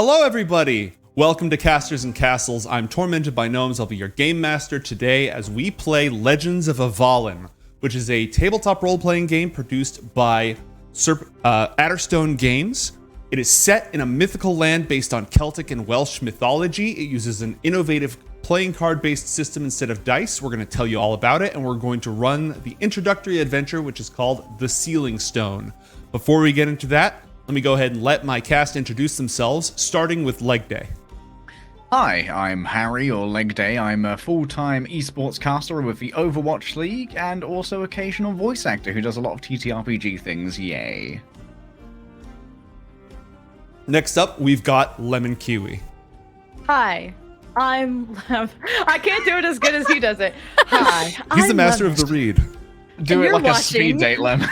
Hello, everybody! Welcome to Casters and Castles. I'm Tormented by Gnomes. I'll be your game master today as we play Legends of Avallen, which is a tabletop role-playing game produced by Adderstone Games. It is set in a mythical land based on Celtic and Welsh mythology. It uses an innovative playing card-based system instead of dice. We're going to tell you all about it, and we're going to run the Introductory Adventure, which is called The Sealing Stone. Before we get into that, let me go ahead and let my cast introduce themselves, starting with Leg Day. Hi, I'm Harry, or Leg Day. I'm a full-time esports caster with the Overwatch League, and also occasional voice actor who does a lot of TTRPG things, yay. Next up, we've got Lemon Kiwi. Hi, I can't do it as good as he does it. Hi, He's the master of the read. Do it like a speed date, Lemon.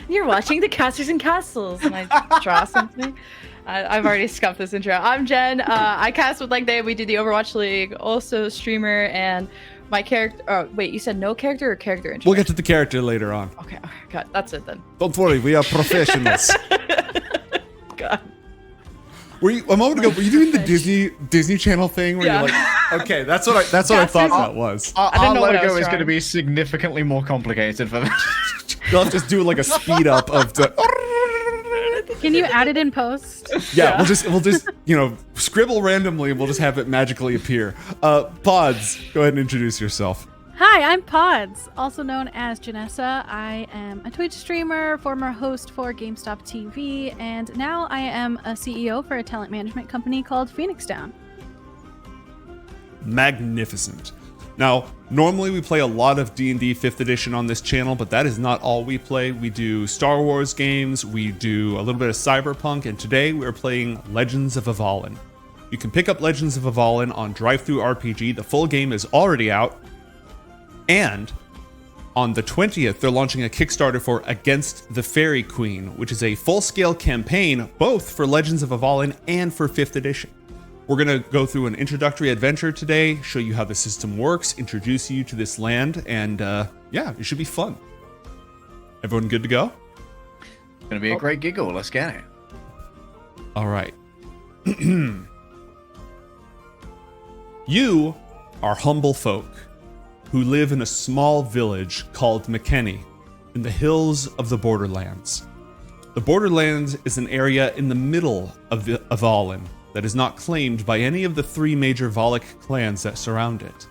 You're watching the Casters and Castles, and I draw something. I've already scuffed this intro. I'm Jen. I cast with Leg Day. We do the Overwatch League, also streamer, and my character. Oh, wait, you said no character or character intro? We'll get to the character later on. Okay, God, that's it then. Don't worry, we are professionals. God. A moment ago, were you doing the Disney Channel thing where you're like, okay, that's what I thought that was. Our logo is going to be significantly more complicated for that. You'll have to just do like a speed up of the. Can you add it in post? Yeah, we'll just scribble randomly and we'll just have it magically appear. Pods, go ahead and introduce yourself. Hi, I'm Pods, also known as Janessa. I am a Twitch streamer, former host for GameStop TV, and now I am a CEO for a talent management company called Phoenix Down. Magnificent. Now, normally we play a lot of D&D 5th edition on this channel, but that is not all we play. We do Star Wars games, we do a little bit of Cyberpunk, and today we're playing Legends of Avallen. You can pick up Legends of Avallen on DriveThruRPG. The full game is already out. And on the 20th, they're launching a Kickstarter for Against the Faerie Queene, which is a full-scale campaign both for Legends of Avallen and for 5th edition. We're going to go through an introductory adventure today, show you how the system works, introduce you to this land, and yeah, it should be fun. Everyone good to go? It's going to be a great giggle. Let's get it. All right. You are humble folk who live in a small village called McKenney in the hills of the Borderlands. The Borderlands is an area in the middle of Avallen that is not claimed by any of the three major Volek clans that surround it.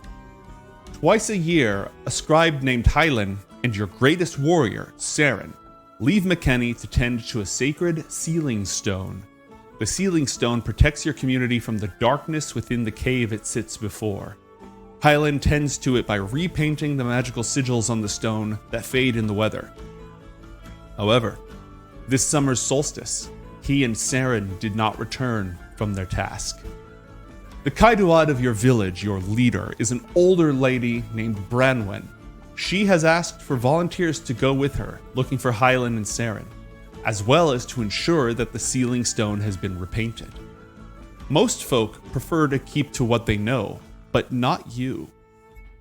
Twice a year, a scribe named Hylan and your greatest warrior, Saren, leave McKenney to tend to a sacred sealing stone. The sealing stone protects your community from the darkness within the cave it sits before. Hylan tends to it by repainting the magical sigils on the stone that fade in the weather. However, this summer's solstice, he and Saren did not return from their task. The Kaiduad of your village, your leader, is an older lady named Branwen. She has asked for volunteers to go with her, looking for Hylan and Saren, as well as to ensure that the sealing stone has been repainted. Most folk prefer to keep to what they know, but not you.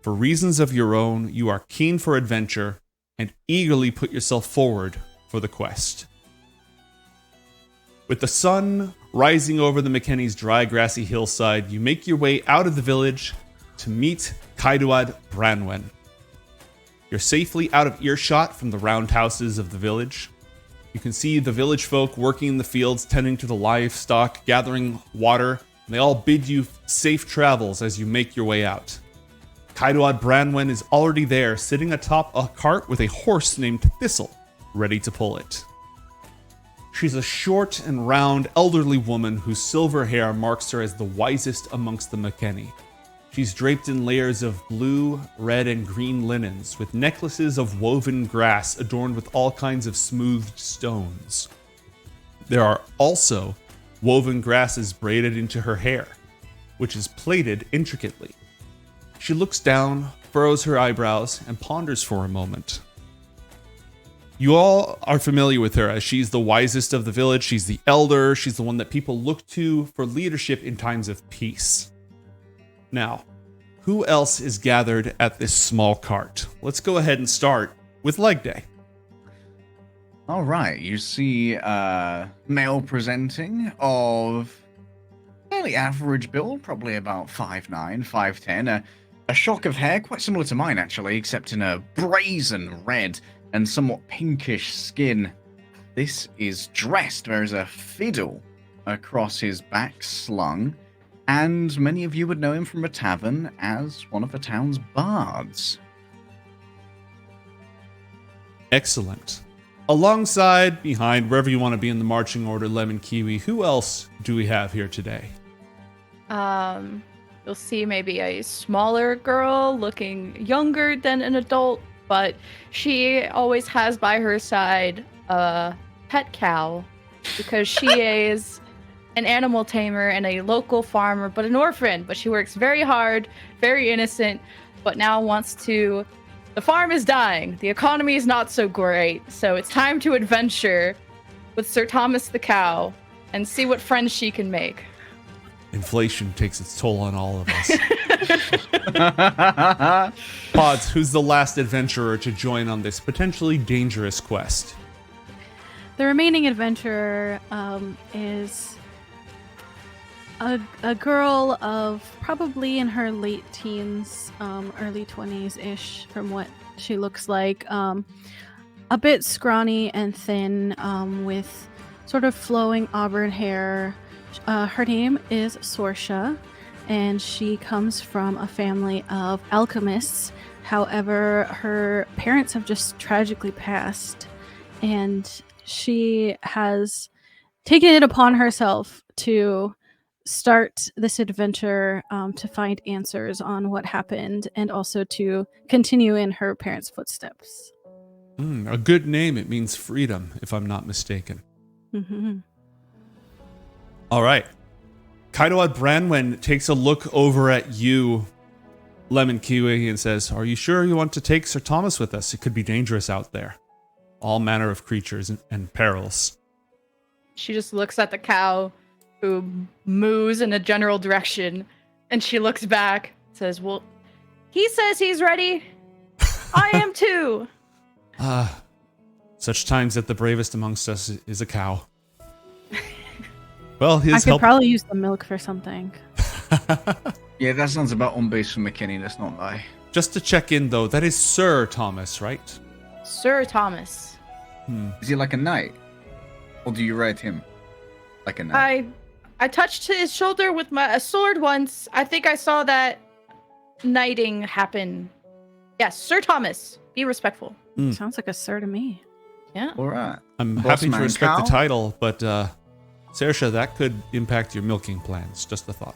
For reasons of your own, you are keen for adventure and eagerly put yourself forward for the quest. With the sun rising over the McKenney's dry, grassy hillside, you make your way out of the village to meet Kaiduad Branwen. You're safely out of earshot from the roundhouses of the village. You can see the village folk working in the fields, tending to the livestock, gathering water, and they all bid you safe travels as you make your way out. Kaiduad Branwen is already there, sitting atop a cart with a horse named Thistle, ready to pull it. She's a short and round elderly woman whose silver hair marks her as the wisest amongst the McKenney. She's draped in layers of blue, red, and green linens, with necklaces of woven grass adorned with all kinds of smoothed stones. There are also woven grasses braided into her hair, which is plaited intricately. She looks down, furrows her eyebrows, and ponders for a moment. You all are familiar with her as she's the wisest of the village. She's the elder. She's the one that people look to for leadership in times of peace. Now, who else is gathered at this small cart? Let's go ahead and start with Leg Day. All right, you see male presenting of fairly average build, probably about 5'9", 5'10", a shock of hair, quite similar to mine actually, except in a brazen red and somewhat pinkish skin. This is dressed. There is a fiddle across his back slung, and many of you would know him from a tavern as one of the town's bards. Excellent. Alongside, behind, wherever you want to be in the marching order, Lemon Kiwi, who else do we have here today? You'll see maybe a smaller girl looking younger than an adult, but she always has by her side a pet cow because she is an animal tamer and a local farmer, but an orphan. But she works very hard, very innocent, but now wants to... The farm is dying. The economy is not so great. So it's time to adventure with Sir Thomas the cow and see what friends she can make. Inflation takes its toll on all of us. Pods, who's the last adventurer to join on this potentially dangerous quest? The remaining adventurer is a girl of probably in her late teens, early 20s-ish from what she looks like. A bit scrawny and thin, with sort of flowing auburn hair. Her name is Sorsha, and she comes from a family of alchemists. However, her parents have just tragically passed, and she has taken it upon herself to start this adventure to find answers on what happened and also to continue in her parents' footsteps. A good name. It means freedom, if I'm not mistaken. Mm-hmm. All right. Kaidoad Branwen takes a look over at you, Lemon Kiwi, and says, "Are you sure you want to take Sir Thomas with us? It could be dangerous out there. All manner of creatures and perils." She just looks at the cow, who moves in a general direction, and she looks back, says, "Well, he says he's ready. I am too." Such times that the bravest amongst us is a cow. Well, I could probably use the milk for something. Yeah, that sounds about on base for McKinney, let's not lie. Just to check in, though, that is Sir Thomas, right? Sir Thomas. Is he like a knight? Or do you ride him like a knight? I touched his shoulder with a sword once. I think I saw that knighting happen. Yes, Sir Thomas. Be respectful. Sounds like a sir to me. Yeah. All right. I'm Boss happy to man respect cow? the title, but Saoirse, that could impact your milking plans. Just a thought.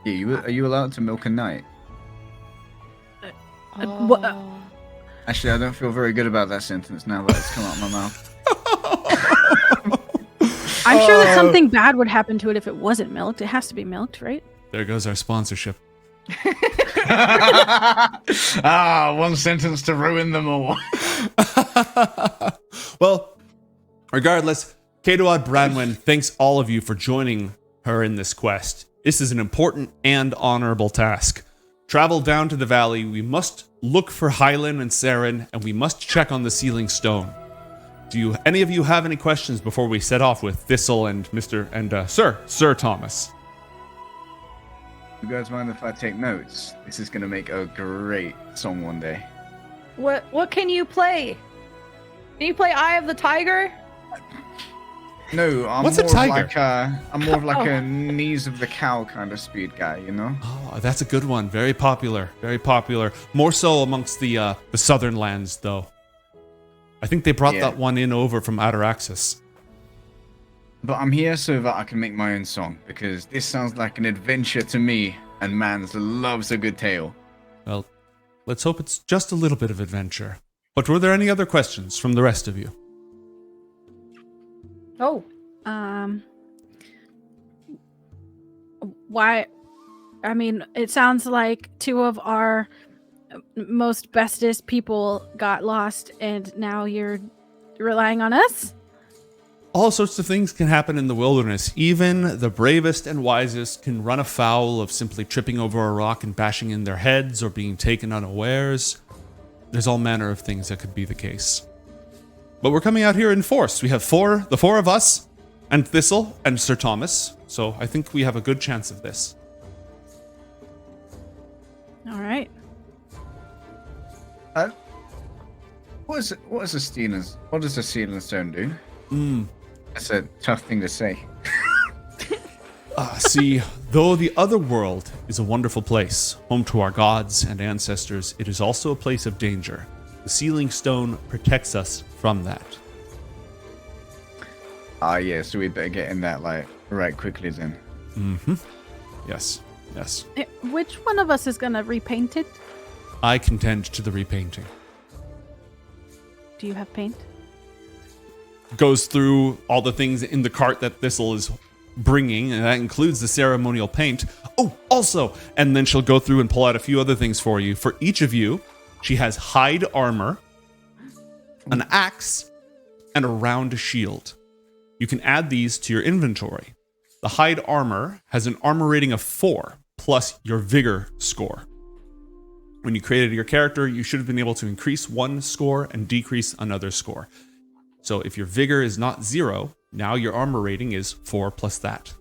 Yeah, are you allowed to milk a knight? Actually, I don't feel very good about that sentence now that it's come out of my mouth. I'm sure that something bad would happen to it if it wasn't milked. It has to be milked, right? There goes our sponsorship. One sentence to ruin them all. Well, regardless, Kaidoad Branwen thanks all of you for joining her in this quest. This is an important and honorable task. Travel down to the valley. We must look for Hylan and Saren, and we must check on the sealing stone. Do any of you have any questions before we set off with Thistle and Sir Thomas? You guys mind if I take notes? This is gonna make a great song one day. What can you play? Can you play Eye of the Tiger? No, I'm What's a more tiger? Of like I'm more of like a knees of the cow kind of speed guy, you know? Oh, that's a good one. Very popular. Very popular. More so amongst the southern lands, though. I think they brought that one in over from Ataraxis. But I'm here so that I can make my own song, because this sounds like an adventure to me, and Mans loves a good tale. Well, let's hope it's just a little bit of adventure. But were there any other questions from the rest of you? Oh. Why? I mean, it sounds like two of our most bestest people got lost, and now you're relying on us? All sorts of things can happen in the wilderness. Even the bravest and wisest can run afoul of simply tripping over a rock and bashing in their heads or being taken unawares. There's all manner of things that could be the case. But we're coming out here in force. We have the four of us, and Thistle and Sir Thomas. So I think we have a good chance of this. All right. What does a stealing stone do? That's a tough thing to say. See, though the Otherworld is a wonderful place, home to our gods and ancestors, it is also a place of danger. The sealing stone protects us from that. Yeah, so we'd better get in that, right quickly then. Mm-hmm. Yes. Which one of us is gonna repaint it? I contend to the repainting. Do you have paint? Goes through all the things in the cart that Thistle is bringing, and that includes the ceremonial paint. Oh, also, and then she'll go through and pull out a few other things for you. For each of you, she has hide armor, an axe, and a round shield. You can add these to your inventory. The hide armor has an armor rating of 4, plus your vigor score. When you created your character, you should have been able to increase one score and decrease another score. So if your vigor is not 0, now your armor rating is 4 plus that.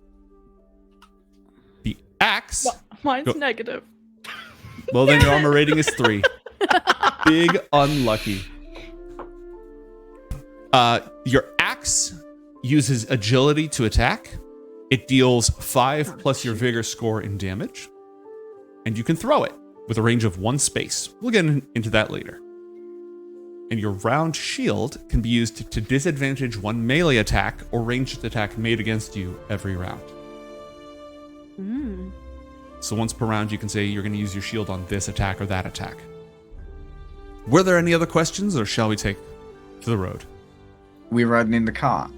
The axe... Mine's negative. Well, then your armor rating is 3. Big unlucky. Your axe uses agility to attack. It deals 5 plus your vigor score in damage. And you can throw it with a range of 1 space. We'll get into that later. And your round shield can be used to disadvantage one melee attack or ranged attack made against you every round. So once per round, you can say you're going to use your shield on this attack or that attack. Were there any other questions, or shall we take to the road? We're riding in the car.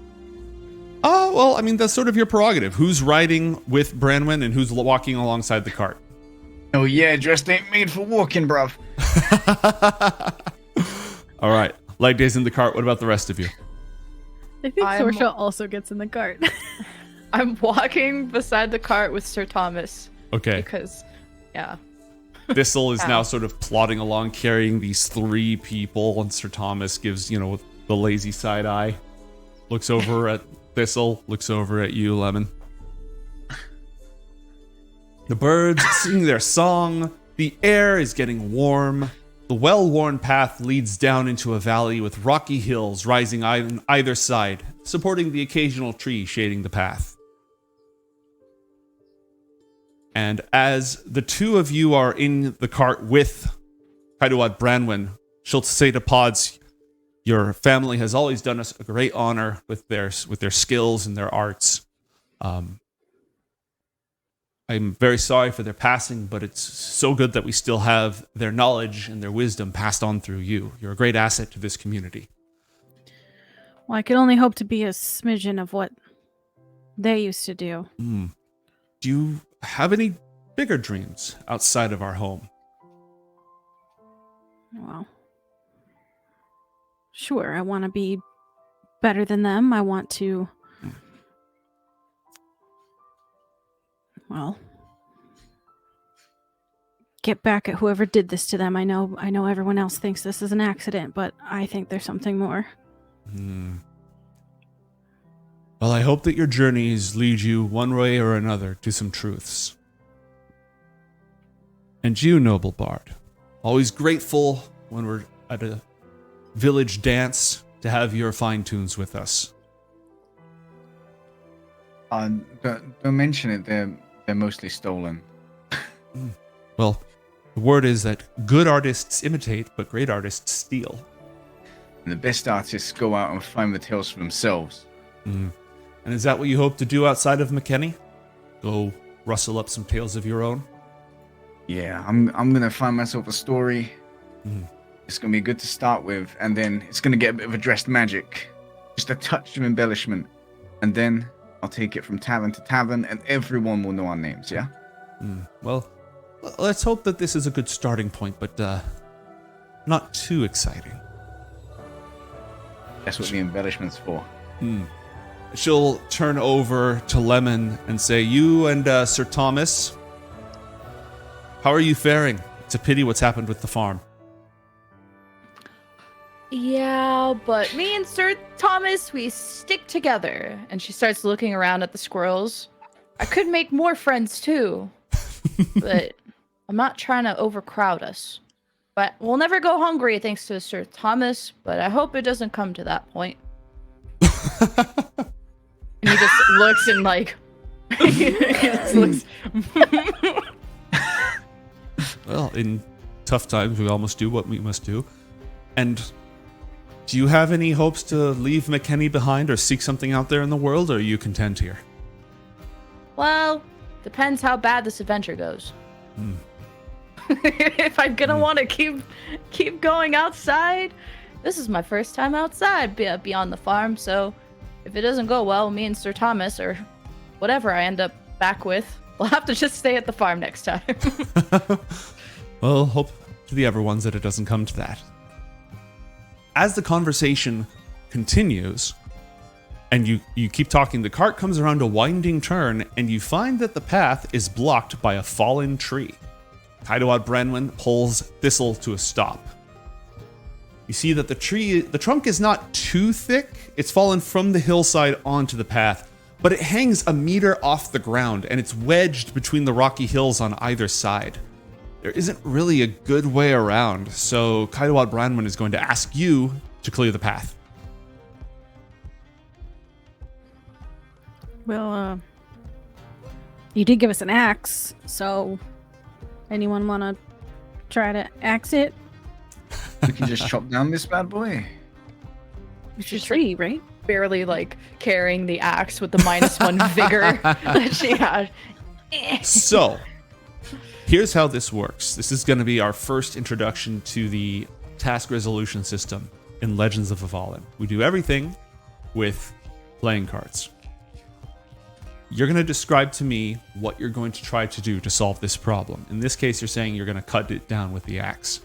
Oh, well, I mean, that's sort of your prerogative. Who's riding with Branwen and who's walking alongside the cart? Oh yeah, dressed ain't made for walking, bruv. All right. Light days in the cart. What about the rest of you? I think Sorsha also gets in the cart. I'm walking beside the cart with Sir Thomas. Okay. Because, yeah. Thistle is now sort of plodding along, carrying these 3 people, and Sir Thomas gives, the lazy side eye. Looks over at Thistle, looks over at you, Lemon. The birds sing their song. The air is getting warm. The well-worn path leads down into a valley with rocky hills rising on either side, supporting the occasional tree shading the path. And as the 2 of you are in the cart with Kaiduad Branwen, she'll say to Pods, your family has always done us a great honor with their skills and their arts. I'm very sorry for their passing, but it's so good that we still have their knowledge and their wisdom passed on through you. You're a great asset to this community. Well, I can only hope to be a smidgen of what they used to do. Do you have any bigger dreams outside of our home? Well, sure. I want to be better than them. I want to... Well, get back at whoever did this to them. I know everyone else thinks this is an accident, but I think there's something more. Well, I hope that your journeys lead you one way or another to some truths. And you, noble bard, always grateful when we're at a village dance to have your fine tunes with us. Don't mention it. They're mostly stolen. Well, the word is that good artists imitate, but great artists steal. And the best artists go out and find the tales for themselves. And is that what you hope to do outside of McKinney? Go rustle up some tales of your own? Yeah, I'm gonna find myself a story. It's gonna be good to start with, and then it's gonna get a bit of addressed magic, just a touch of embellishment, and then I'll take it from tavern to tavern, and everyone will know our names, yeah? Well, let's hope that this is a good starting point, but not too exciting. That's what the embellishment's for. She'll turn over to Lemon and say, you and Sir Thomas, how are you faring? It's a pity what's happened with the farm. Yeah, now, but me and Sir Thomas, we stick together. And she starts looking around at the squirrels. I could make more friends too, but I'm not trying to overcrowd us. But we'll never go hungry thanks to Sir Thomas, but I hope it doesn't come to that point. And he just looks and like... he just looks... Well, in tough times, we all must do what we must do. And do you have any hopes to leave McKenny behind or seek something out there in the world, or are you content here? Well, depends how bad this adventure goes. If I'm gonna want to keep going outside, this is my first time outside beyond the farm, so if it doesn't go well, me and Sir Thomas, or whatever I end up back with, we'll have to just stay at the farm next time. Well, hope to the everyone's that it doesn't come to that. As the conversation continues, and you keep talking, the cart comes around a winding turn, and you find that the path is blocked by a fallen tree. Kaidoad Branwen pulls Thistle to a stop. You see that the trunk is not too thick. It's fallen from the hillside onto the path, but it hangs a meter off the ground, and it's wedged between the rocky hills on either side. There isn't really a good way around, so Kaidoad Branwen is going to ask you to clear the path. Well, you did give us an axe, so anyone want to try to axe it? We can just chop down this bad boy. It's a tree, right? Barely like carrying the axe with the -1 vigor that she had. So, here's how this works. This is going to be our first introduction to the task resolution system in Legends of Avallen. We do everything with playing cards. You're going to describe to me what you're going to try to do to solve this problem. In this case, you're saying you're going to cut it down with the axe.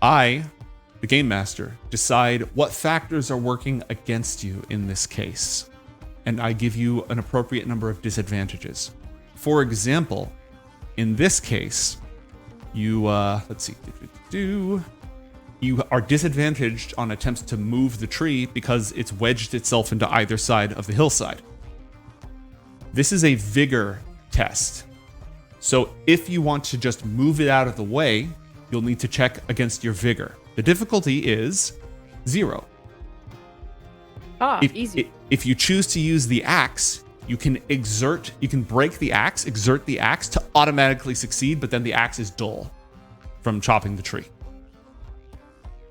I, the game master, decide what factors are working against you in this case, and I give you an appropriate number of disadvantages. For example, in this case, you, you are disadvantaged on attempts to move the tree because it's wedged itself into either side of the hillside. This is a vigor test. So if you want to just move it out of the way, you'll need to check against your vigor. The difficulty is 0. Easy. If you choose to use the axe, you can break the axe, exert the axe to automatically succeed, but then the axe is dull from chopping the tree.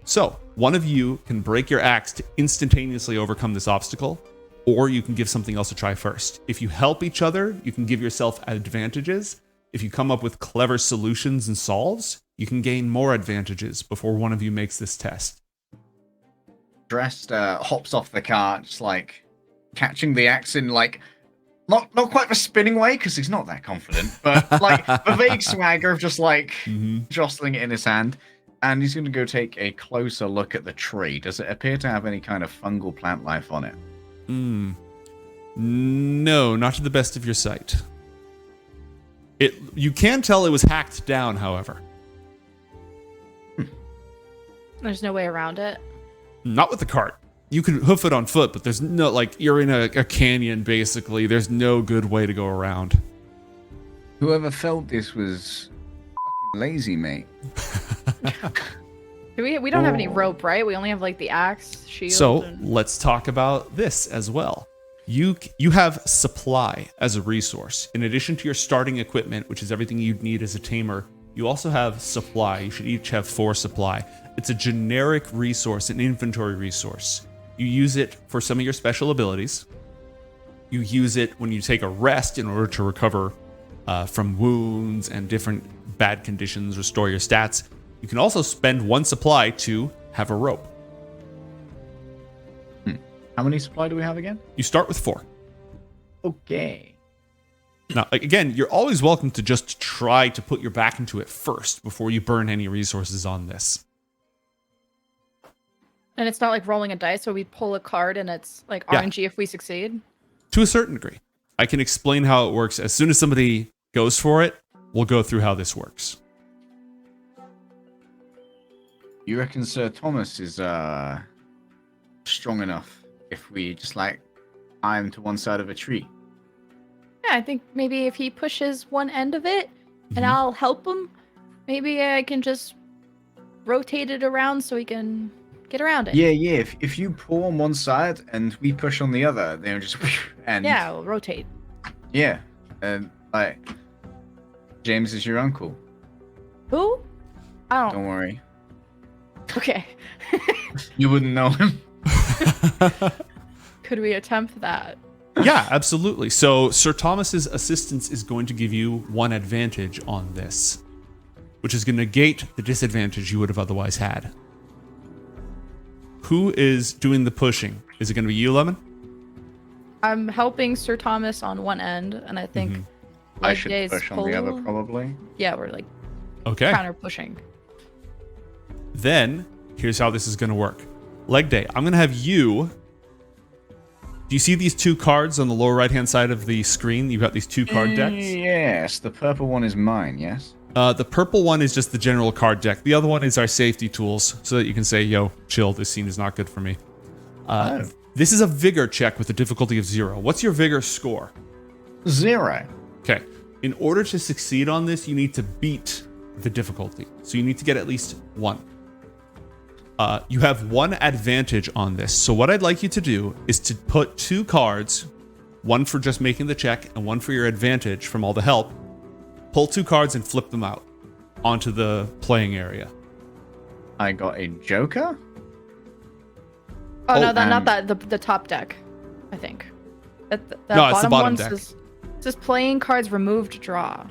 So one of you can break your axe to instantaneously overcome this obstacle, or you can give something else a try first. If you help each other, you can give yourself advantages. If you come up with clever solutions and solves, you can gain more advantages before one of you makes this test. Dressed hops off the cart, just like catching the axe in like not quite a spinning way because he's not that confident, but like a vague swagger of just like jostling it in his hand. And he's going to go take a closer look at the tree. Does it appear to have any kind of fungal plant life on it? No, not to the best of your sight. You can tell it was hacked down, however. There's no way around it. Not with the cart. You can hoof it on foot, but there's no, like, you're in a canyon, basically. There's no good way to go around. Whoever felt this was fucking lazy, mate. We don't have any rope, right? We only have like the axe, shield. So let's talk about this as well. You have supply as a resource. In addition to your starting equipment, which is everything you'd need as a tamer, you also have supply. You should each have 4 supply. It's a generic resource, an inventory resource. You use it for some of your special abilities. You use it when you take a rest in order to recover from wounds and different bad conditions, restore your stats. You can also spend 1 supply to have a rope. How many supply do we have again? You start with 4. Okay. Now, again, you're always welcome to just try to put your back into it first before you burn any resources on this. And it's not like rolling a dice where we pull a card and it's like RNG if we succeed? To a certain degree. I can explain how it works. As soon as somebody goes for it, we'll go through how this works. You reckon Sir Thomas is strong enough if we just like tie him to one side of a tree? Yeah, I think maybe if he pushes one end of it and Mhm. I'll help him, maybe I can just rotate it around so he can get around it. Yeah. If you pull on one side and we push on the other, then just and Yeah, we'll rotate. yeah, and like James is your uncle. Who? I don't. Don't worry, Okay. you wouldn't know him. Could we attempt that? Yeah, absolutely. So Sir Thomas's assistance is going to give you 1 advantage on this, which is going to negate the disadvantage you would have otherwise had. Who is doing the pushing? Is it going to be you, Lemon? I'm helping Sir Thomas on one end, and I think I should Legde's push on the other, probably. Yeah, we're like Okay. counter pushing. Then, here's how this is going to work. Leg day, I'm going to have you... Do you see these 2 cards on the lower right-hand side of the screen? You've got these 2 card decks. Yes, the purple one is mine. Yes. The purple one is just the general card deck. The other one is our safety tools, so that you can say, yo, chill, this scene is not good for me. This is a vigor check with a difficulty of 0. What's your vigor score? 0. Okay. In order to succeed on this, you need to beat the difficulty. So you need to get at least 1. You have 1 advantage on this. So what I'd like you to do is to put 2 cards, 1 for just making the check and 1 for your advantage from all the help. Pull 2 cards and flip them out onto the playing area. I got a Joker. Oh, no, and- not that. The top deck, I think. The No, it's the bottom one deck. Says playing cards removed draw.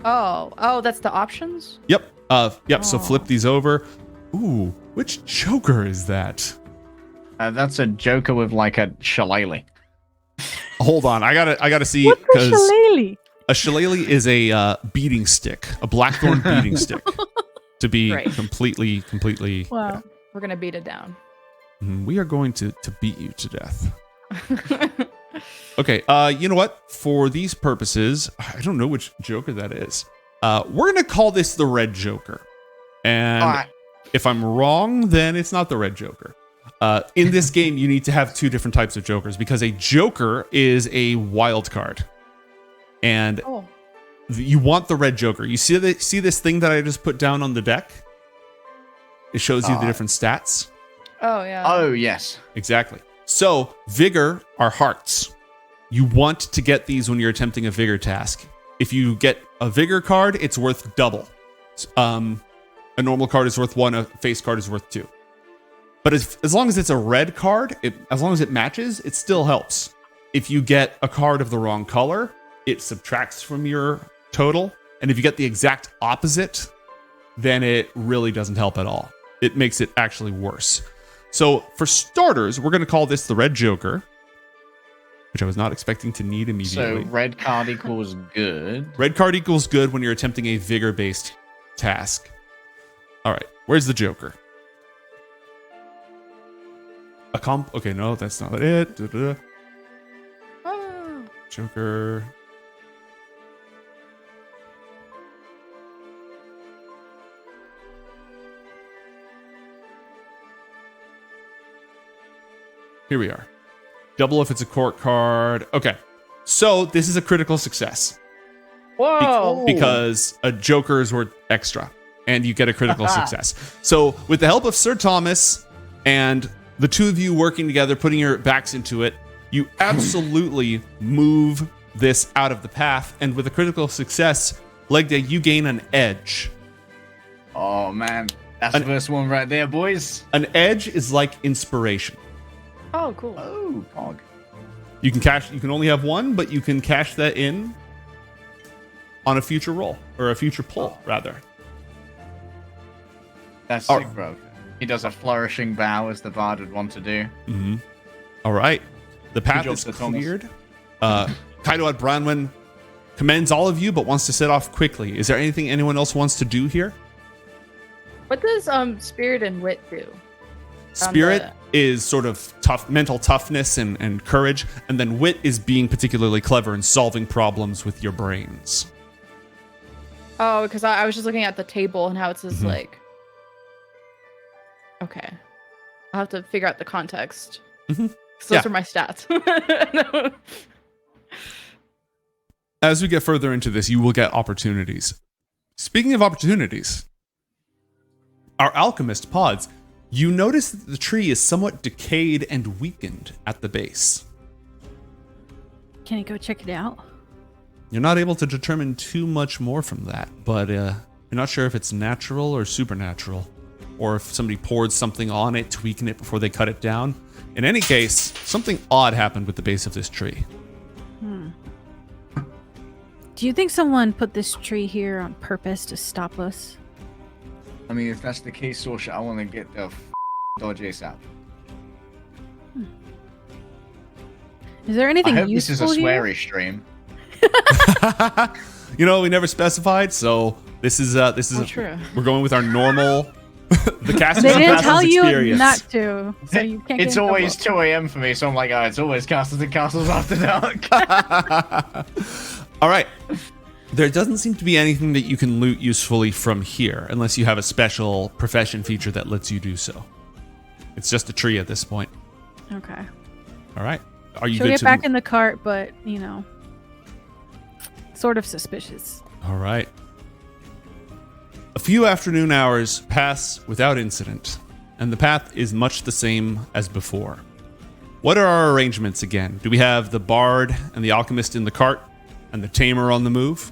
Oh, that's the options? Yep. So Oh. flip these over. Ooh, which Joker is that? That's a Joker with like a shillelagh. Hold on, I gotta see, What the because shillelagh? a shillelagh is a beating stick, a blackthorn beating stick, to be Right. completely. Wow. We're gonna beat it down. We are going to beat you to death. Okay, you know what? For these purposes, I don't know which Joker that is. We're gonna call this the Red Joker, and Alright. if I'm wrong, then it's not the Red Joker. In this game, you need to have 2 different types of Jokers because a Joker is a wild card, and Oh. you want the Red Joker. You see this thing that I just put down on the deck? It shows you the different stats. Oh, yeah. Oh yes. Exactly. So, vigor are hearts. You want to get these when you're attempting a vigor task. If you get a vigor card, it's worth double. A normal card is worth 1, a face card is worth 2. But as long as it's a red card, as long as it matches, it still helps. If you get a card of the wrong color, it subtracts from your total. And if you get the exact opposite, then it really doesn't help at all. It makes it actually worse. So for starters, we're going to call this the Red Joker, which I was not expecting to need So immediately. red card equals good. Red card equals good when you're attempting a vigor-based task. All right, where's the Joker? Okay, no, that's not it. Da-da. Oh. Joker. Here we are. Double if it's a court card. Okay. So this is a critical success Whoa. because a Joker is worth extra and you get a critical success. So with the help of Sir Thomas and the 2 of you working together, putting your backs into it, you absolutely move this out of the path. And with a critical success, Leg Day, you gain an edge. Oh man, that's the first one right there, boys. An edge is like inspiration. Oh, cool. Oh, Pog. You can only have 1, but you can cash that in on a future roll, or a future pull, rather. That's Oh. sick, bro. He does a flourishing bow as the bard would want to do. Mm-hmm. All right. The path job, is Sir Thomas. cleared. Kaido at Branwen commends all of you, but wants to set off quickly. Is there anything anyone else wants to do here? What does spirit and wit do? Spirit is sort of mental toughness and courage, and then wit is being particularly clever and solving problems with your brains. Oh, because I was just looking at the table and how it says like Okay. I'll have to figure out the context. Mhm. 'Cause those Yeah. are my stats. As we get further into this, you will get opportunities. Speaking of opportunities, our alchemist pods, you notice that the tree is somewhat decayed and weakened at the base. Can I go check it out? You're not able to determine too much more from that, but you're not sure if it's natural or supernatural, or if somebody poured something on it to weaken it before they cut it down. In any case, something odd happened with the base of this tree. Do you think someone put this tree here on purpose to stop us? I mean, if that's the case, Sorsha, I want to get the dodge ASAP. Is there anything I hope this useful is a here? sweary stream. You know, we never specified, so this is true. we're going with our normal the casters They and didn't castles tell you experience. not to, so you can't. It's get in always trouble. 2 a.m. for me, so I'm like, oh, it's always castles and castles after dark. All right. There doesn't seem to be anything that you can loot usefully from here, unless you have a special profession feature that lets you do so. It's just a tree at this point. Okay. All right. Are you She'll good get to back in the cart, but sort of suspicious. All right. A few afternoon hours pass without incident, and the path is much the same as before. What are our arrangements again? Do we have the bard and the alchemist in the cart, and the tamer on the move?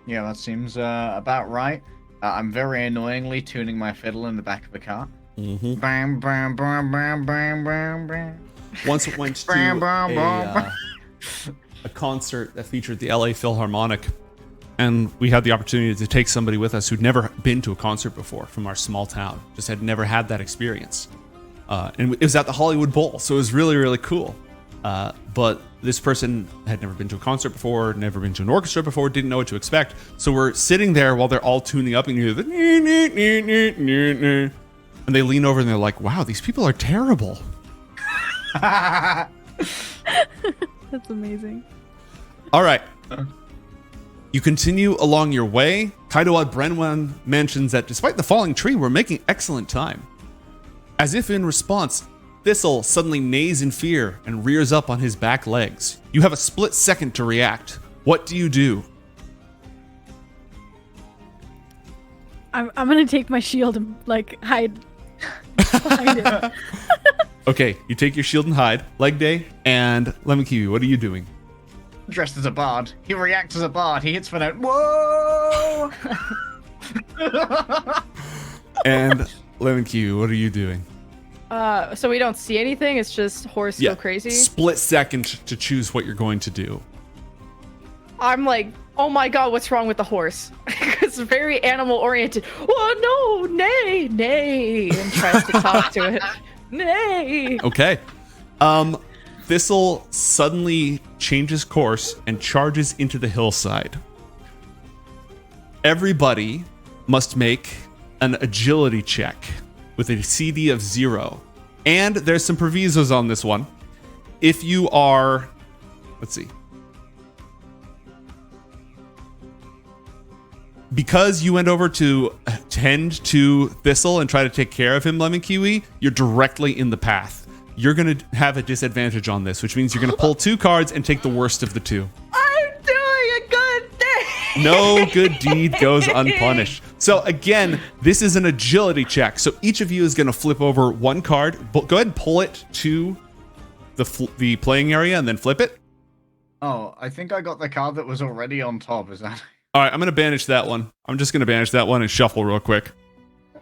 Yeah, that seems about right. I'm very annoyingly tuning my fiddle in the back of the car. Mm-hmm. Bam, bam, bam, bam, bam, bam, bam. Once it went to Bam, bam, bam, a concert that featured the LA Philharmonic, and we had the opportunity to take somebody with us who'd never been to a concert before from our small town, just had never had that experience. And it was at the Hollywood Bowl, so it was really, really cool. But this person had never been to a concert before, never been to an orchestra before, didn't know what to expect. So we're sitting there while they're all tuning up, and you hear the and they lean over and they're like, wow, these people are terrible. That's amazing. All right. You continue along your way. Kaidoad Brenwan mentions that despite the falling tree, we're making excellent time. As if in response, Thistle suddenly neighs in fear and rears up on his back legs. You have a split second to react. What do you do? I'm gonna take my shield and hide behind it. Okay, you take your shield and hide. Leg day and Lemon Kiwi, what are you doing? Dressed as a bard. He reacts as a bard. He hits for note. Whoa! And Lemon Kiwi, what are you doing? So we don't see anything. It's just horse go crazy. Split second to choose what you're going to do. I'm like, oh my god, what's wrong with the horse? It's very animal oriented. Oh no, nay, nay, and tries to talk to it. Nay. Okay. Thistle suddenly changes course and charges into the hillside. Everybody must make an agility check with a CD of 0. And there's some provisos on this one. If you are, let's see. Because you went over to tend to Thistle and try to take care of him, Lemon Kiwi, you're directly in the path. You're going to have a disadvantage on this, which means you're going to pull 2 cards and take the worst of the 2. I'm doing a good thing. No good deed goes unpunished. So again, this is an agility check. So each of you is going to flip over 1 card. Go ahead and pull it to the playing area and then flip it. Oh, I think I got the card that was already on top. Is that? All right, I'm going to banish that one. I'm just going to banish that one and shuffle real quick.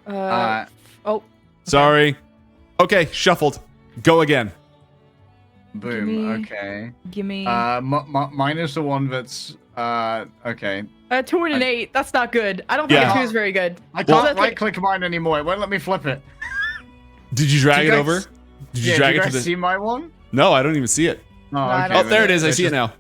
Oh. Sorry. Okay, shuffled. Go again. Boom. Gimme- Okay. Give me Mine is the one that's okay. 2 and an 8. That's not good. I don't think Yeah. a 2 is very good. I Well, can't right click mine anymore. It won't let me flip it. Did you drag Do it you guys- over? Did you Yeah, drag do you it guys to the... see my one? No, I don't even see it. Oh, I okay. don't Oh, there it is. I There's see it just- now.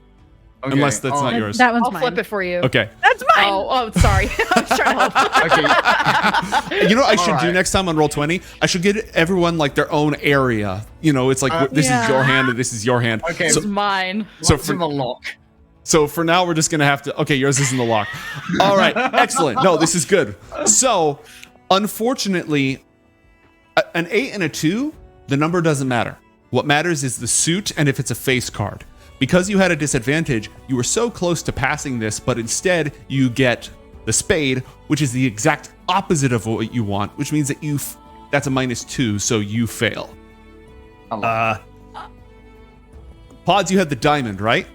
Okay. Unless that's not yours. That one's I'll mine. flip it for you. Okay. That's mine. Oh, sorry. I was trying to help. Okay. You know what I should do Alright. next time on Roll20? I should get everyone like their own area. You know, it's like this is Yeah. your hand and this is your hand. Okay. It's So, mine. so What's in the lock? so for now, we're just going to have to... Okay, yours is in the lock. All right. Excellent. No, this is good. So Unfortunately, an 8 and a 2, the number doesn't matter. What matters is the suit and if it's a face card. Because you had a disadvantage, you were so close to passing this, but instead you get the spade, which is the exact opposite of what you want, which means that that's a -2, so you fail. Pods, you had the diamond, right?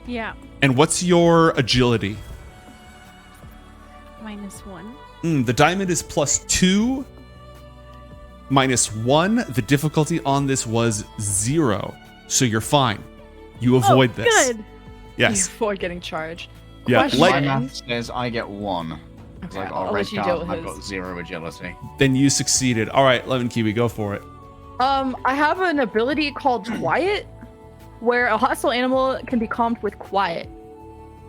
Yeah. And what's your agility? -1. The diamond is +2, -1. The difficulty on this was 0, so you're fine. You avoid this. Good. Yes. You avoid getting charged. Yeah. Question. My math says I get 1. It's Okay, like, I'll red let you deal card, with I've his. got 0 agility. Then you succeeded. All right, Lemon Kiwi, go for it. I have an ability called Quiet, where a hostile animal can be calmed with quiet.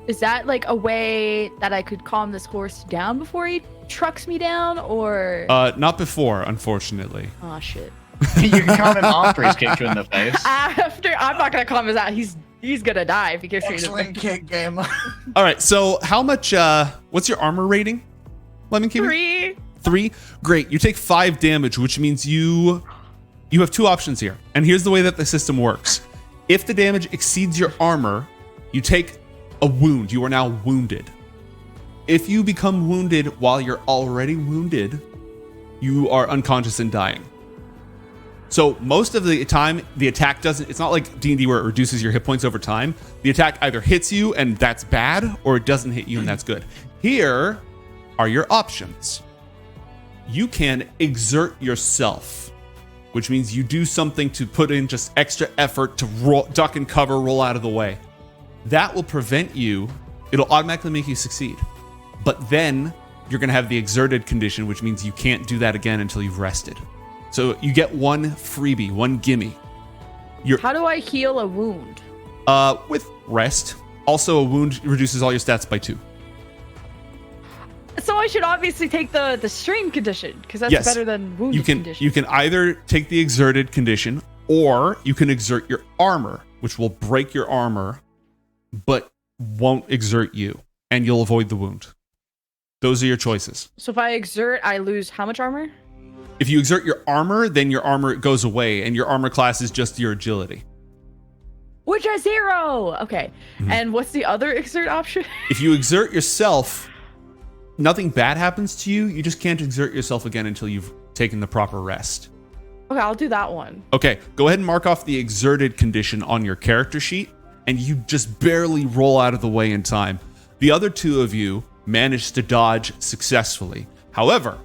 Is that like a way that I could calm this horse down before he trucks me down, or? Not before, unfortunately. Oh shit. You can calm him after he's kicked you in the face. After, I'm not gonna calm his out. He's gonna die if he gets me in the Excellent face. kick, gamer. All right, so how much, what's your armor rating, Lemon Kiwi? 3. 3? Great. You take 5 damage, which means you have 2 options here. And here's the way that the system works. If the damage exceeds your armor, you take a wound. You are now wounded. If you become wounded while you're already wounded, you are unconscious and dying. So most of the time, the attack doesn't, it's not like D&D where it reduces your hit points over time. The attack either hits you and that's bad, or it doesn't hit you and that's good. Here are your options. You can exert yourself, which means you do something to put in just extra effort to duck and cover, roll out of the way. That will prevent you, it'll automatically make you succeed. But then you're going to have the exerted condition, which means you can't do that again until you've rested. So you get one freebie, one gimme. How do I heal a wound? With rest. Also, a wound reduces all your stats by 2. So I should obviously take the strain condition, because that's Yes. better than wounded condition. You can either take the exerted condition, or you can exert your armor, which will break your armor, but won't exert you, and you'll avoid the wound. Those are your choices. So if I exert, I lose how much armor? If you exert your armor, then your armor goes away, and your armor class is just your agility. Which is 0! Okay. Mhm. And what's the other exert option? If you exert yourself, nothing bad happens to you. You just can't exert yourself again until you've taken the proper rest. Okay, I'll do that one. Okay, go ahead and mark off the exerted condition on your character sheet, and you just barely roll out of the way in time. The other 2 of you managed to dodge successfully. However,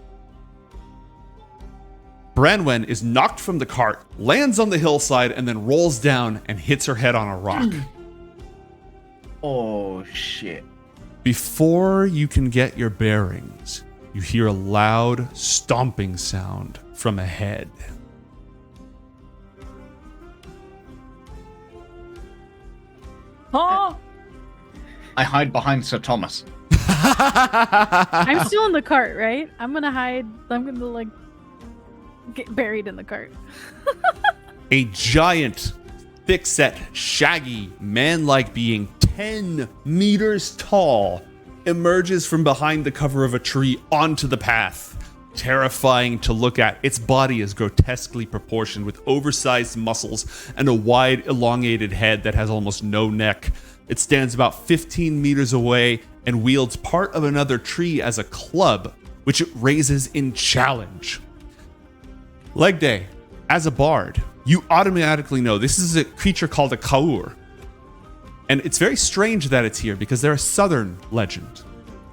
Branwen is knocked from the cart, lands on the hillside, and then rolls down and hits her head on a rock. Oh, shit. Before you can get your bearings, you hear a loud stomping sound from ahead. Huh? I hide behind Sir Thomas. I'm still in the cart, right? I'm gonna hide. I'm gonna like get buried in the cart. A giant, thick-set, shaggy, man-like being 10 meters tall emerges from behind the cover of a tree onto the path. Terrifying to look at. Its body is grotesquely proportioned with oversized muscles and a wide, elongated head that has almost no neck. It stands about 15 meters away and wields part of another tree as a club, which it raises in challenge. Leg Day, as a bard, you automatically know this is a creature called a Kaur. And it's very strange that it's here because they're a southern legend,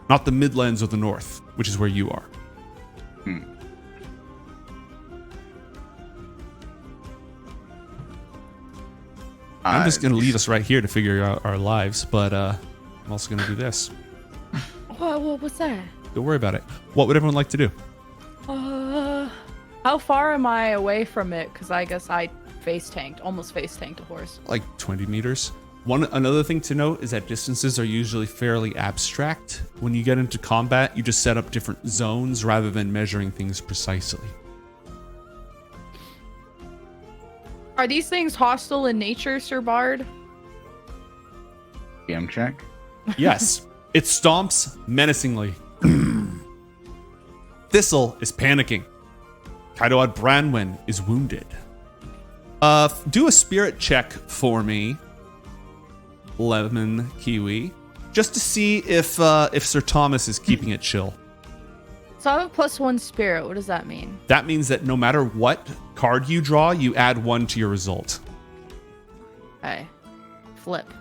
not the Midlands or the North, which is where you are. I'm just going to leave us right here to figure out our lives, but I'm also going to do this. What's that? Don't worry about it. What would everyone like to do? How far am I away from it? Because I guess I almost face tanked a horse. Like 20 meters. Another thing to note is that distances are usually fairly abstract. When you get into combat, you just set up different zones rather than measuring things precisely. Are these things hostile in nature, Sir Bard? DM check. Yes, it stomps menacingly. Thistle is panicking. Kaidoad Branwen is wounded. Do a spirit check for me, Lemon Kiwi, just to see if Sir Thomas is keeping it chill. So I have a +1 spirit. What does that mean? That means that no matter what card you draw, you add 1 to your result. Okay. Flip.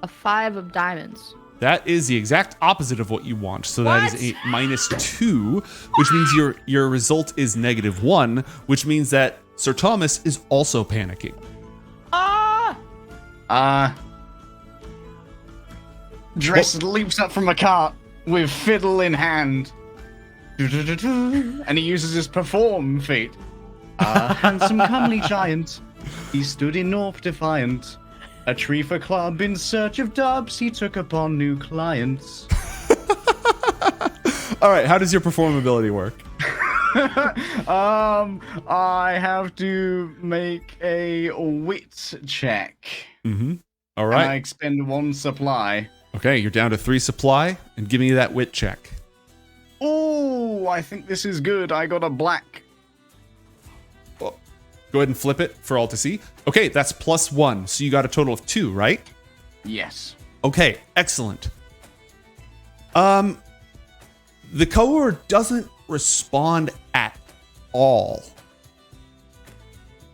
A 5 of diamonds. That is the exact opposite of what you want. So that is a -2, which means your result is -1, which means that Sir Thomas is also panicking. Dress leaps up from a cart with fiddle in hand. And he uses his perform feat. A handsome, comely giant. He stood in North defiant. A tree for club in search of dubs. He took upon new clients. All right, how does your performability work? I have to make a wit check. Mm-hmm. All And right. I expend 1 supply. Okay, you're down to 3 supply, and give me that wit check. Oh, I think this is good. I got a black. Go ahead and flip it for all to see. Okay, that's +1, so you got a total of 2, right? Yes. Okay, excellent. The Kaur doesn't respond at all.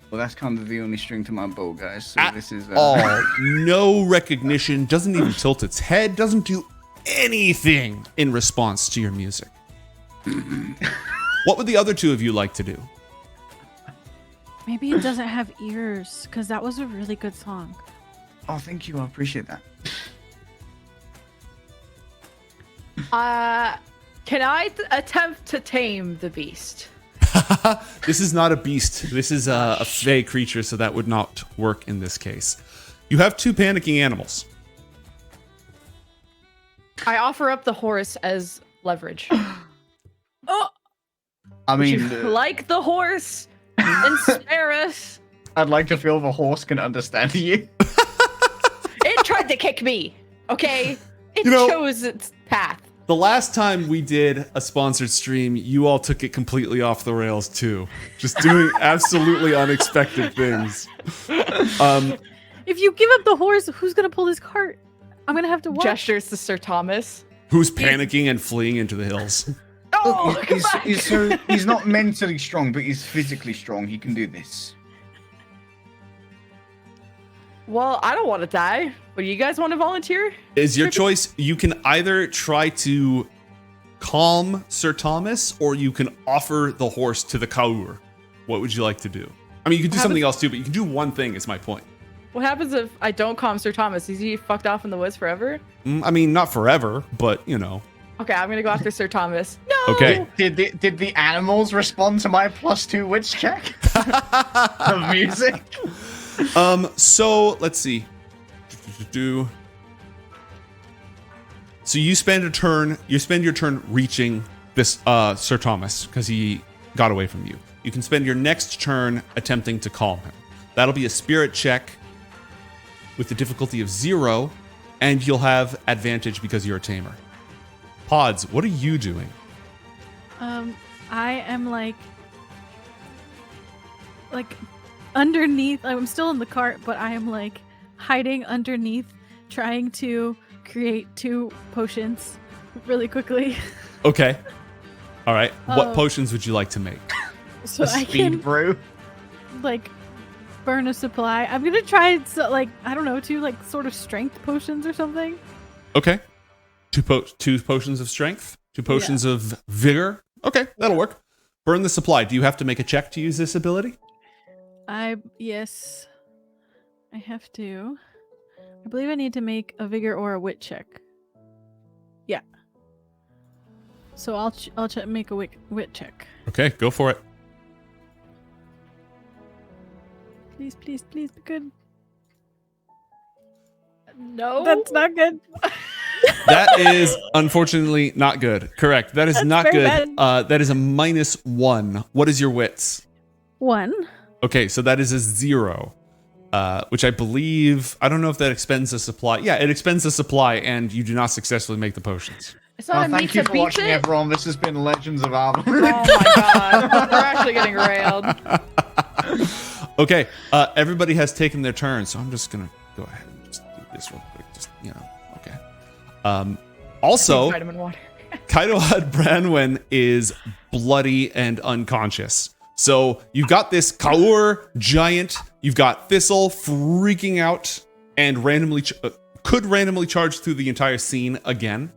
Well, that's kind of the only string to my bow, guys. So At this is all. No recognition, doesn't even tilt its head, doesn't do anything in response to your music. What would the other 2 of you like to do? Maybe it doesn't have ears, because that was a really good song. Oh, thank you. I appreciate that. Can I attempt to tame the beast? This is not a beast. This is a fey creature, so that would not work in this case. You have 2 panicking animals. I offer up the horse as leverage. Oh, I would you mean, like the horse and spare us? I'd like to feel the horse can understand you. It tried to kick me. Okay, it chose its path. The last time we did a sponsored stream, you all took it completely off the rails too. Just doing absolutely unexpected things. If you give up the horse, who's gonna pull this cart? I'm gonna have to watch. Gestures to Sir Thomas. Who's panicking and fleeing into the hills. Oh, come back. He's not mentally strong, but he's physically strong. He can do this. Well, I don't want to die. But do you guys want to volunteer? Is your choice. You can either try to calm Sir Thomas, or you can offer the horse to the Kaur. What would you like to do? I mean, you can do something else too, but you can do one thing, is my point. What happens if I don't calm Sir Thomas? Is he fucked off in the woods forever? I mean, not forever, but, you know. Okay, I'm going to go after Sir Thomas. No! Okay. Did the animals respond to my +2 witch check? Of music? So, let's see. So you spend your turn reaching this Sir Thomas, because he got away from you. You can spend your next turn attempting to calm him. That'll be a spirit check with the difficulty of 0, and you'll have advantage because you're a tamer. Pods, what are you doing? I am like underneath. I'm still in the cart, but I am like hiding underneath, trying to create 2 potions really quickly. Okay. All right. What potions would you like to make? So A I speed can brew? like burn a supply. I'm gonna try I don't know, 2 like sort of strength potions or something. Okay. 2 potions of strength, 2 potions of vigor. Okay, that'll work. Burn the supply. Do you have to make a check to use this ability? Yes, I have to. I believe I need to make a vigor or a wit check. Yeah. So I'll make a wit check. Okay, go for it. Please, please, please be good. No. That's not good. That is unfortunately not good. Correct. That is That's not very good. That is a -1. What is your wits? 1. Okay, so that is a 0. Which I believe, I don't know if that expends a supply. Yeah, it expends a supply, and you do not successfully make the potions. It's not a meet thank you to for beat watching, it. everyone. This has been Legends of Avallen. Oh my god, we're actually getting railed. Okay, everybody has taken their turn, so I'm just gonna go ahead and just do this real quick. Just okay. Also, Vitamin water. Kaidoad Branwen is bloody and unconscious. So you've got this Kaur giant, you've got Thistle freaking out and could randomly charge through the entire scene again.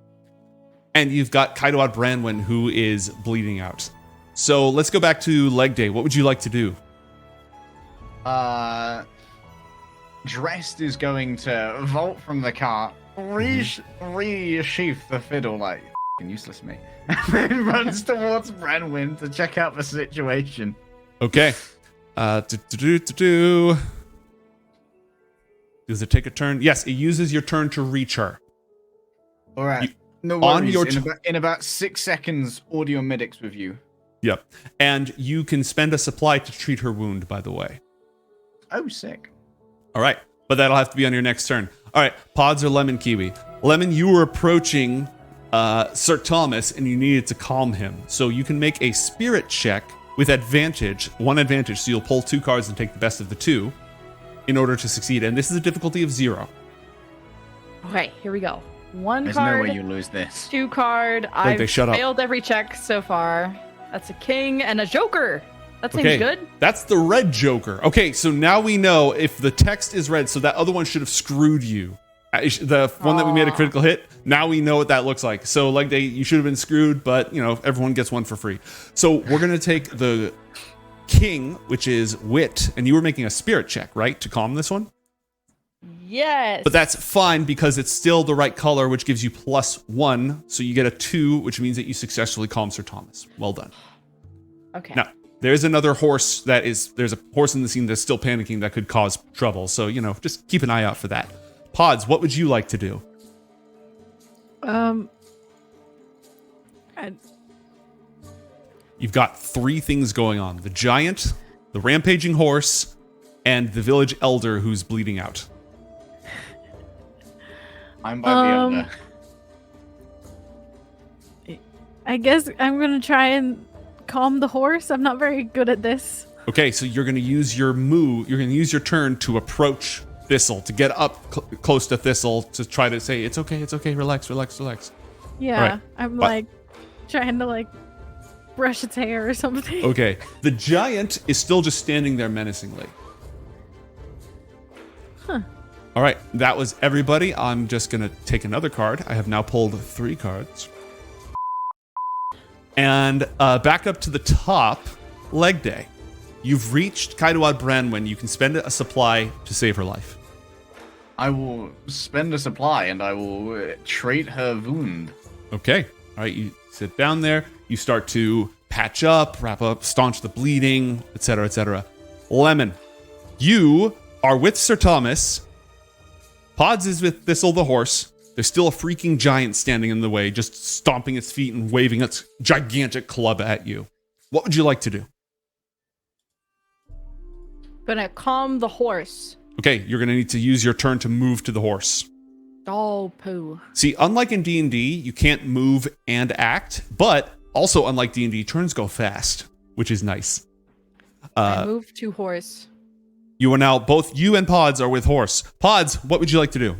And you've got Kaidoad Branwen who is bleeding out. So let's go back to leg day. What would you like to do? Dressed is going to vault from the car, resheath the fiddle like useless me, and then runs towards Branwen to check out the situation. Okay. Does it take a turn? Yes, it uses your turn to reach her. All right. No on worries. your in about 6 seconds, audio medics with you. Yep. And you can spend a supply to treat her wound, by the way. Oh, sick. All right. But that'll have to be on your next turn. All right. Pods or Lemon Kiwi? Lemon, you were approaching Sir Thomas and you needed to calm him. So you can make a spirit check with advantage, one advantage. So you'll pull 2 cards and take the best of the 2 in order to succeed. And this is a difficulty of 0. Okay, here we go. 1 There's card. no way you lose this. 2 card. Like, I've shut up. failed every check so far. That's a king and a joker. That seems Okay, good. that's the red Joker. Okay, so now we know if the text is red, so that other one should have screwed you. The one that we made a critical hit, now we know what that looks like. So like you should have been screwed, but everyone gets one for free. So we're gonna take the king, which is wit, and you were making a spirit check, right, to calm this one? Yes. But that's fine because it's still the right color, which gives you +1. So you get a 2, which means that you successfully calm Sir Thomas. Well done. Okay. Now, there's another horse there's a horse in the scene that's still panicking that could cause trouble. So, just keep an eye out for that. Pods, what would you like to do? You've got 3 things going on. The giant, the rampaging horse, and the village elder who's bleeding out. I'm by the elder. I guess I'm gonna try and calm the horse. I'm not very good at this. Okay, so you're going to use your move. You're going to use your turn to approach Thistle, to get up close to Thistle, to try to say, it's okay, relax. Yeah, Right, I'm but- like trying to brush its hair or something. Okay, the giant is still just standing there menacingly. Huh. All right, that was everybody. I'm just going to take another card. I have now pulled 3 cards. And back up to the top, leg day. You've reached Kaidoad Branwen. You can spend a supply to save her life. I will spend a supply and I will treat her wound. Okay. All right, you sit down there. You start to patch up, wrap up, staunch the bleeding, etc., etc. Lemon, you are with Sir Thomas. Pods is with Thistle the horse. There's still a freaking giant standing in the way, just stomping its feet and waving its gigantic club at you. What would you like to do? Gonna calm the horse. Okay, you're going to need to use your turn to move to the horse. Oh, poo. See, unlike in D&D, you can't move and act, but also unlike D&D, turns go fast, which is nice. I move to horse. You are now, both you and Pods are with horse. Pods, what would you like to do?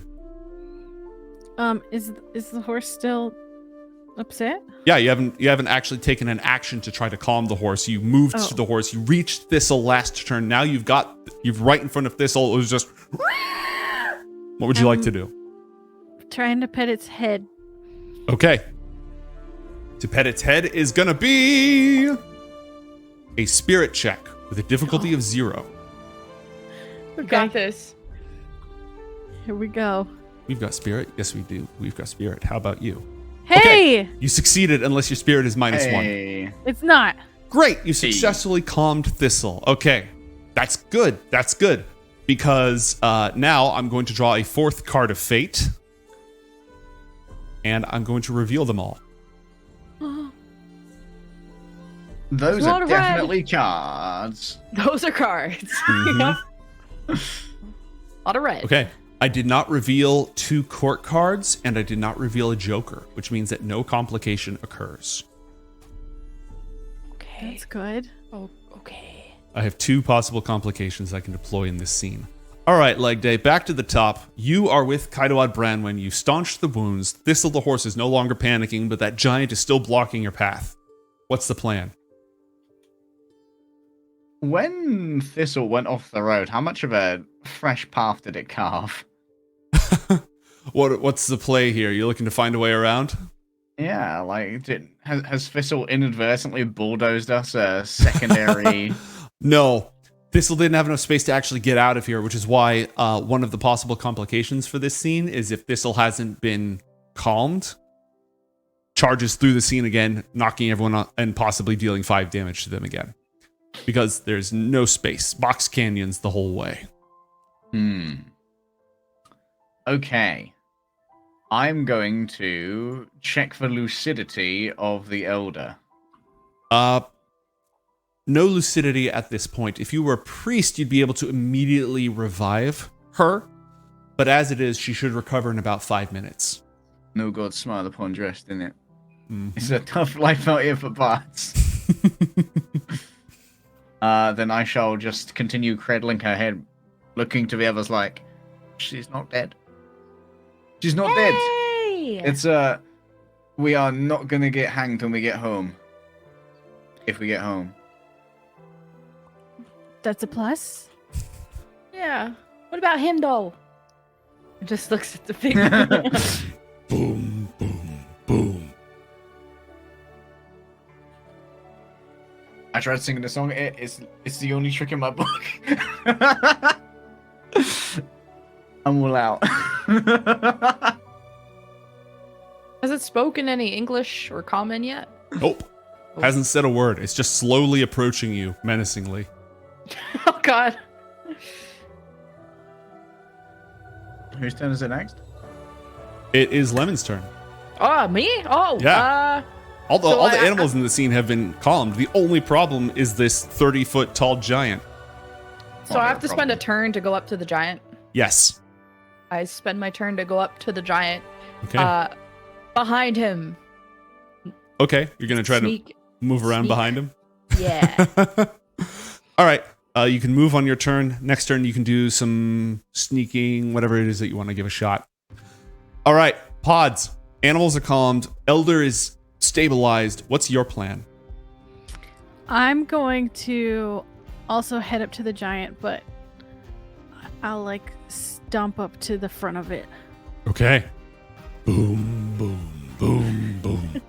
Is the horse still upset? Yeah, you haven't actually taken an action to try to calm the horse. You moved to the horse. You reached Thistle last turn. Now you've right in front of Thistle. It was just. What would you like to do? Trying to pet its head. Okay. To pet its head is gonna be a spirit check with a difficulty of 0. We got this. Here we go. We've got spirit. Yes, we do. We've got spirit. How about you? Hey! Okay. You succeeded unless your spirit is -1. Hey. It's not. Great. You successfully calmed Thistle. Okay. That's good. That's good. Because now I'm going to draw a 4th card of fate. And I'm going to reveal them all. Those Lot are of red. definitely cards. Those are cards. Mhm. Yep. A lot of red. Okay. I did not reveal 2 court cards, and I did not reveal a joker, which means that no complication occurs. Okay. That's good. Oh, okay. I have 2 possible complications I can deploy in this scene. All right, Leg Day, back to the top. You are with Kaidoad Branwen. You've staunched the wounds. Thistle the horse is no longer panicking, but that giant is still blocking your path. What's the plan? When Thistle went off the road, how much of a fresh path did it carve? What's the play here? You're looking to find a way around? Yeah, like, has Thistle inadvertently bulldozed us a secondary... No. Thistle didn't have enough space to actually get out of here, which is why one of the possible complications for this scene is if Thistle hasn't been calmed, charges through the scene again, knocking everyone out and possibly dealing 5 damage to them again. Because there's no space. Box canyons the whole way. Okay. I'm going to check for lucidity of the Elder. No lucidity at this point. If you were a priest, you'd be able to immediately revive her. But as it is, she should recover in about 5 minutes. No God smile upon dressed, innit? Mm-hmm. It's a tough life out here for bards. Then I shall just continue cradling her head, looking to the others like, she's not dead. She's not dead. It's, we are not gonna get hanged when we get home. If we get home. That's a plus. Yeah. What about him, though? It just looks at the big. Boom, boom, boom. I tried singing the song. It's the only trick in my book. I'm all out. Has it spoken any English or common yet? Nope. Hasn't said a word. It's just slowly approaching you menacingly. Oh, God. Whose turn is it next? It is Lemon's turn. Oh, me? Oh, Yeah. All the So animals in the scene have been calmed. The only problem is this 30-foot tall giant. So I have to spend a turn to go up to the giant. Yes. I spend my turn to go up to the giant. Okay. Behind him. Okay. You're going to try Sneak. to move around Sneak. behind him? Yeah. All right. You can move on your turn. Next turn, you can do some sneaking, whatever it is that you want to give a shot. All right. Pods. Animals are calmed. Elder is stabilized. What's your plan? I'm going to also head up to the giant, but I'll like stomp up to the front of it. Okay. Boom, boom, boom, boom.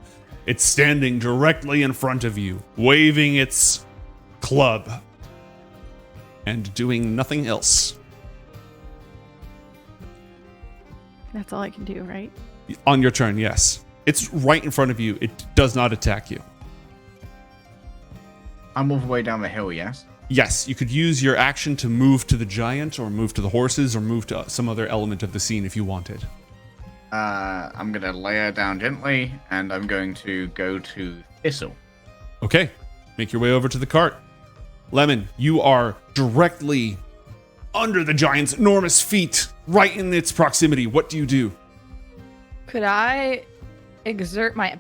It's standing directly in front of you, waving its club and doing nothing else. That's all I can do, right? On your turn, yes. It's right in front of you. It does not attack you. I'm all the way down the hill, yes? Yes, you could use your action to move to the giant or move to the horses or move to some other element of the scene if you wanted. I'm going to lay her down gently, and I'm going to go to Thistle. Okay, make your way over to the cart. Lemon, you are directly under the giant's enormous feet, right in its proximity. What do you do? Could I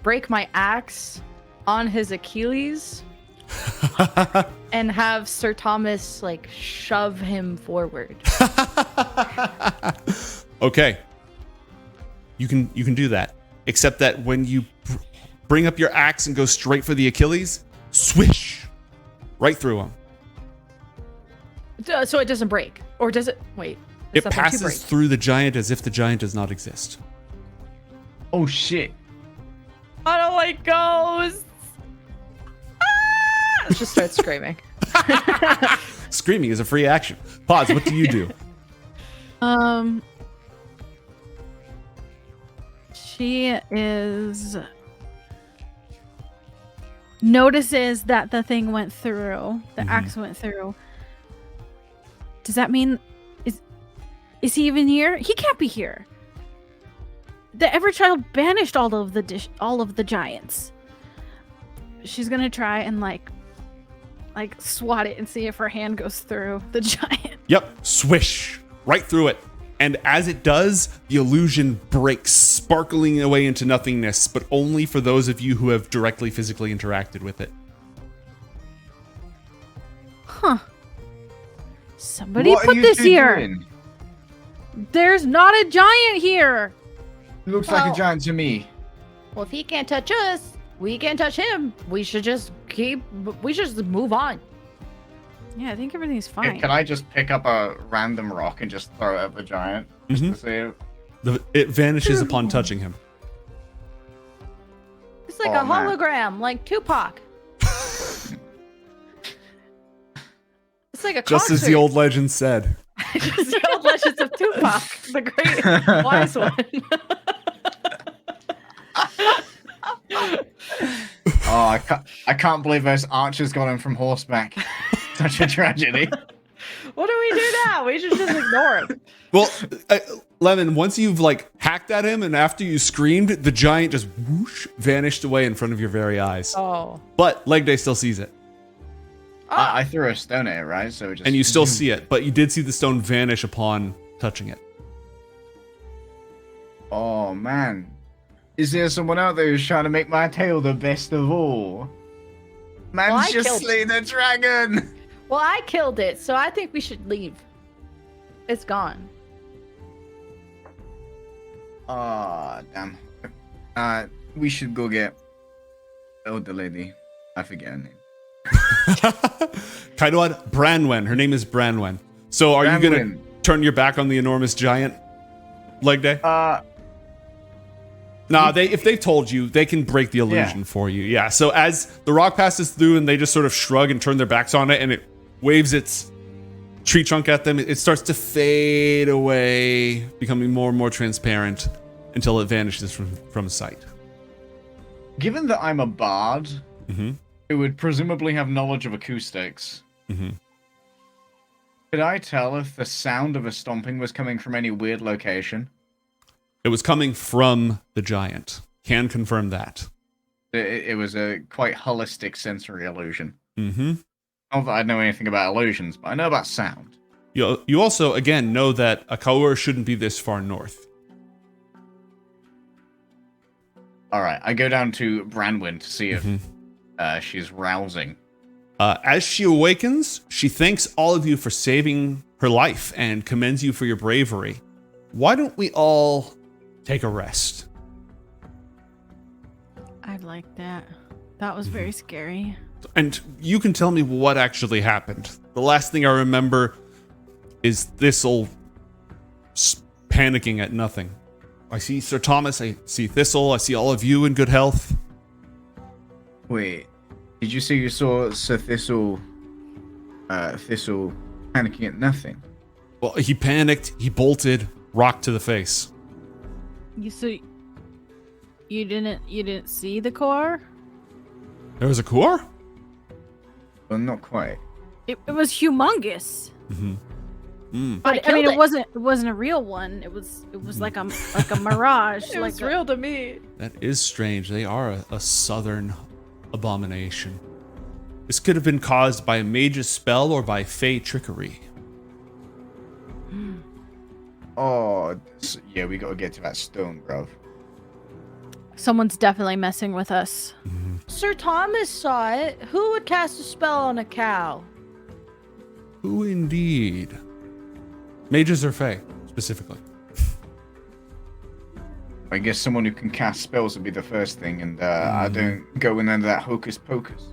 break my axe on his Achilles and have Sir Thomas like shove him forward? Okay. You can do that. Except that when you bring up your axe and go straight for the Achilles, swish right through him. So it doesn't break, or does it? Wait, It something to break. passes through the giant as if the giant does not exist. Oh, shit. I don't like ghosts. Ah! Just start screaming. Screaming is a free action. Pause. What do you do? She notices that the thing went through, the axe went through. Does that mean is he even here? He can't be here. The Everchild banished all of the giants. She's gonna try and like swat it and see if her hand goes through the giant. Yep. Swish. Right through it. And as it does, the illusion breaks, sparkling away into nothingness, but only for those of you who have directly physically interacted with it. Huh. Somebody What are put you this two here. doing? There's not a giant here. Looks like Well- a giant to me. Well, if he can't touch us, we can't touch him. We should just move on. Yeah, I think everything's fine. Can I just pick up a random rock and just throw it at the giant? Just Mhm. to see it? It vanishes upon touching him. It's like Oh, a man. hologram, like Tupac. It's like a Just as the old legend said. Just the old legends of Tupac, the great wise one. Oh, I can't believe those archers got him from horseback. Such a tragedy. What do we do now? We should just ignore him. Well, Lemon, once you've like hacked at him and after you screamed, the giant just whoosh vanished away in front of your very eyes. Oh. But Leg Day still sees it. I threw a stone at it, right? So it just And you still see it, but you did see the stone vanish upon touching it. Oh man, is there someone out there who's trying to make my tail the best of all? Man's Well, I just killed- slain the dragon. Well, I killed it, so I think we should leave. It's gone. Oh damn. We should go get the lady. I forget her name. Kaidoad Branwen. Her name is Branwen. So are you going Branwen. to turn your back on the enormous giant, Leg Day? Nah, if they've told you, they can break the illusion for you. Yeah, so as the rock passes through and they just sort of shrug and turn their backs on it and it waves its tree trunk at them, it starts to fade away, becoming more and more transparent until it vanishes from sight. Given that I'm a bard, Mm-hmm. who would presumably have knowledge of acoustics, Mm-hmm. could I tell if the sound of a stomping was coming from any weird location? It was coming from the giant. Can confirm that. It was a quite holistic sensory illusion. Mm-hmm. Not that I know anything about illusions, but I know about sound. You also, again, know that a Kaur shouldn't be this far north. Alright, I go down to Branwen to see if Mhm. she's rousing. As she awakens, she thanks all of you for saving her life and commends you for your bravery. Why don't we all take a rest? I'd like that. That was very scary. And you can tell me what actually happened. The last thing I remember is Thistle panicking at nothing. I see Sir Thomas, I see Thistle, I see all of you in good health. Wait, did you say you saw Sir Thistle panicking at nothing? Well, he panicked, he bolted, rock to the face. You didn't see the core? There was a core? Well, not quite. It was humongous. But I mean, killed it wasn't a real one. It was like a mirage. It was real to me. That is strange. They are a southern abomination. This could have been caused by a mage's spell or by fey trickery. Oh, yeah, we gotta get to that stone, bruv. Someone's definitely messing with us. Sir Thomas saw it. Who would cast a spell on a cow? Who indeed? Mages or fey, specifically. I guess someone who can cast spells would be the first thing, and I don't go in under that hocus pocus.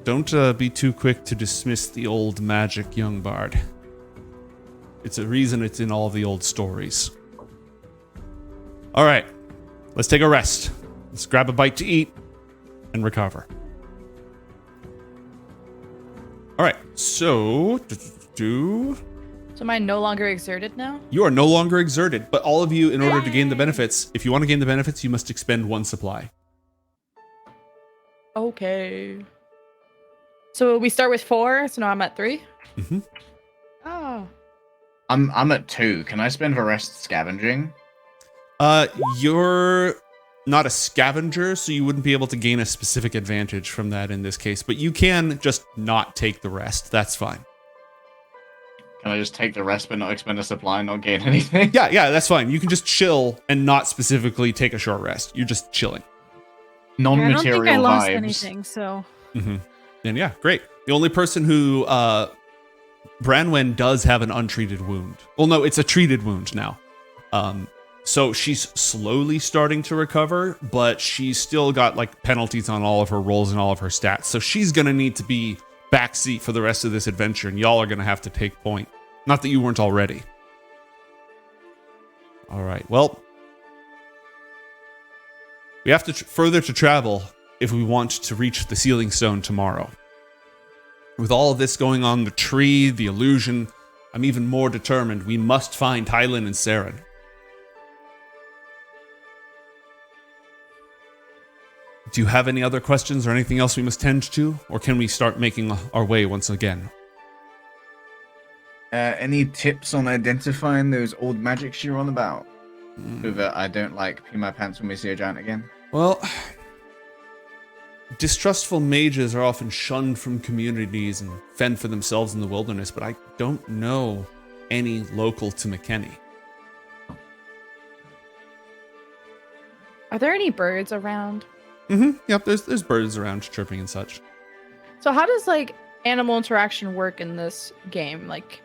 Don't be too quick to dismiss the old magic, young bard. It's a reason it's in all the old stories. All right, let's take a rest. Let's grab a bite to eat and recover. All right, so So am I no longer exerted now? you are no longer exerted, but all of you, in order to gain the benefits, if you want to gain the benefits, you must expend one supply. Okay. So we start with 4, so now I'm at 3? Mm-hmm. Oh. I'm at 2. Can I spend the rest scavenging? You're not a scavenger, so you wouldn't be able to gain a specific advantage from that in this case, but you can just not take the rest. That's fine. Can I just take the rest but not expend a supply and not gain anything? Yeah, that's fine. You can just chill and not specifically take a short rest. You're just chilling. I don't Non-material think I lost vibes. anything, so Mm-hmm. And yeah, great. The only person who Branwen does have an untreated wound. Well, no, it's a treated wound now. So she's slowly starting to recover, but she's still got like penalties on all of her rolls and all of her stats. So she's gonna need to be backseat for the rest of this adventure, and y'all are gonna have to take point. Not that you weren't already. All right. Well, we have to further to travel if we want to reach the Sealing Stone tomorrow. With all of this going on, the tree, the illusion, I'm even more determined. We must find Hylan and Saren. Do you have any other questions or anything else we must tend to? Or can we start making our way once again? Any tips on identifying those old magics you're on about? So that I don't like pee my pants when we see a giant again? Well, distrustful mages are often shunned from communities and fend for themselves in the wilderness, but I don't know any local to McKinney. Are there any birds around? Mm-hmm. Yep, there's birds around chirping and such. So how does like animal interaction work in this game? Like,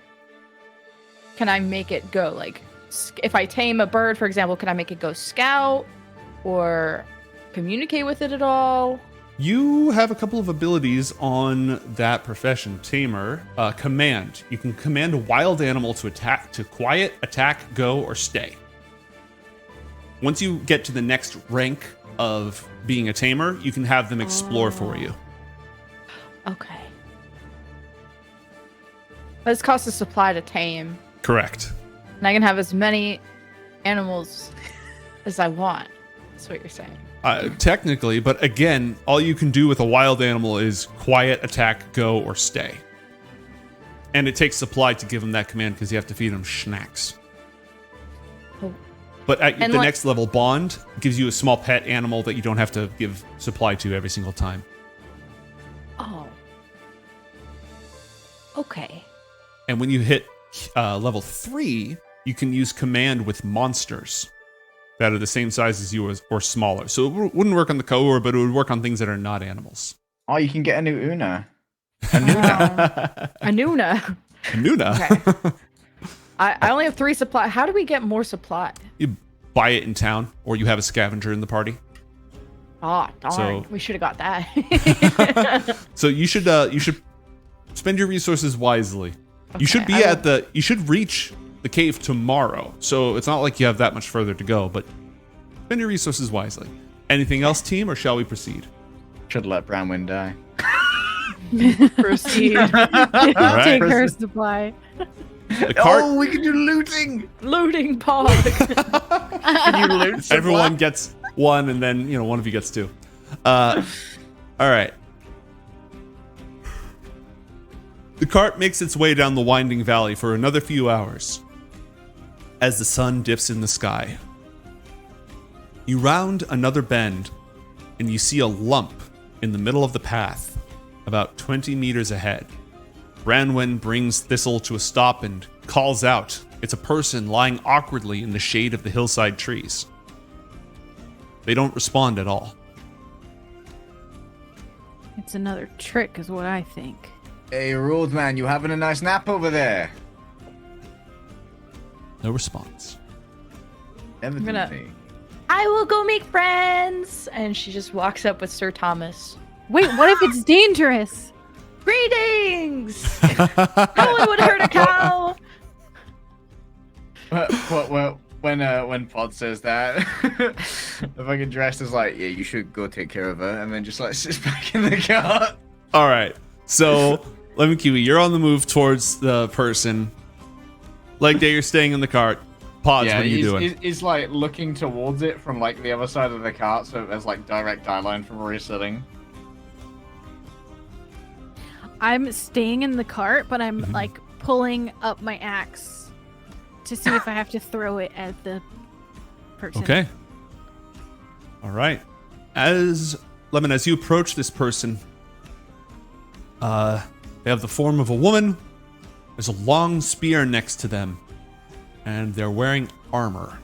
can I make it go like, if I tame a bird, for example, can I make it go scout or communicate with it at all? You have a couple of abilities on that profession, Tamer. Command. You can command a wild animal to attack, to quiet, attack, go, or stay. Once you get to the next rank of being a tamer, you can have them explore for you. Okay. But it's cost a supply to tame. Correct. And I can have as many animals as I want. That's what you're saying. Technically, but again, all you can do with a wild animal is quiet, attack, go, or stay. And it takes supply to give them that command because you have to feed them snacks. Oh. But at And the like- next level, Bond gives you a small pet animal that you don't have to give supply to every single time. Oh. Okay. And when you hit level 3, you can use command with monsters that are the same size as you or smaller. So it wouldn't work on the Koor, but it would work on things that are not animals. Oh, you can get a new Una. Anuna. Nuna. Okay. I only have 3 supply. How do we get more supply? You buy it in town, or you have a scavenger in the party. Oh, darn. So- We should have got that. So you should spend your resources wisely. You should Okay, be you should reach the cave tomorrow. So it's not like you have that much further to go, but spend your resources wisely. Anything else, team, or shall we proceed? Should let Branwen die. Proceed. right. Take her supply. The cart, Oh, we can do looting! Looting pog. Can you loot supply? everyone gets 1, and then, one of you gets 2. All right. The cart makes its way down the winding valley for another few hours as the sun dips in the sky. You round another bend and you see a lump in the middle of the path, about 20 meters ahead. Branwen brings Thistle to a stop and calls out. It's a person lying awkwardly in the shade of the hillside trees. They don't respond at all. It's another trick, is what I think. Hey, Road Man, you having a nice nap over there? No response. Evidently. I will go make friends. And she just walks up with Sir Thomas. Wait, what if it's dangerous? Greetings! No one would hurt a cow. When Pod says that, the fucking dress is like, yeah, you should go take care of her, and then just like sits back in the car. All right. So, Lemon Kiwi, you're on the move towards the person. Leg Day, you're staying in the cart. Pods, what are you doing? He's like looking towards it from like the other side of the cart, so there's like direct eye line from where he's sitting. I'm staying in the cart, but I'm like pulling up my axe to see if I have to throw it at the person. Okay. All right. As you approach this person, they have the form of a woman, There's a long spear next to them, and they're wearing armor.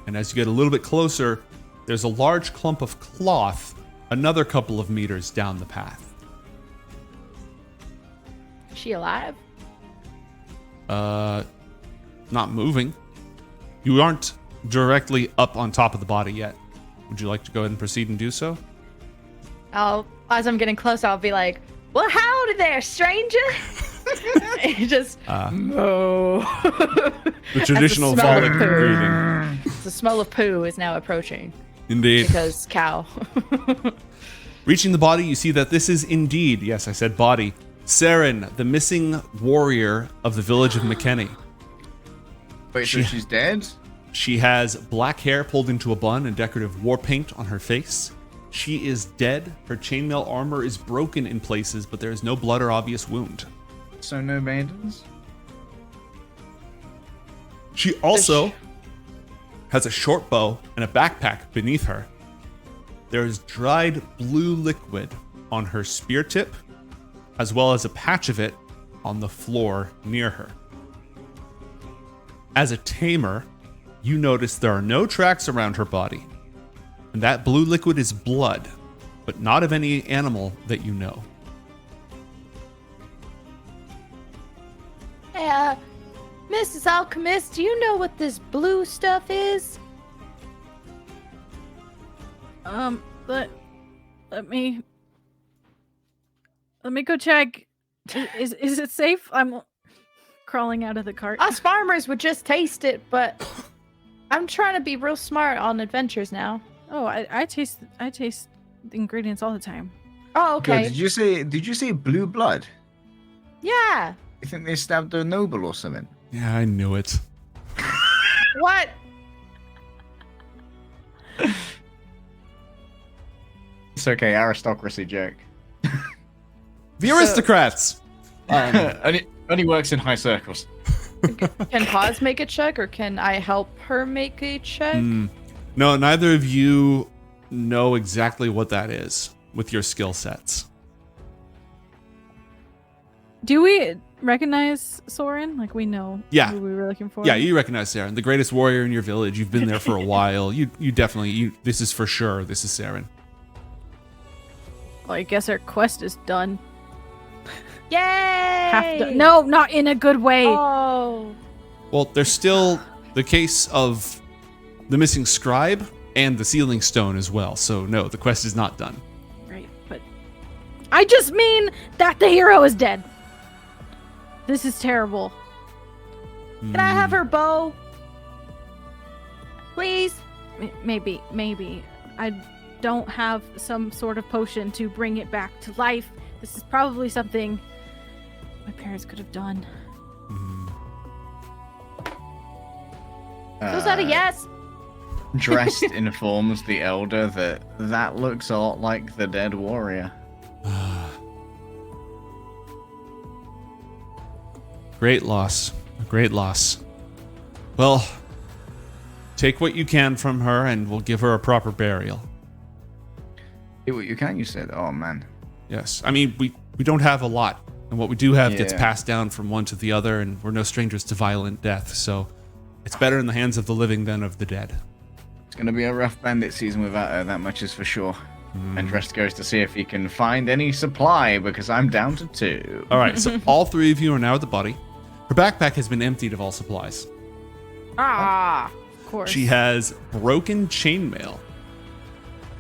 And as you get a little bit closer, there's a large clump of cloth another couple of meters down the path. Is she alive? Not moving. You aren't directly up on top of the body yet. Would you like to go ahead and proceed and do so? As I'm getting close, I'll be like, well, howdy there, stranger. Just, no. The traditional Valak greeting. The smell of poo is now approaching. Indeed. Because cow. Reaching the body, you see that this is indeed, yes, I said body, Saren, the missing warrior of the village of McKinney. Wait, so she's dead? She has black hair pulled into a bun and decorative war paint on her face. She is dead. Her chainmail armor is broken in places, but there is no blood or obvious wound. So no maidens? She also has a short bow and a backpack beneath her. There is dried blue liquid on her spear tip, as well as a patch of it on the floor near her. As a tamer, you notice there are no tracks around her body, and that blue liquid is blood, but not of any animal that you know. Hey, Mrs. Alchemist, do you know what this blue stuff is? Let me go check. Is it safe? I'm crawling out of the cart. Us farmers would just taste it, but I'm trying to be real smart on adventures now. Oh, I taste the ingredients all the time. Oh, okay. Yo, did you say blue blood? Yeah. You think they stabbed a noble or something? Yeah, I knew it. What? It's okay, aristocracy joke. The aristocrats! Only works in high circles. Can Paz make a check, or can I help her make a check? No, neither of you know exactly what that is with your skill sets. Do we recognize Soren? Like, we know Yeah. who we were looking for? Yeah, you recognize Saren, the greatest warrior in your village. You've been there for a while. You definitely, this is for sure. This is Saren. Well, I guess our quest is done. Yay! Half done. No, not in a good way. Oh. Well, there's still the case of the missing scribe and the sealing stone as well. So no, the quest is not done. Right, but I just mean that the hero is dead. This is terrible. Can I have her bow? Please? Maybe. I don't have some sort of potion to bring it back to life. This is probably something my parents could have done. Was that a yes? Dressed informs the elder that looks a lot like the dead warrior. Great loss. A great loss. Well, take what you can from her and we'll give her a proper burial. Do what you can, you said. Oh, man. Yes. I mean, we don't have a lot. And what we do have gets Yeah. passed down from one to the other, and we're no strangers to violent death. So it's better in the hands of the living than of the dead. It's going to be a rough bandit season without her, that much is for sure. And Rest goes to see if he can find any supply, because I'm down to 2. All right. So all three of you are now at the body. Her backpack has been emptied of all supplies. Ah. Of course. She has broken chainmail,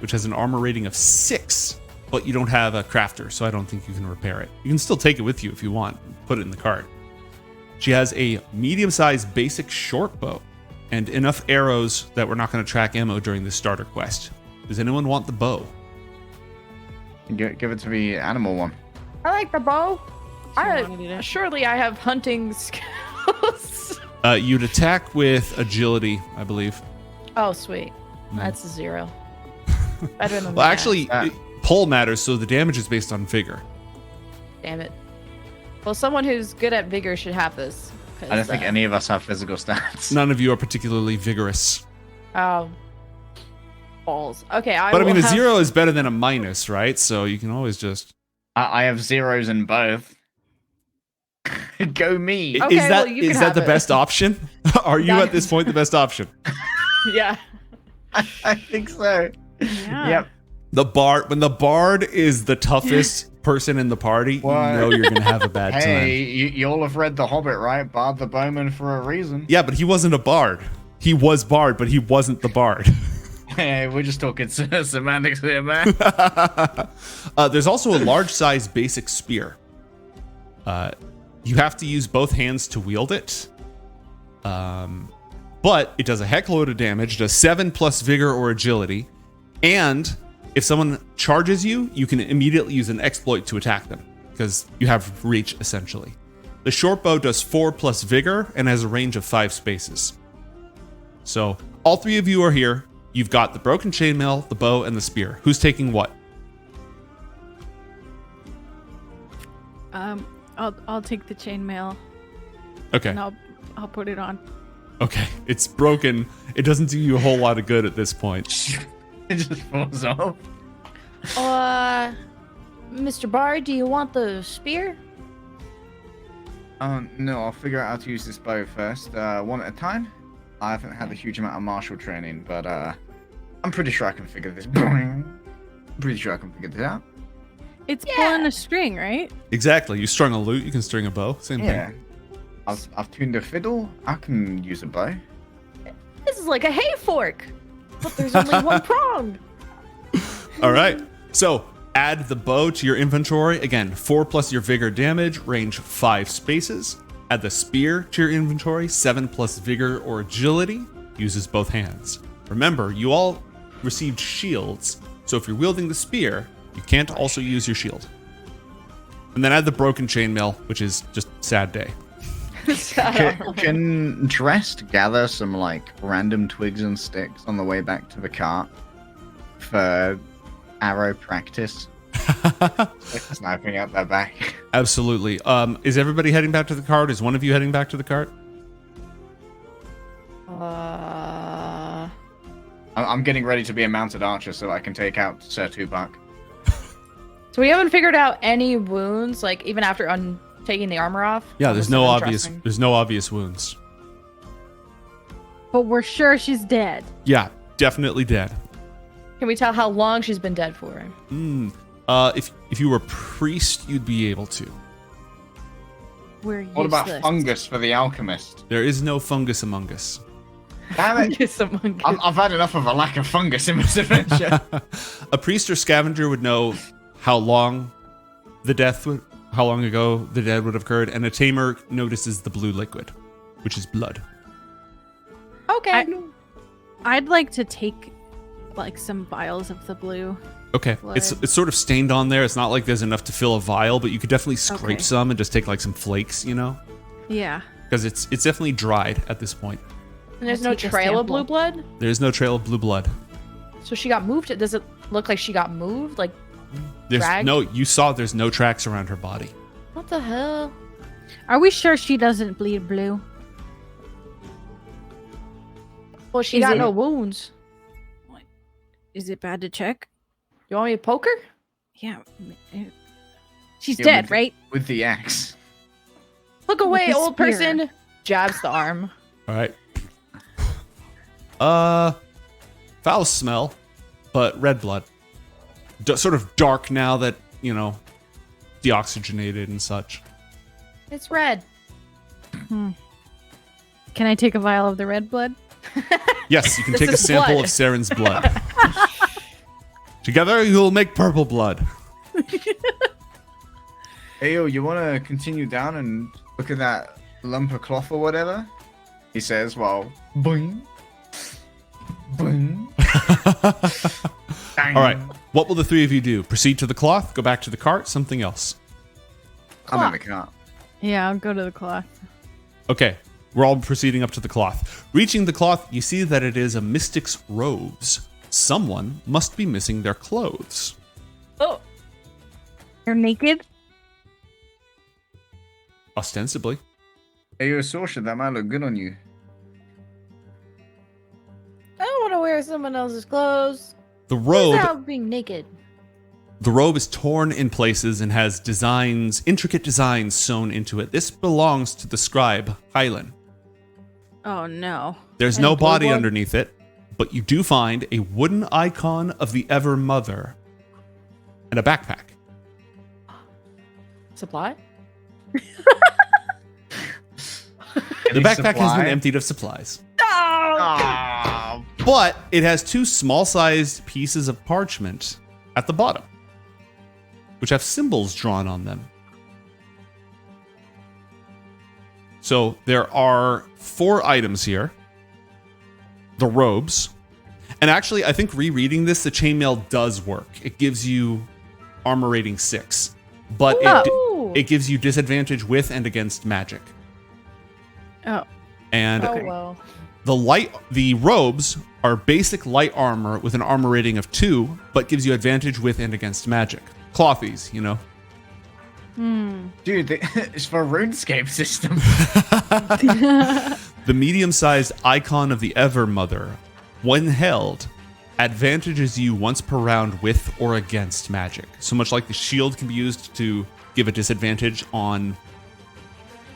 which has an armor rating of 6, but you don't have a crafter, so I don't think you can repair it. You can still take it with you if you want, put it in the cart. She has a medium-sized basic short bow and enough arrows that we're not going to track ammo during this starter quest. Does anyone want the bow? Give it to the animal one. I like the bow. wanted it. Surely I have hunting skills. You'd attack with agility, I believe. Oh, sweet. That's a 0. Better than Well, that. actually, pull matters, so the damage is based on vigor. Damn it. Well, someone who's good at vigor should have this. I don't think any of us have physical stats. None of you are particularly vigorous. Oh. Balls. Okay, But I mean, a have... 0 is better than a minus, right? So you can always just... I have 0s in both. Go me. Okay, is that well, you can is that have the it. best option? Are you at this point the best option? Yeah. I think so. Yeah. Yep. When the bard is the toughest person in the party, What? you know you're gonna have a bad Hey, time. you all have read The Hobbit, right? Bard the Bowman for a reason. Yeah, but he wasn't a bard. He was bard, but he wasn't the bard. Hey, we're just talking semantics here, man. There's also a large-sized basic spear. You have to use both hands to wield it. But it does a heck load of damage, does 7 plus vigor or agility, and if someone charges you, you can immediately use an exploit to attack them, because you have reach, essentially. The short bow does 4 plus vigor and has a range of 5 spaces. So, all 3 of you are here. You've got the broken chainmail, the bow, and the spear. Who's taking what? I'll take the chainmail Okay. and I'll put it on. Okay. It's broken. It doesn't do you a whole lot of good at this point. It just falls off. Mr. Bard, do you want the spear? No, I'll figure out how to use this bow first, one at a time. I haven't had a huge amount of martial training, but I'm pretty sure I can figure this. I'm pretty sure I can figure this out. It's pulling a string, right? Exactly. You strung a lute, you can string a bow. Same Yeah. thing. I've tuned a fiddle. I can use a bow. This is like a hay fork, but there's only one prong. All right. So add the bow to your inventory. Again, 4 plus your vigor damage, range 5 spaces. Add the spear to your inventory, 7 plus vigor or agility, uses both hands. Remember, you all received shields, so if you're wielding the spear, you can't also use your shield. And then add the broken chainmail, which is just sad day. Can Drest gather some like random twigs and sticks on the way back to the cart for arrow practice? Like sniping out their back. Absolutely. Is everybody heading back to the cart? Is one of you heading back to the cart? I'm getting ready to be a mounted archer so I can take out Sir Tupac. So we haven't figured out any wounds, like even after taking the armor off. Yeah, there's no Interesting. obvious wounds. But we're sure she's dead. Yeah, definitely dead. Can we tell how long she's been dead for? If you were a priest, you'd be able to. We're useless. What about fungus for the alchemist? There is no fungus among us. Damn it! Yes, among us. I've had enough of a lack of fungus in this adventure. A priest or scavenger would know how long ago the dead would have occurred, and a tamer notices the blue liquid, which is blood. Okay. I'd like to take like some vials of the blue. Okay, Blood. it's sort of stained on there. It's not like there's enough to fill a vial, but you could definitely scrape Okay. some and just take like some flakes, you know, Yeah. because it's definitely dried at this point. And there's I'll no take a trail of sample. blue blood. There's no trail of blue blood. So she got moved. Does it look like she got moved? Like, There's Dragged? you saw there's no tracks around her body. what the hell? Are we sure she doesn't bleed blue? Well, she Is got it- no wounds. Is it bad to check? You want me to poke her? Yeah. She's Yeah, dead, with- right? With the axe. Look away, the old spear. person. Jabs the arm. All right. Foul smell, but red blood. Sort of dark now that, deoxygenated and such. It's red. Can I take a vial of the red blood? Yes, you can This take a is sample blood. of Saren's blood. Together, you'll make purple blood. Hey, yo, you want to continue down and look at that lump of cloth or whatever? He says, well, boing. Boing. All right. What will the 3 of you do? Proceed to the cloth? Go back to the cart? Something else? I'm in the cart. Yeah, I'll go to the cloth. Okay. We're all proceeding up to the cloth. Reaching the cloth, you see that it is a mystic's robes. Someone must be missing their clothes. Oh, You're naked? Ostensibly. Hey, you're a sorcerer. That might look good on you. I don't want to wear someone else's clothes. The Who's robe out being naked? The robe is torn in places and has intricate designs sewn into it. This belongs to the scribe, Hylan. Oh no. There's And no a blue body one? underneath it, but you do find a wooden icon of the Ever Mother and a backpack. Supply? The backpack has been emptied of supplies. Oh, But it has 2 small-sized pieces of parchment at the bottom, which have symbols drawn on them. So there are 4 items here. The robes. And actually, I think rereading this, the chainmail does work. It gives you armor rating 6. But Ooh. it gives you disadvantage with and against magic. Oh. And Oh, well. the robes are basic light armor with an armor rating of 2, but gives you advantage with and against magic. Clothies, you know. dude, it's for a RuneScape system. The medium-sized icon of the Ever Mother, when held, advantages you once per round with or against magic. So much like the shield can be used to give a disadvantage on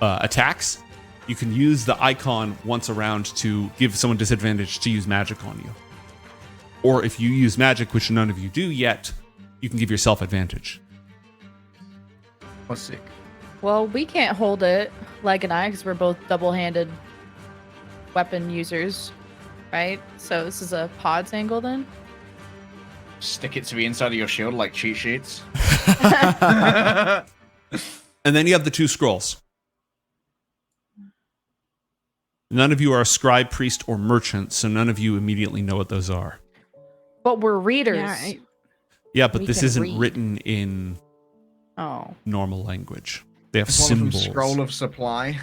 attacks, you can use the icon once a round to give someone disadvantage to use magic on you. Or if you use magic, which none of you do yet, you can give yourself advantage. Oh, sick. Well, we can't hold it, Leg and I, because we're both double-handed weapon users, right? So this is a pods angle then? Stick it to the inside of your shield like cheat sheets. And then you have the 2 scrolls. None of you are a scribe, priest, or merchant, so none of you immediately know what those are. But we're readers. Yeah, Yeah, but We this can isn't read. written in Oh. normal language. They have It's one of them symbols. scroll of supply.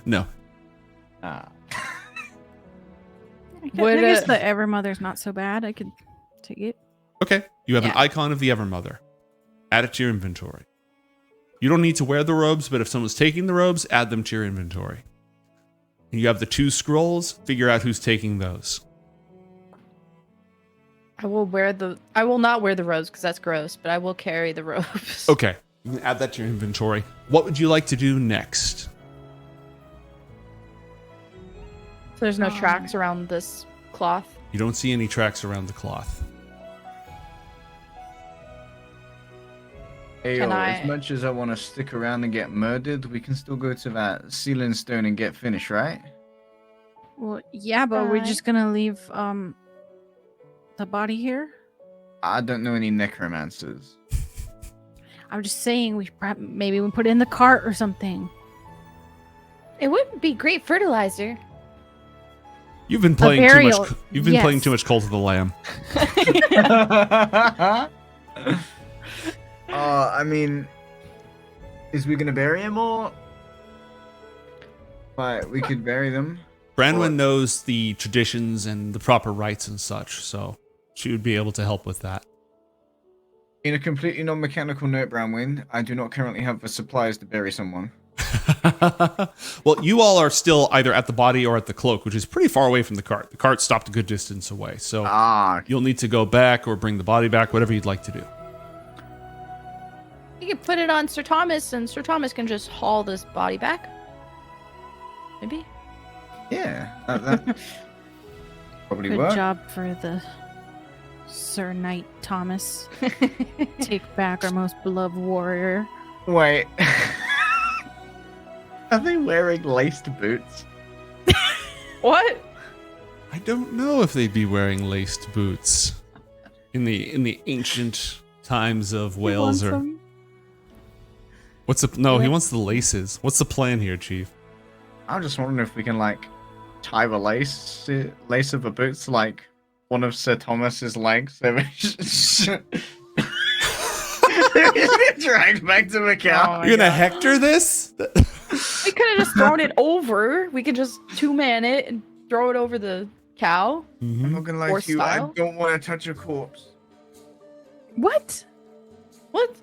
No. Ah. I Would guess it- the Evermother's not so bad. I could take it. Okay. You have an Yeah. icon of the Evermother. Add it to your inventory. You don't need to wear the robes, but if someone's taking the robes, add them to your inventory. And you have the 2 scrolls. Figure out who's taking those. I will not wear the robes because that's gross, but I will carry the robes. Okay. You can add that to your inventory. What would you like to do next? So there's no tracks around this cloth. You don't see any tracks around the cloth. Hey, Can yo, I- as much as I want to stick around and get murdered, we can still go to that ceiling stone and get finished, right? Well, yeah, but we're Right. just gonna leave the body here. I don't know any necromancers. I'm just saying maybe we put it in the cart or something. It would be great fertilizer. You've been playing too burial, much. You've been yes. playing too much Cult of the Lamb. I mean, is we gonna bury him or? But we could bury them. Branwen knows the traditions and the proper rites and such, so she would be able to help with that. In a completely non-mechanical note, Branwen, I do not currently have the supplies to bury someone. Well, you all are still either at the body or at the cloak, which is pretty far away from the cart. The cart stopped a good distance away, so you'll need to go back or bring the body back, whatever you'd like to do. You can put it on Sir Thomas, and Sir Thomas can just haul this body back. Maybe. Yeah, that probably Good work. job for the Sir Knight Thomas. Take back our most beloved warrior. Wait. Are they wearing laced boots? What? I don't know if they'd be wearing laced boots in the ancient times of Wales. Or what's the no? He wants the laces. What's the plan here, Chief? I'm just wondering if we can like tie the lace of the boots to like one of Sir Thomas's legs. So we just dragged back to the cow. Oh You're gonna God. Hector this? We could have just thrown it over. We could just 2-man it and throw it over the cow. I'm not gonna lie Or to you, style? I don't want to touch a corpse. What? What?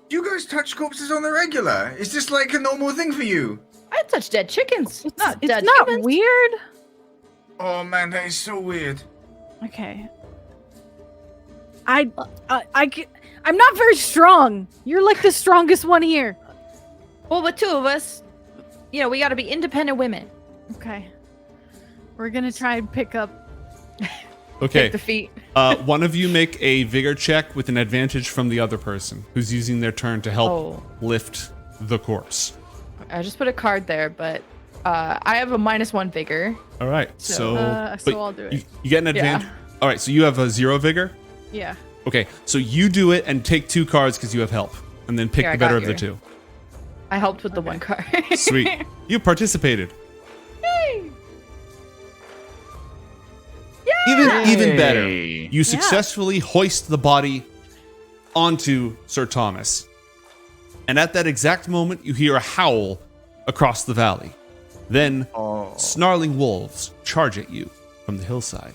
You guys touch corpses on the regular? Is this like a normal thing for you? I touch dead chickens. It's not it's dead not humans. weird. Oh man, that is so weird. Okay. I'm not very strong. You're like the strongest one here. Well, with two of us, you know, we got to be independent women. Okay. We're gonna try and pick up. Okay. Take the feet. One of you make a vigor check with an advantage from the other person who's using their turn to help lift the corpse. I just put a card there, but I have a -1 vigor. All right. So I'll do it. You get an advantage. All right. So you have a 0 vigor. Yeah. Okay. So you do it and take 2 cards because you have help, and then pick Here, the I better got of the you. 2. I helped with the 1 card. Sweet. You participated. Yay! Even better. Hey. You successfully hoist the body onto Sir Thomas. And at that exact moment, you hear a howl across the valley. Then, snarling wolves charge at you from the hillside.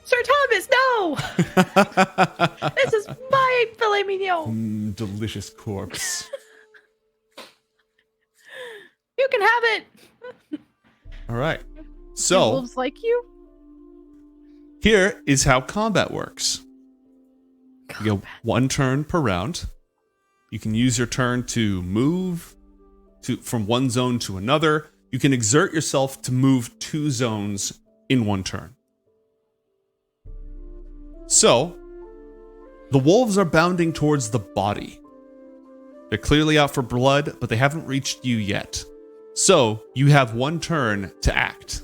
Sir Thomas, no! This is my filet mignon. Delicious corpse. You can have it. All right. Do So, wolves like you? here is how combat works. You get 1 turn per round. You can use your turn to move from one zone to another. You can exert yourself to move 2 zones in 1 turn. So, the wolves are bounding towards the body. They're clearly out for blood, but they haven't reached you yet. So, you have 1 turn to act.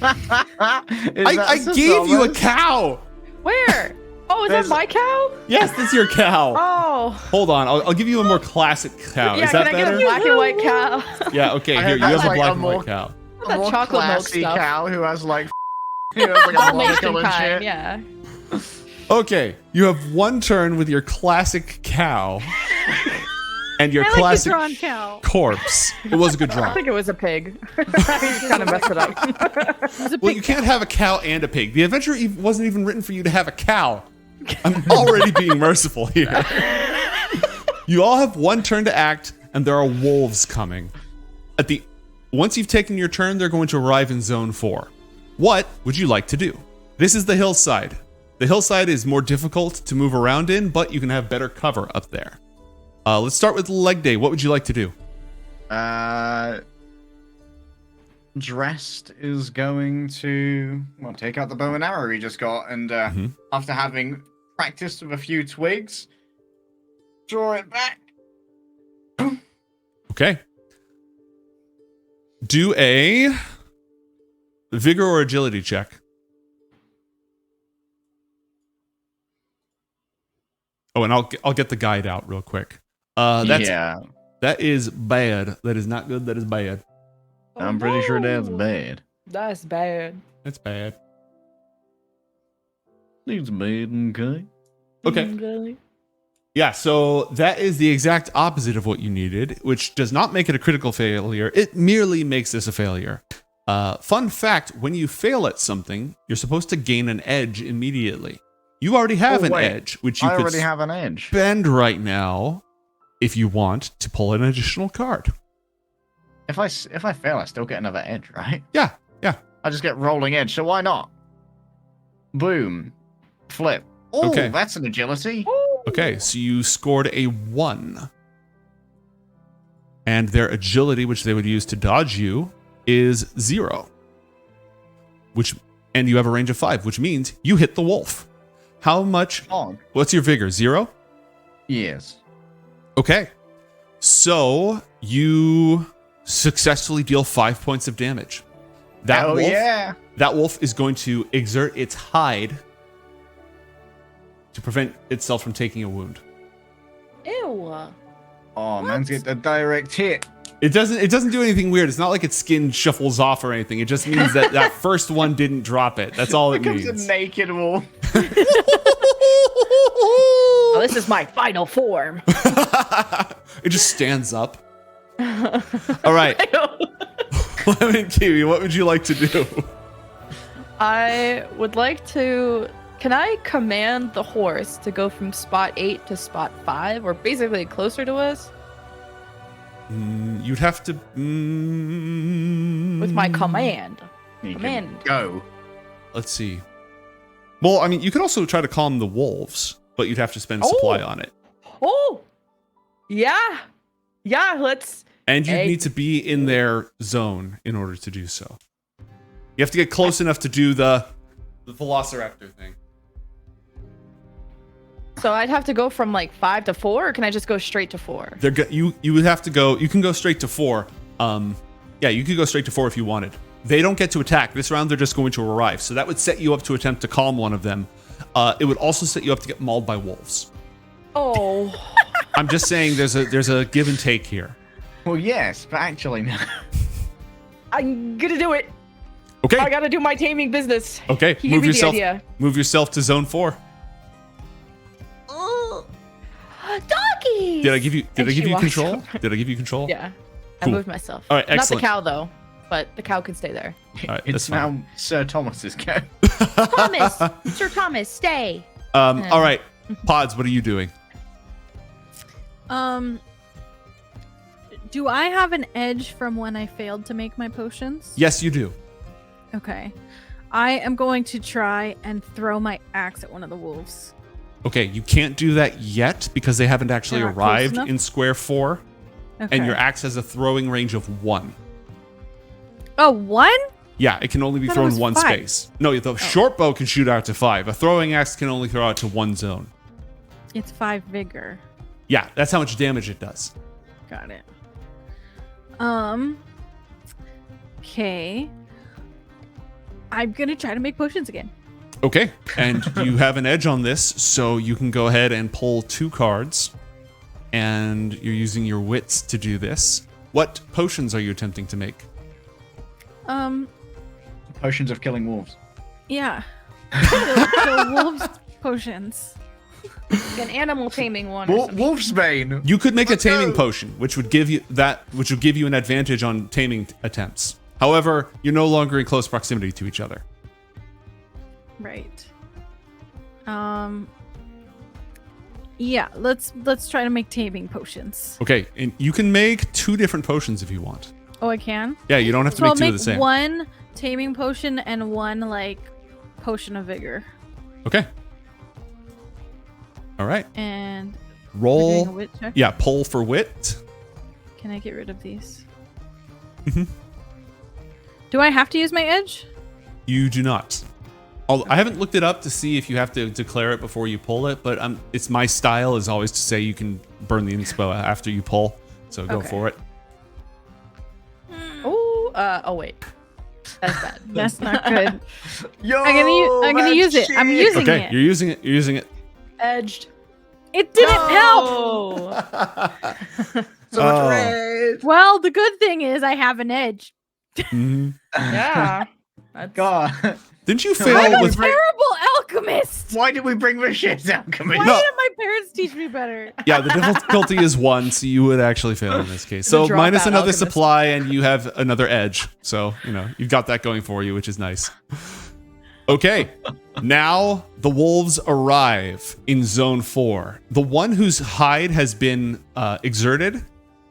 I gave you a cow! Where? Oh, is that my cow? Yes, that's your cow. Oh. Hold on, I'll give you a more classic cow. Yeah, Is that can I better? get a black and white cow? Yeah, okay, I here, you heard have that's a like black a and more- white cow. A more chocolate milk classy stuff. cow who has like, who has like a monocle and Dalmatian shit. kind, yeah. Okay, you have 1 turn with your classic cow and your I like the classic drawn cow. corpse. It was a good I draw. think it was a pig. I kind of messed it up. It's a Well, big you can't have a cow and a pig. The adventure wasn't even written for you to have a cow. I'm already being merciful here. You all have 1 turn to act, and there are wolves coming. Once you've taken your turn, they're going to arrive in Zone 4. What would you like to do? This is the hillside. The hillside is more difficult to move around in, but you can have better cover up there. Let's start with Leg Day. What would you like to do? Dressed is going to take out the bow and arrow he just got, and after having practiced with a few twigs, draw it back. Okay. Do a vigor or agility check. Oh, and I'll get the guide out real quick. That is bad. That is not good. That is bad. I'm pretty sure that's bad. That's bad. That's bad. It's bad, okay. Okay. Yeah, so that is the exact opposite of what you needed, which does not make it a critical failure. It merely makes this a failure. Fun fact, when you fail at something, you're supposed to gain an edge immediately. You already have an edge, which you I could already have an edge. spend right now if you want to pull an additional card. If I fail, I still get another edge, right? Yeah. I just get rolling edge, so why not? Boom. Flip. Oh, Okay. that's an agility. Okay, so you scored a 1. And their agility, which they would use to dodge you, is 0. And you have a range of 5, which means you hit the wolf. How much? What's your vigor? 0? Yes. Okay. So you successfully deal 5 points of damage. That wolf is going to exert its hide to prevent itself from taking a wound. Ew. Oh, man's get the direct hit. It doesn't do anything weird. It's not like its skin shuffles off or anything. It just means that first one didn't drop it. That's all it Becomes means. a naked wolf. Oh, this is my final form. It just stands up. All right. Lemon Kiwi, what would you like to do? I would like to. Can I command the horse to go from spot 8 to spot 5, or basically closer to us? You'd have to. With my command. You I'm can in. go. Let's see. Well, I mean, you could also try to calm the wolves, but you'd have to spend supply on it. Oh, yeah. Yeah, let's. And you Hey. need to be in their zone in order to do so. You have to get close enough to do the Velociraptor thing. So I'd have to go from like 5 to 4, or can I just go straight to 4? You would have to go. You can go straight to 4. Yeah, you could go straight to 4 if you wanted. They don't get to attack this round. They're just going to arrive. So that would set you up to attempt to calm one of them. It would also set you up to get mauled by wolves. Oh. I'm just saying there's a give and take here. Well, yes, but actually, no. I'm gonna do it. Okay. I gotta do my taming business. Okay. He gave me the idea. Move yourself to zone 4. Oh, doggies! Did I give you walks control? over. Did I give you control? Yeah. Cool. I moved myself. All right, excellent. Not the cow though, but the cow can stay there. All right, that's It's fine. now Sir Thomas's go. Thomas, Sir Thomas, stay. All right, Pods, what are you doing? Do I have an edge from when I failed to make my potions? Yes, you do. Okay. I am going to try and throw my axe at one of the wolves. Okay, you can't do that yet because they haven't actually They're not close arrived enough? in square 4, Okay. and your axe has a throwing range of 1. Oh, 1? Yeah, it can only be I thought it thrown was in one 5. space. No, the short bow can shoot out to 5. A throwing axe can only throw out to 1 zone. It's 5 vigor. Yeah, that's how much damage it does. Got it. Okay. I'm gonna try to make potions again. Okay, and you have an edge on this, so you can go ahead and pull 2 cards, and you're using your wits to do this. What potions are you attempting to make? Potions of killing wolves. Yeah. the wolves potions. An animal taming one. Or something. Wolfsbane. You could make a Let's go. taming potion, which would give you an advantage on taming attempts. However, you're no longer in close proximity to each other. Right. Yeah, let's try to make taming potions. Okay, and you can make 2 different potions if you want. Oh, I can? Yeah, you don't have to So I'll make 2 of make the same. one taming potion and one like potion of vigor. Okay. All right. And we're doing a Roll. wit check. Yeah, pull for wit. Can I get rid of these? Mhm. Do I have to use my edge? You do not. I haven't looked it up to see if you have to declare it before you pull it, but it's my style is always to say you can burn the inspo after you pull. So go Okay. for it. Oh wait. That's bad. That's not good. Yo, I'm gonna use it. I'm using Okay, it. you're using it. You're using it. Edged. It didn't help. Oh. So much red. Well, the good thing is I have an edge. Mhm. Yeah. That's, God. Didn't you I'm fail a with? Terrible alchemist. Why did we bring this shit out? Come Why in. No. didn't my parents teach me better? Yeah, the difficulty is 1, so you would actually fail in this case. So dropout minus another alchemist. supply, and you have another edge. So you've got that going for you, which is nice. Okay, now the wolves arrive in Zone 4. The one whose hide has been exerted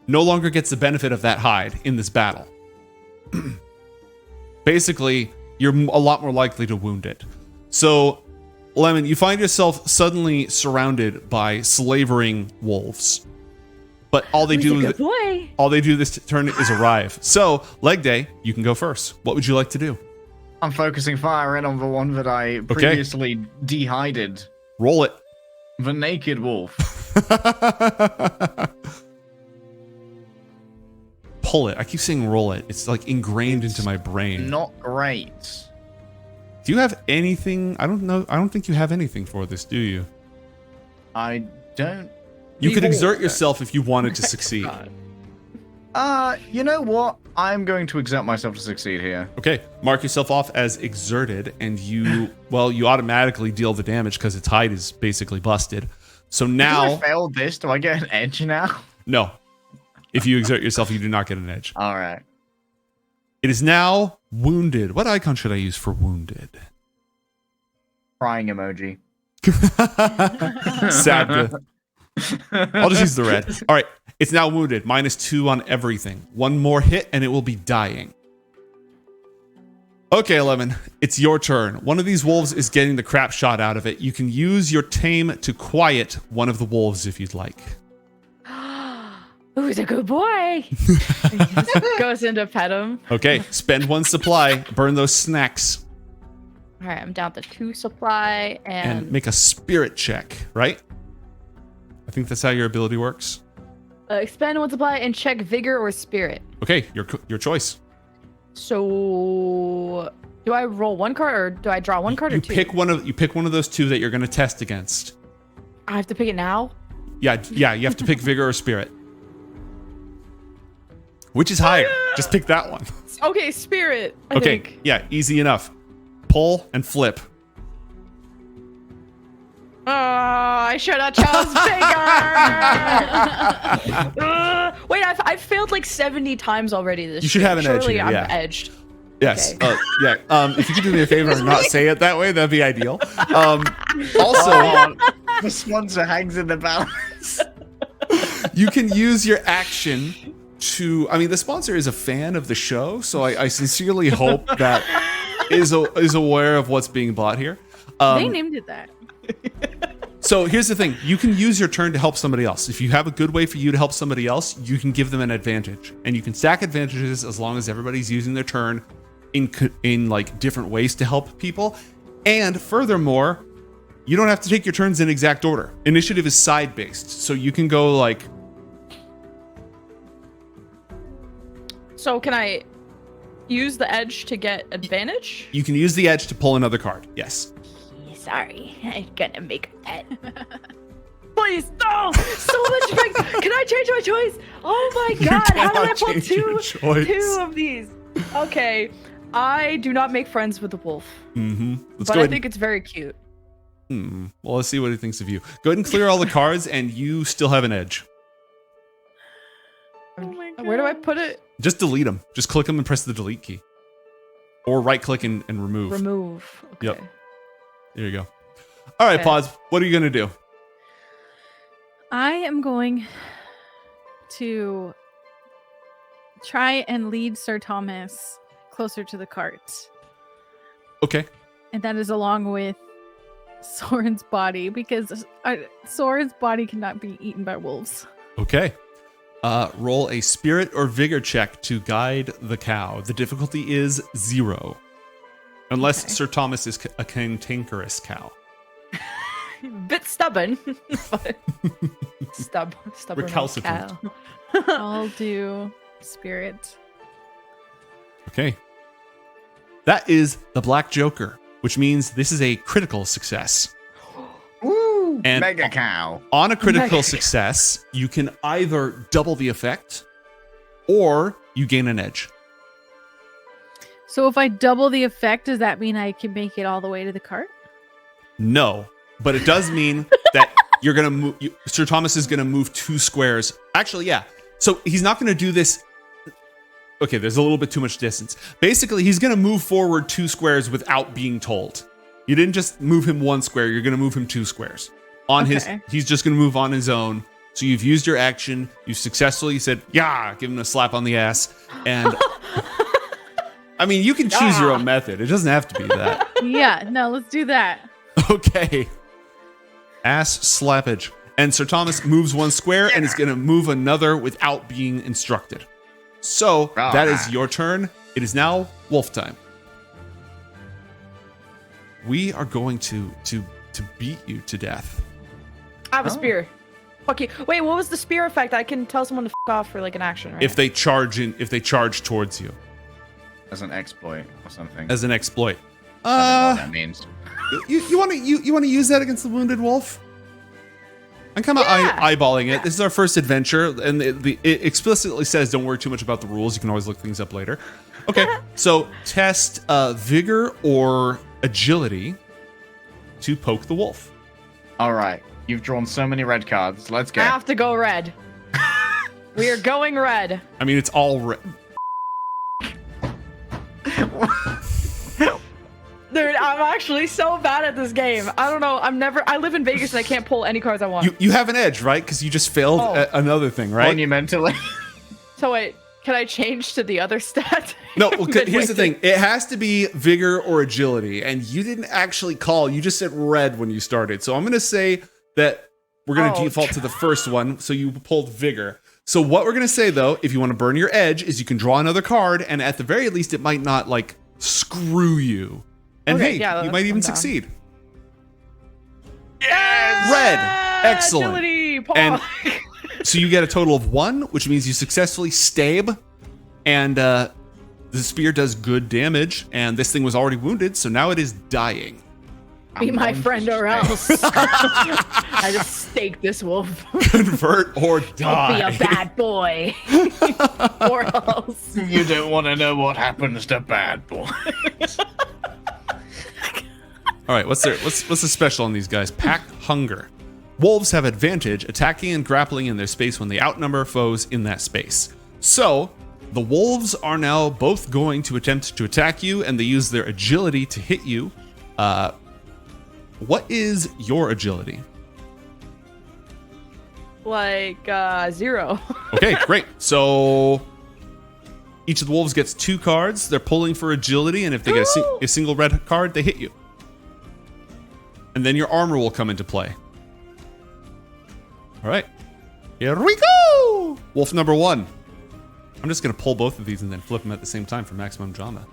no longer gets the benefit of that hide in this battle. Basically, you're a lot more likely to wound it. So, Lemon, you find yourself suddenly surrounded by slavering wolves. But all they do good boy. this turn is arrive. So, Leg Day, you can go first. What would you like to do? I'm focusing fire in on the one that I previously dehided. Roll it. The naked wolf. Pull it. I keep saying roll it. It's like ingrained into my brain. Not great. Do you have anything? I don't know. I don't think you have anything for this, do you? I don't. You could Behold. exert yourself if you wanted to succeed. You know what? I'm going to exert myself to succeed here. Okay, mark yourself off as exerted, and you automatically deal the damage because its hide is basically busted. So If I now, failed this, do I get an edge now? no. If you exert yourself, you do not get an edge. All right. It is now wounded. What icon should I use for wounded? Crying emoji. Sad. I'll just use the red. All right, it's now wounded. -2 on everything. One more hit, and it will be dying. Okay, Lemon, it's your turn. One of these wolves is getting the crap shot out of it. You can use your tame to quiet one of the wolves if you'd like. Who's a good boy? Goes in to pet him. Okay, spend 1 supply, burn those snacks, All right, I'm down to 2 supply and make a spirit check, right? I think that's how your ability works. expend 1 supply and check vigor or spirit. Okay, your choice. So, do I roll 1 card or do I draw 1 card or You 2? pick one of those 2 that you're going to test against. I have to pick it now. Yeah, you have to pick vigor or spirit. Which is higher? Just pick that one. Okay, spirit. I Okay, think. yeah, easy enough. Pull and flip. I should have chose vigor. Wait, I've failed like 70 times already this. You should have an edge Surely here, I'm yeah. edged. Yes. Okay. Yeah. If you could do me a favor and not say it that way, that'd be ideal. Also, The sponsor hangs in the balance. you can use your action to. I mean, the sponsor is a fan of the show, so I sincerely hope that is aware of what's being bought here. They named it that. So here's the thing: you can use your turn to help somebody else. If you have a good way for you to help somebody else, you can give them an advantage, and you can stack advantages as long as everybody's using their turn in like different ways to help people. And furthermore, you don't have to take your turns in exact order. Initiative is side based, so you can go like. So can I use the edge to get advantage? You can use the edge to pull another card. Yes. Sorry, I'm gonna make a pet. Please, no! So much fun. Can I change my choice? Oh my god! How did I cannot pull change your choice. two of these? Okay, I do not make friends with the wolf, Mm-hmm. Let's but go I ahead. think it's very cute. Well, let's see what he thinks of you. Go ahead and clear all the cards, and you still have an edge. Where do I put it? Just delete them. Just click them and press the delete key, or right click and remove. Remove. Okay. Yep. There you go. All right, Okay. Pods. What are you gonna do? I am going to try and lead Sir Thomas closer to the cart. Okay. And that is along with Soren's body, because Soren's body cannot be eaten by wolves. Okay. Roll a spirit or vigor check to guide the cow. The difficulty is 0. Unless Okay. Sir Thomas is a cantankerous cow. Bit stubborn, but stubborn. Recalcitrant. cow. I'll do spirit. Okay. That is the Black Joker, which means this is a critical success. Woo! And- Mega cow. On a critical Mega. success, you can either double the effect or you gain an edge. So if I double the effect, does that mean I can make it all the way to the cart? No, but it does mean that you're going to move. Sir Thomas is going to move 2 squares. Actually, yeah. So he's not going to do this. Okay, there's a little bit too much distance. Basically, he's going to move forward 2 squares without being told. You didn't just move him 1 square. You're going to move him 2 squares. Okay. He's just going to move on his own. So you've used your action. You successfully said, yeah, give him a slap on the ass. And I mean, you can choose your own method. It doesn't have to be that. Yeah, no, let's do that. Okay. Ass slappage. And Sir Thomas moves 1 square and is going to move another without being instructed. So that is your turn. It is now wolf time. We are going to beat you to death. I have a spear. Fuck you. Wait, what was the spear effect? I can tell someone to f off for like an action, right? If they charge towards you As an exploit or something. as an exploit. I don't know what that means. You want to use that against the wounded wolf? I'm kind of eyeballing it. This is our first adventure, and it explicitly says don't worry too much about the rules. You can always look things up later. Okay, so test vigor or agility to poke the wolf. All right. You've drawn so many red cards. Let's I go. have to go red. We are going red. I mean, it's all Dude, I'm actually so bad at this game. I don't know. I live in Vegas and I can't pull any cards I want. you have an edge, right? Because you just failed Oh. another thing, right? Monumentally. So wait, Can I change to the other stat? No, well, here's the thing. It has to be vigor or agility, and you didn't actually call. You just said red when you started. So I'm going to say that we're going to default to the first one, so you pulled vigor. So what we're going to say, though, if you want to burn your edge, is you can draw another card, and at the very least, it might not, like, screw you. And Okay, hey, yeah, you might even I'm down. succeed. Yes! Red. Excellent. Agility, Paul. And so you get a total of 1, which means you successfully stab, and the spear does good damage, and this thing was already wounded, so now it is dying. Be my friend or else. I just stake this wolf. Convert or die. Be a bad boy. Or else. You don't want to know what happens to bad boys. All right, what's the special on these guys? Pack hunger. Wolves have advantage attacking and grappling in their space when they outnumber foes in that space. So the wolves are now both going to attempt to attack you, and they use their agility to hit you. What is your agility? Like 0. Okay, great. So each of the wolves gets 2 cards. They're pulling for agility, and if they get a single red card, they hit you. And then your armor will come into play. All right, here we go. Wolf number 1. I'm just going to pull both of these and then flip them at the same time for maximum drama.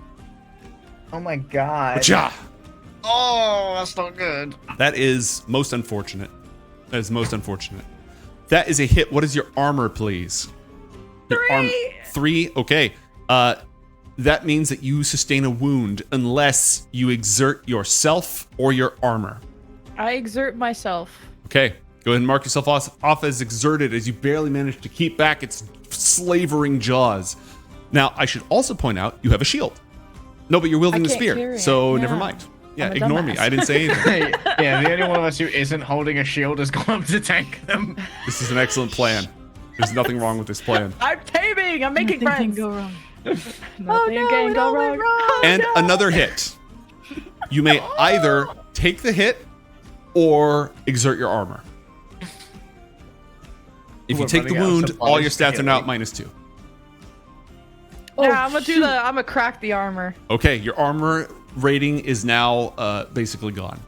Oh my god. Cha! Oh, that's not good. That is most unfortunate. That is most unfortunate. That is a hit. What is your armor, please? Your 3. Okay. That means that you sustain a wound unless you exert yourself or your armor. I exert myself. Okay. Go ahead and mark yourself off as exerted as you barely managed to keep back its slavering jaws. Now, I should also point out you have a shield. No, but you're wielding the can't spear, carry it. so Yeah. never mind. Yeah, I'm a ignore me. dumbass. I didn't say anything. Yeah, the only one of us who isn't holding a shield has gone up to tank them. This is an excellent plan. There's nothing wrong with this plan. I'm taming. I'm making Nothing can friends. go wrong. Nothing can go wrong. And another hit. You may either take the hit or exert your armor. If you We're take the running out of wound, all your supplies stats to are now heal. at -2. Yeah, I'm gonna crack the armor. Okay, your armor rating is now basically gone.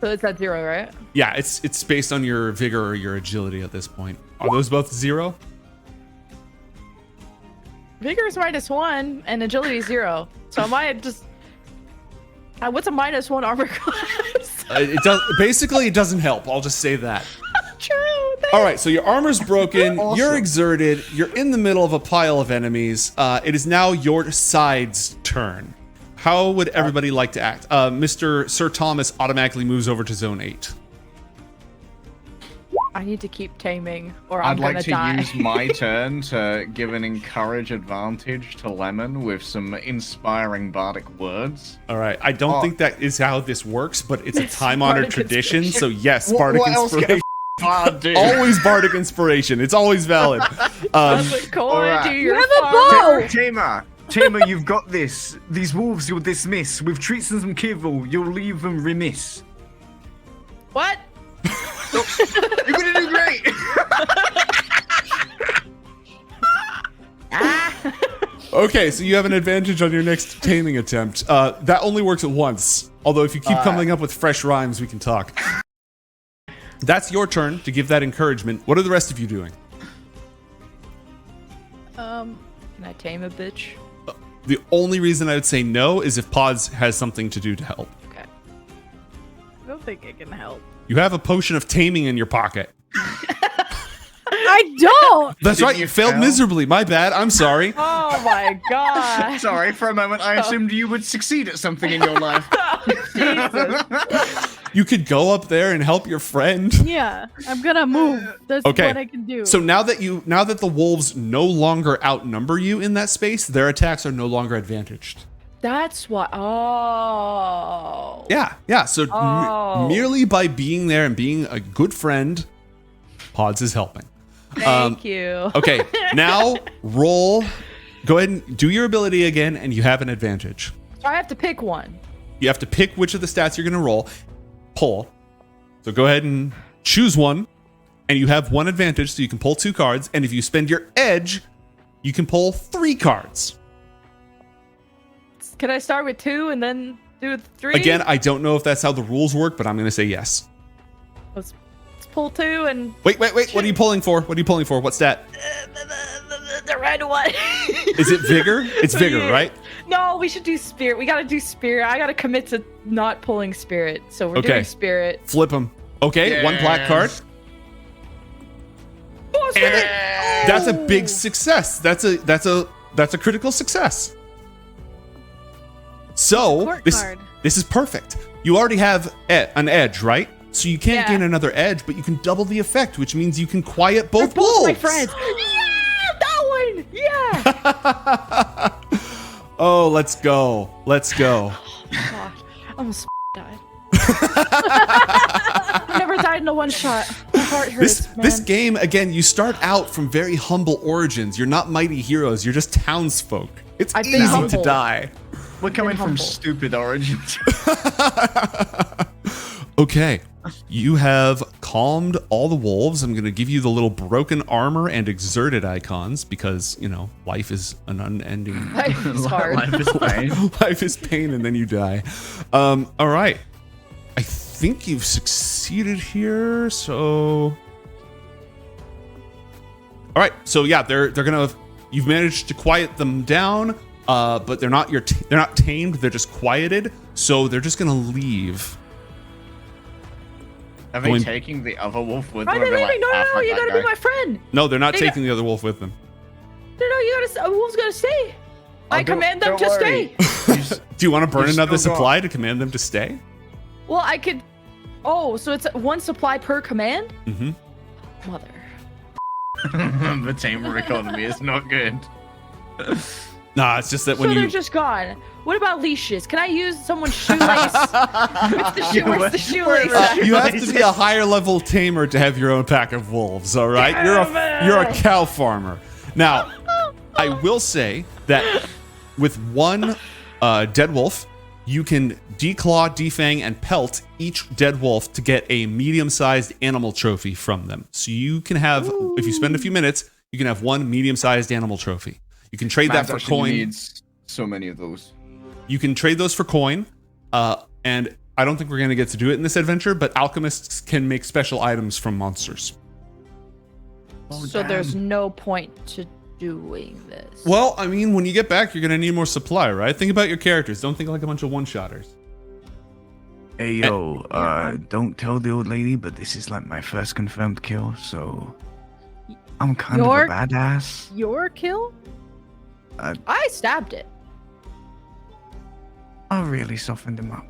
So it's at 0, right? Yeah, it's based on your vigor or your agility at this point. Are those both 0? Vigor is -1 and agility 0. So am I just? What's a -1 armor class? It does. Basically, it doesn't help. I'll just say that. True. All right, so your armor's broken. You're exerted. You're in the middle of a pile of enemies. It is now your side's turn. How would everybody like to act? Mr. Sir Thomas automatically moves over to Zone 8. I need to keep taming, or I'm I'd gonna like to die. use my turn to give an encourage advantage to Lemon with some inspiring bardic words. All right, I don't Oh. think that is how this works, but it's a It's time-honored bardic tradition. So inspiration. yes, bardic what else can inspiration. Bard do? Always bardic inspiration. It's always valid. Toss a coin alright. to your have a farm. bow! Tamer, you've got this. These wolves you'll dismiss. With treats and some kibble, you'll leave them remiss. What? You're gonna do great. Okay, so you have an advantage on your next taming attempt. That only works at once. Although if you keep coming up with fresh rhymes, we can talk. That's your turn to give that encouragement. What are the rest of you doing? Can I tame a bitch? The only reason I would say no is if Pods has something to do to help. Okay. I don't think it can help. You have a potion of taming in your pocket. I don't. That's right, you you failed fail? miserably. My bad, I'm sorry. Oh my god. Sorry, for a moment I assumed you would succeed at something in your life. Jesus. You could go up there and help your friend. Yeah, I'm gonna move. That's Okay. what I can do. So now that the wolves no longer outnumber you in that space, their attacks are no longer advantaged. That's what. Oh. Yeah. So Oh. merely by being there and being a good friend, Pods is helping. Thank you. Okay, now roll. Go ahead and do your ability again, and you have an advantage. So I have to pick one. You have to pick which of the stats you're going to roll. Pull. So go ahead and choose one, and you have one advantage, so you can pull 2 cards. And if you spend your edge, you can pull 3 cards. Can I start with 2 and then do 3? Again, I don't know if that's how the rules work, but I'm going to say yes. Let's pull 2 and Wait. What are you pulling for? What stat? the red one. Is it vigor? It's vigor, Yeah. right? No, we should do spirit. We gotta do spirit. I gotta commit to not pulling spirit. So we're Okay. doing spirit. Flip them. Okay, 1 black card. Oh, spirit! That's a big success. That's a critical success. So Court this card. is perfect. You already have an edge, right? So you can't Yeah. gain another edge, but you can double the effect, which means you can quiet both They're both wolves. my friends. Yeah, that one. Yeah. Oh, let's go. Gosh, I almost died. I've never died in a one shot. My heart hurts, This man. game, again, you start out from very humble origins. You're not mighty heroes. You're just townsfolk. It's I've been easy to humble. die. We're coming from humble. stupid origins. Okay, you have calmed all the wolves. I'm going to give you the little broken armor and exerted icons because, life is an unending... It's hard. Life is pain. Life is pain and then you die. All right. I think you've succeeded here, so... All right, so yeah, they're gonna... You've managed to quiet them down, but they're not they're not tamed, they're just quieted, so they're just gonna leave. Are they Going- taking the other wolf with Why them? are they They're leaving? No, "Ah, fuck you that gotta guy." be my friend. No, they're not They taking the other wolf with them. No, you gotta. A wolf's gonna stay. I don't- command them don't to worry. stay. Do you want to burn You're another still supply to command them to stay? Well, I could. Oh, so it's 1 supply per command? Mm-hmm. Mother. The tamer economy is not good. Nah, it's just that So when they're you... just gone. What about leashes? Can I use someone's shoelace? Where's the shoelace? You have to be a higher level tamer to have your own pack of wolves, all right? You're a cow farmer. Now, I will say that with 1 dead wolf, you can declaw, defang, and pelt each dead wolf to get a medium-sized animal trophy from them. So you can have, if you spend a few minutes, you can have 1 medium-sized animal trophy. You can trade that for coin. Needs so many of those. You can trade those for coin, and I don't think we're going to get to do it in this adventure, but alchemists can make special items from monsters. So there's no point to doing this. Well, I mean, when you get back, you're going to need more supply, right? Think about your characters. Don't think like a bunch of one-shotters. Hey yo, don't tell the old lady, but this is like my first confirmed kill, so I'm kind Your- of a badass. Your kill? I stabbed it. I really softened him up.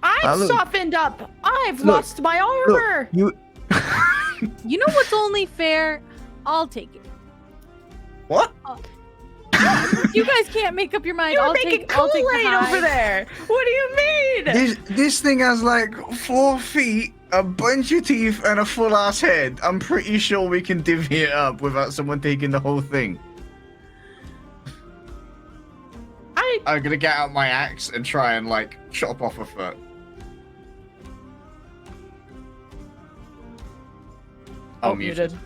I've look- softened up. I've Look, lost my armor. You You know what's only fair? I'll take it. What? You guys can't make up your mind. You're I'll making take the Kool-Aid over high. there. What do you mean? this thing has like 4 feet, a bunch of teeth, and a full ass head. I'm pretty sure we can divvy it up without someone taking the whole thing. I'm gonna get out my axe and try and like chop off a foot. Oh, muted.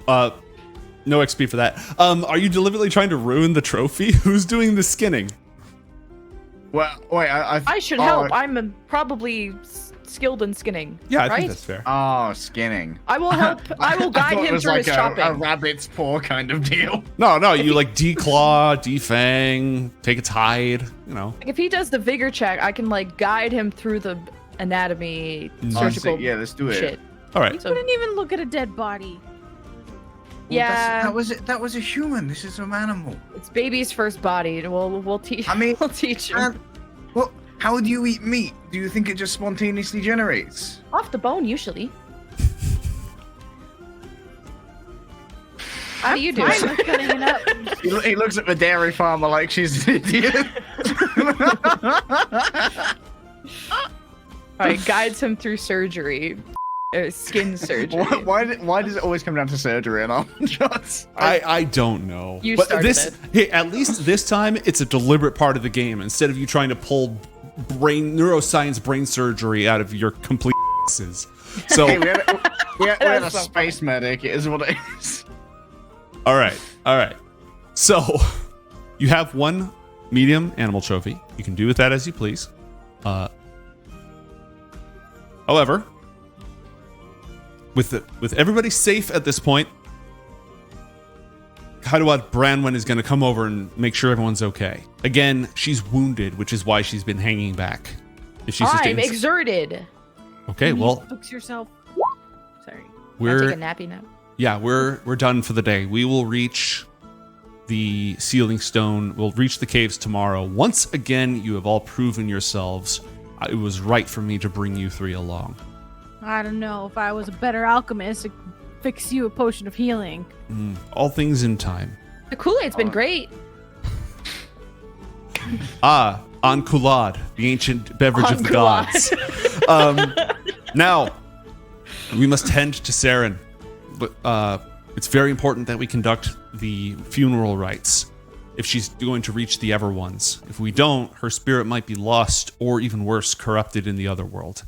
No XP for that. Are you deliberately trying to ruin the trophy? Who's doing the skinning? Well, wait, I should help. I'm probably skilled in skinning. Yeah, I right? think that's fair. Oh, skinning. I will help. I will guide thought it him was through like his a shopping. rabbit's paw kind of deal. No, you like declaw, defang, take its hide, Like, if he does the vigor check, I can like guide him through the anatomy, surgical Yeah, let's do it. shit. All right. You couldn't even look at a dead body. Yeah, That was a human. This is an animal. it's baby's first body. We'll teach. I mean, we'll teach him And, well, how do you eat meat? Do you think it just spontaneously generates? off the bone usually. How do you do Fine it? with cutting it up. He looks at the dairy farmer like she's an idiot. All right, guides him through surgery, skin surgery. Why does it always come down to surgery and almond shots? I don't know. You but started this, it. hey, at least this time it's a deliberate part of the game instead of you trying to pull neuroscience brain surgery out of your complete asses. So Hey, we had a That's so space medic. It is what it is. All right. So you have one medium animal trophy. You can do with that as you please. However, with everybody safe at this point, Kaiduad Branwen is going to come over and make sure everyone's okay. Again, she's wounded, which is why she's been hanging back. If she's I'm exerted. Okay, well, Fix yourself. Sorry. I'll take a nappy now. Yeah, we're done for the day. We will reach the sealing stone. We'll reach the caves tomorrow. Once again, you have all proven yourselves. It was right for me to bring you three along. I don't know. If I was a better alchemist, I could fix you a potion of healing. All things in time. The Kool-Aid's been great. Ankulad, the ancient beverage of the gods. Now, we must tend to Saren. But it's very important that we conduct the funeral rites if she's going to reach the Everones. If we don't, her spirit might be lost or even worse, corrupted in the Otherworld.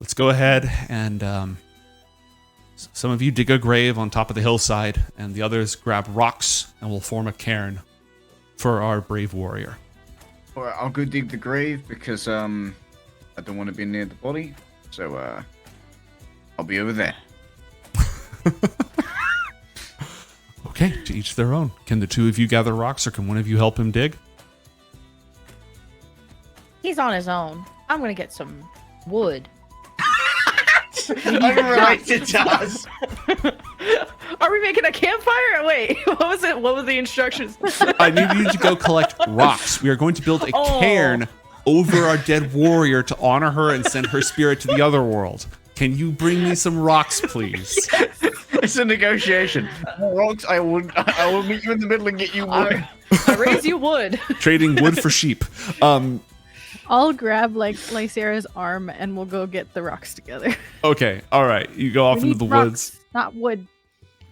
Let's go ahead and some of you dig a grave on top of the hillside and the others grab rocks and we'll form a cairn for our brave warrior. All right, I'll go dig the grave because I don't want to be near the body. So I'll be over there. Okay, to each their own. Can the two of you gather rocks or can one of you help him dig? He's on his own. I'm gonna get some wood. I'm right, it does. Are we making a campfire? Wait, what was it? What were the instructions? I need you to go collect rocks. We are going to build a cairn over our dead warrior to honor her and send her spirit to the Otherworld. Can you bring me some rocks, please? It's a negotiation. Rocks, I will meet you in the middle and get you wood. I raise you wood. Trading wood for sheep. I'll grab like Lysera's arm and we'll go get the rocks together. Okay, all right. You go off We into the need rocks, woods. not wood.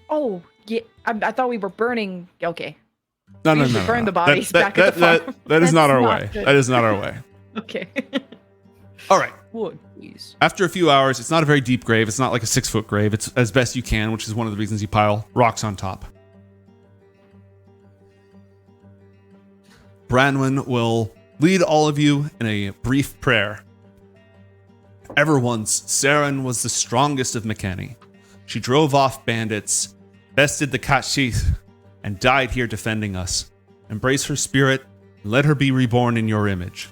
Oh, yeah. I thought we were burning. Okay. No. usually burn the bodies back at the farm. That is That's not our not way. good. That is not our way. Okay. All right. Wood, please. After a few hours, it's not a very deep grave. It's not like a 6-foot grave. It's as best you can, which is one of the reasons you pile rocks on top. Branwen will lead all of you in a brief prayer. Ever once, Saren was the strongest of Mykenni. She drove off bandits, bested the Kashith, and died here defending us. Embrace her spirit, and let her be reborn in your image.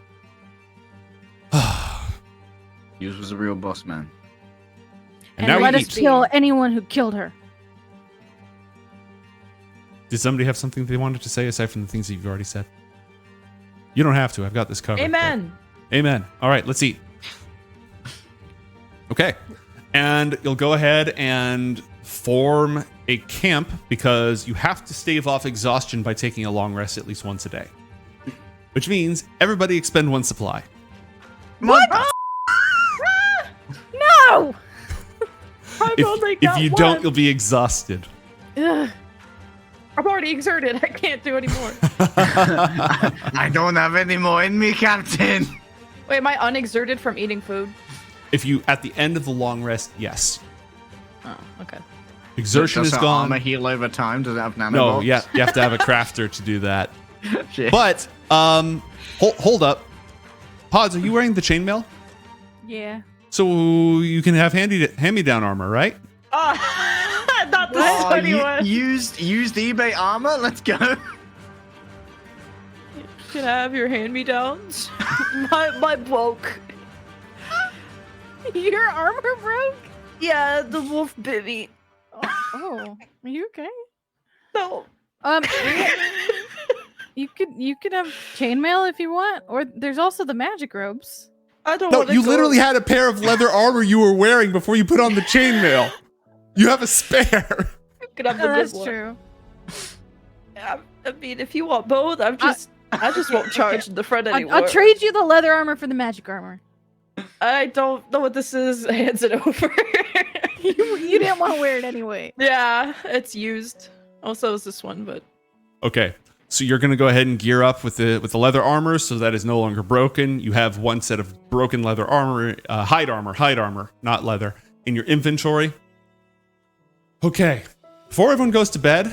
Hughes was a real boss man. And And now let we us eat. kill anyone who killed her. Did somebody have something they wanted to say aside from the things that you've already said? You don't have to. I've got this covered. Amen. Amen. All right, let's eat. Okay. And you'll go ahead and form a camp because you have to stave off exhaustion by taking a long rest at least once a day. Which means everybody expend one supply. What? No! If you don't, you'll be exhausted. Ugh. I'm already exerted. I can't do anymore. I don't have any more in me, Captain. Wait, am I unexerted from eating food? If you, at the end of the long rest, yes. Oh, okay. Exertion Does is our gone. armor heal over time? Does it have nanobots? No, yeah, you have to have a crafter to do that. Shit. But, hold up. Pods, are you wearing the chainmail? Yeah. So you can have hand-me-down armor, right? Not this Oh, funny you one. used eBay armor? Let's go. Can I have your hand-me-downs? my broke. Your armor broke? Yeah, the wolf bit me. Oh, are you okay? No. You could have chainmail if you want, or there's also the magic robes. I don't No, want to you literally had a pair of leather armor you were wearing before you put on the chainmail. You have a spare. Can have the Oh, that's good one. true. I mean, if you want both, I just won't charge the front anymore. I'll trade you the leather armor for the magic armor. I don't know what this is. Hands it over. You didn't want to wear it anyway. Yeah, it's used. Also, is this one, but Okay, so you're gonna go ahead and gear up with the leather armor, so that is no longer broken. You have one set of broken leather armor, hide armor, not leather, in your inventory. Okay, Before everyone goes to bed,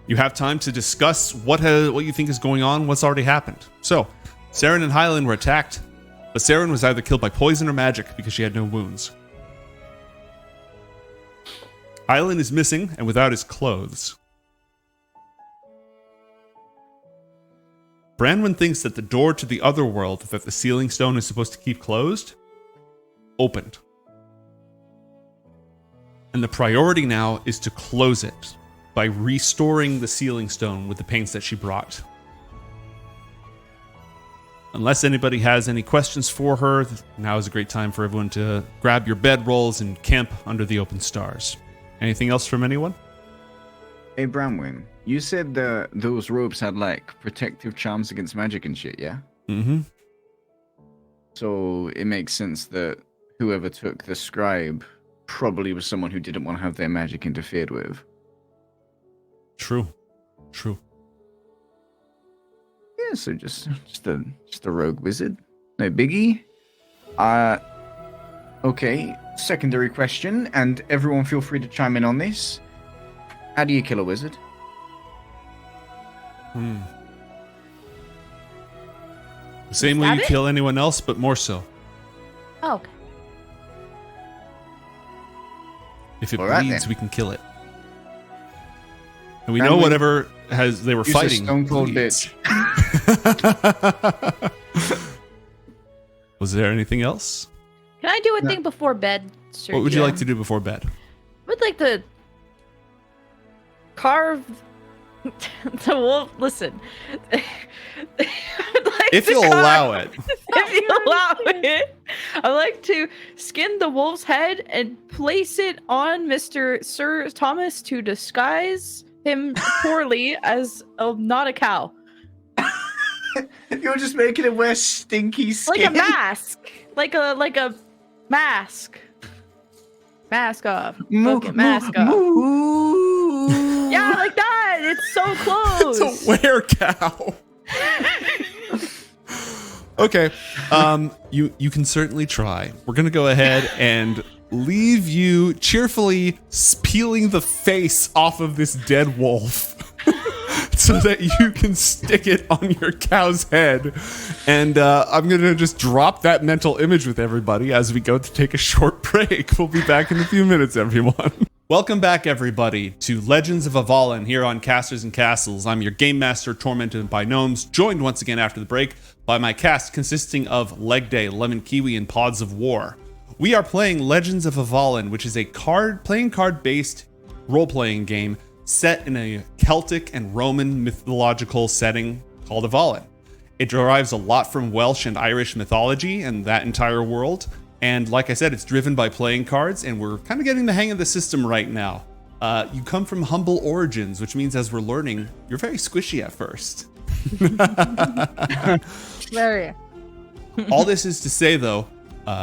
you have time to discuss what you think is going on, what's already happened. So, Saren and Hyland were attacked, but Saren was either killed by poison or magic because she had no wounds. Hyland is missing and without his clothes. Branwen thinks that the door to the Otherworld that the Sealing Stone is supposed to keep closed opened. And the priority now is to close it by restoring the Sealing Stone with the paints that she brought. Unless anybody has any questions for her, now is a great time for everyone to grab your bedrolls and camp under the open stars. Anything else from anyone? Hey, Branwen, you said that those ropes had, like, protective charms against magic and shit, yeah? Mm-hmm. So it makes sense that whoever took the scribe probably was someone who didn't want to have their magic interfered with. True. Yeah, so just a rogue wizard. No biggie. Okay, secondary question, and everyone feel free to chime in on this. How do you kill a wizard? The same way Stab you it? kill anyone else, but more so. Oh, okay. If it All right, bleeds, then. we can kill it. And we And know we- whatever they were Use a fighting. stone cold bleeds. bitch. Was there anything else? Can I do a No. thing before bed, Sergio? What would you like to do before bed? I would like to carve the wolf. Listen. I would like If to you'll carve- allow it. If you allow it, I like to skin the wolf's head and place it on Mr. Sir Thomas to disguise him poorly as not a cow, You're just making him wear stinky skin. like a mask, like a mask. Mask off. Fucking mask off. Yeah, like that. It's so close. It's a were-cow. Okay. You can certainly try. We're gonna go ahead and leave you cheerfully peeling the face off of this dead wolf. So that you can stick it on your cow's head. And I'm going to just drop that mental image with everybody as we go to take a short break. We'll be back in a few minutes, everyone. Welcome back, everybody, to Legends of Avallen here on Casters and Castles. I'm your Game Master, Tormented by Gnomes, joined once again after the break by my cast consisting of Leg Day, Lemon Kiwi, and Pods of War. We are playing Legends of Avallen, which is a playing card-based role-playing game set in a Celtic and Roman mythological setting called Avallen. It derives a lot from Welsh and Irish mythology and that entire world. And like I said, it's driven by playing cards, and we're kind of getting the hang of the system right now. You come from humble origins, which means as we're learning, you're very squishy at first. Very. All this is to say, though,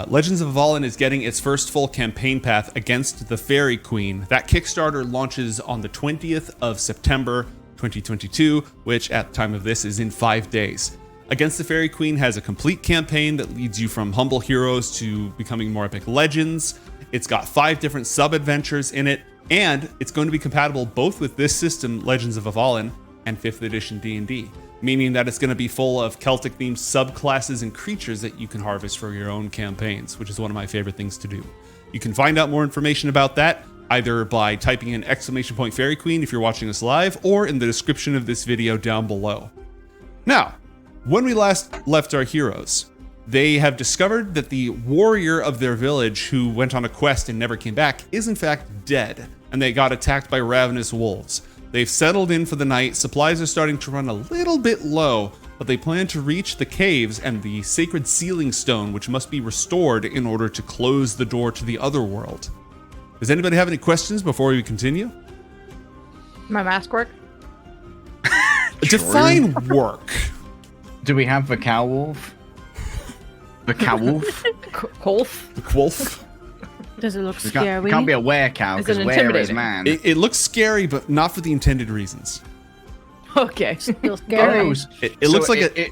Legends of Avallen is getting its first full campaign path, Against the Faerie Queene. That Kickstarter launches on the 20th of September 2022, which at the time of this is in 5 days. Against the Faerie Queene has a complete campaign that leads you from humble heroes to becoming more epic legends. It's got 5 different sub-adventures in it, and it's going to be compatible both with this system, Legends of Avallen, and 5th edition D&D. Meaning that it's going to be full of Celtic-themed subclasses and creatures that you can harvest for your own campaigns, which is one of my favorite things to do. You can find out more information about that either by typing in !Faerie Queene if you're watching us live, or in the description of this video down below. Now, when we last left our heroes, they have discovered that the warrior of their village who went on a quest and never came back is in fact dead, and they got attacked by ravenous wolves. They've settled in for the night, supplies are starting to run a little bit low, but they plan to reach the caves and the sacred sealing stone, which must be restored in order to close the door to the Otherworld. Does anybody have any questions before we continue? My mask work? Define work. Do we have the cow wolf? The cow wolf? Wolf? The wolf. Does it look It scary? can't be a were-cow, Is it because were is intimidating? man. It looks scary, but not for the intended reasons. Okay. Still Oh, scary. It looks like it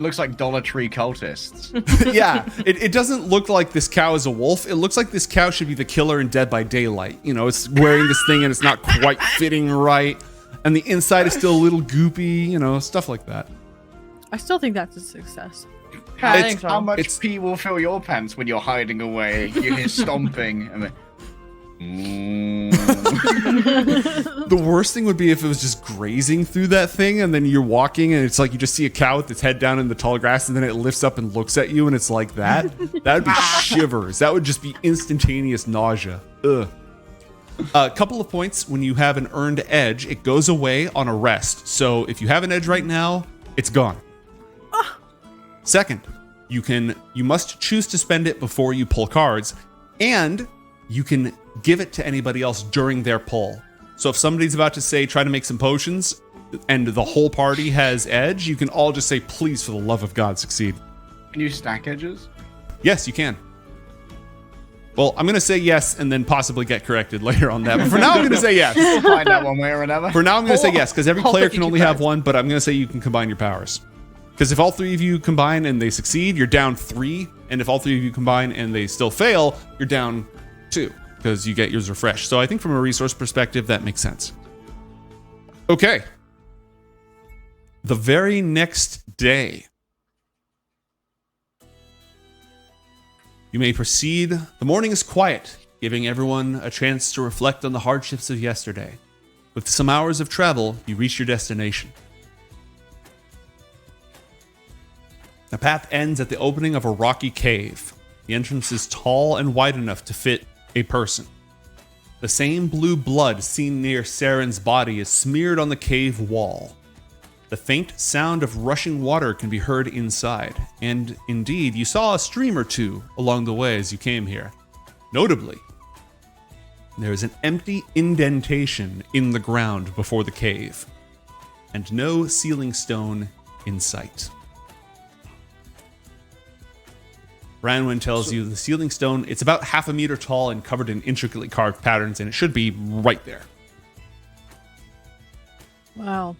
Looks like Dollar Tree cultists. Yeah, it doesn't look like this cow is a wolf. It looks like this cow should be the killer in Dead by Daylight. You know, it's wearing this thing and it's not quite fitting right. And the inside is still a little goopy, you know, stuff like that. I still think that's a success. I think so. How much pee will fill your pants when you're hiding away? You hear stomping and then... The worst thing would be if it was just grazing through that thing and then you're walking and it's like you just see a cow with its head down in the tall grass and then it lifts up and looks at you and it's like that. That would be shivers. That would just be instantaneous nausea. Ugh. A couple of points. When you have an earned edge, it goes away on a rest. So if you have an edge right now, it's gone. Second, you must choose to spend it before you pull cards, and you can give it to anybody else during their pull. So if somebody's about to say, try to make some potions, and the whole party has edge, you can all just say, please, for the love of God, succeed. Can you stack edges? Yes, you can. Well, I'm going to say yes and then possibly get corrected later on that. But for now, I'm going to say yes. We'll find out one way or another. For now, I'm going to say yes, because every Whole player can 52 only have cards. one, but I'm going to say you can combine your powers. Because if all three of you combine and they succeed, you're down 3. And if all 3 of you combine and they still fail, you're down 2. Because you get yours refreshed. So I think from a resource perspective, that makes sense. Okay. The very next day, you may proceed. The morning is quiet, giving everyone a chance to reflect on the hardships of yesterday. With some hours of travel, you reach your destination. The path ends at the opening of a rocky cave. The entrance is tall and wide enough to fit a person. The same blue blood seen near Saren's body is smeared on the cave wall. The faint sound of rushing water can be heard inside, and indeed, you saw a stream or two along the way as you came here. Notably, there is an empty indentation in the ground before the cave, and no ceiling stone in sight. Branwen tells you the ceiling stone, it's about 1/2 meter tall and covered in intricately carved patterns, and it should be right there. Well,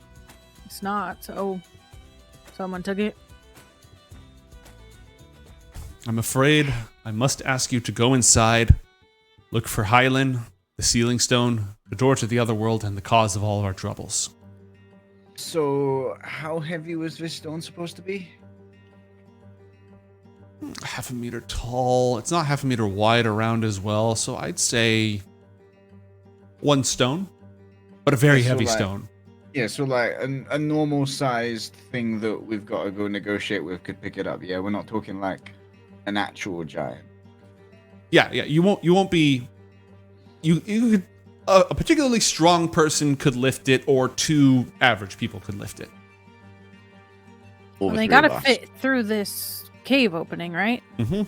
it's not. So someone took it. I'm afraid I must ask you to go inside, look for Hylan, the ceiling stone, the door to the Otherworld, and the cause of all of our troubles. So, how heavy was this stone supposed to be? 1/2 meter tall. It's not 1/2 meter wide around as well, so I'd say 1 stone, but a very Yeah, so heavy like- stone. Yeah, so like a normal sized thing that we've got to go negotiate with could pick it up. Yeah, we're not talking like an actual giant. Yeah, you won't be. You could, a particularly strong person could lift it, or 2 average people could lift it. All Well, the they 3 gotta of us. fit through this cave opening, right? Mm-hmm.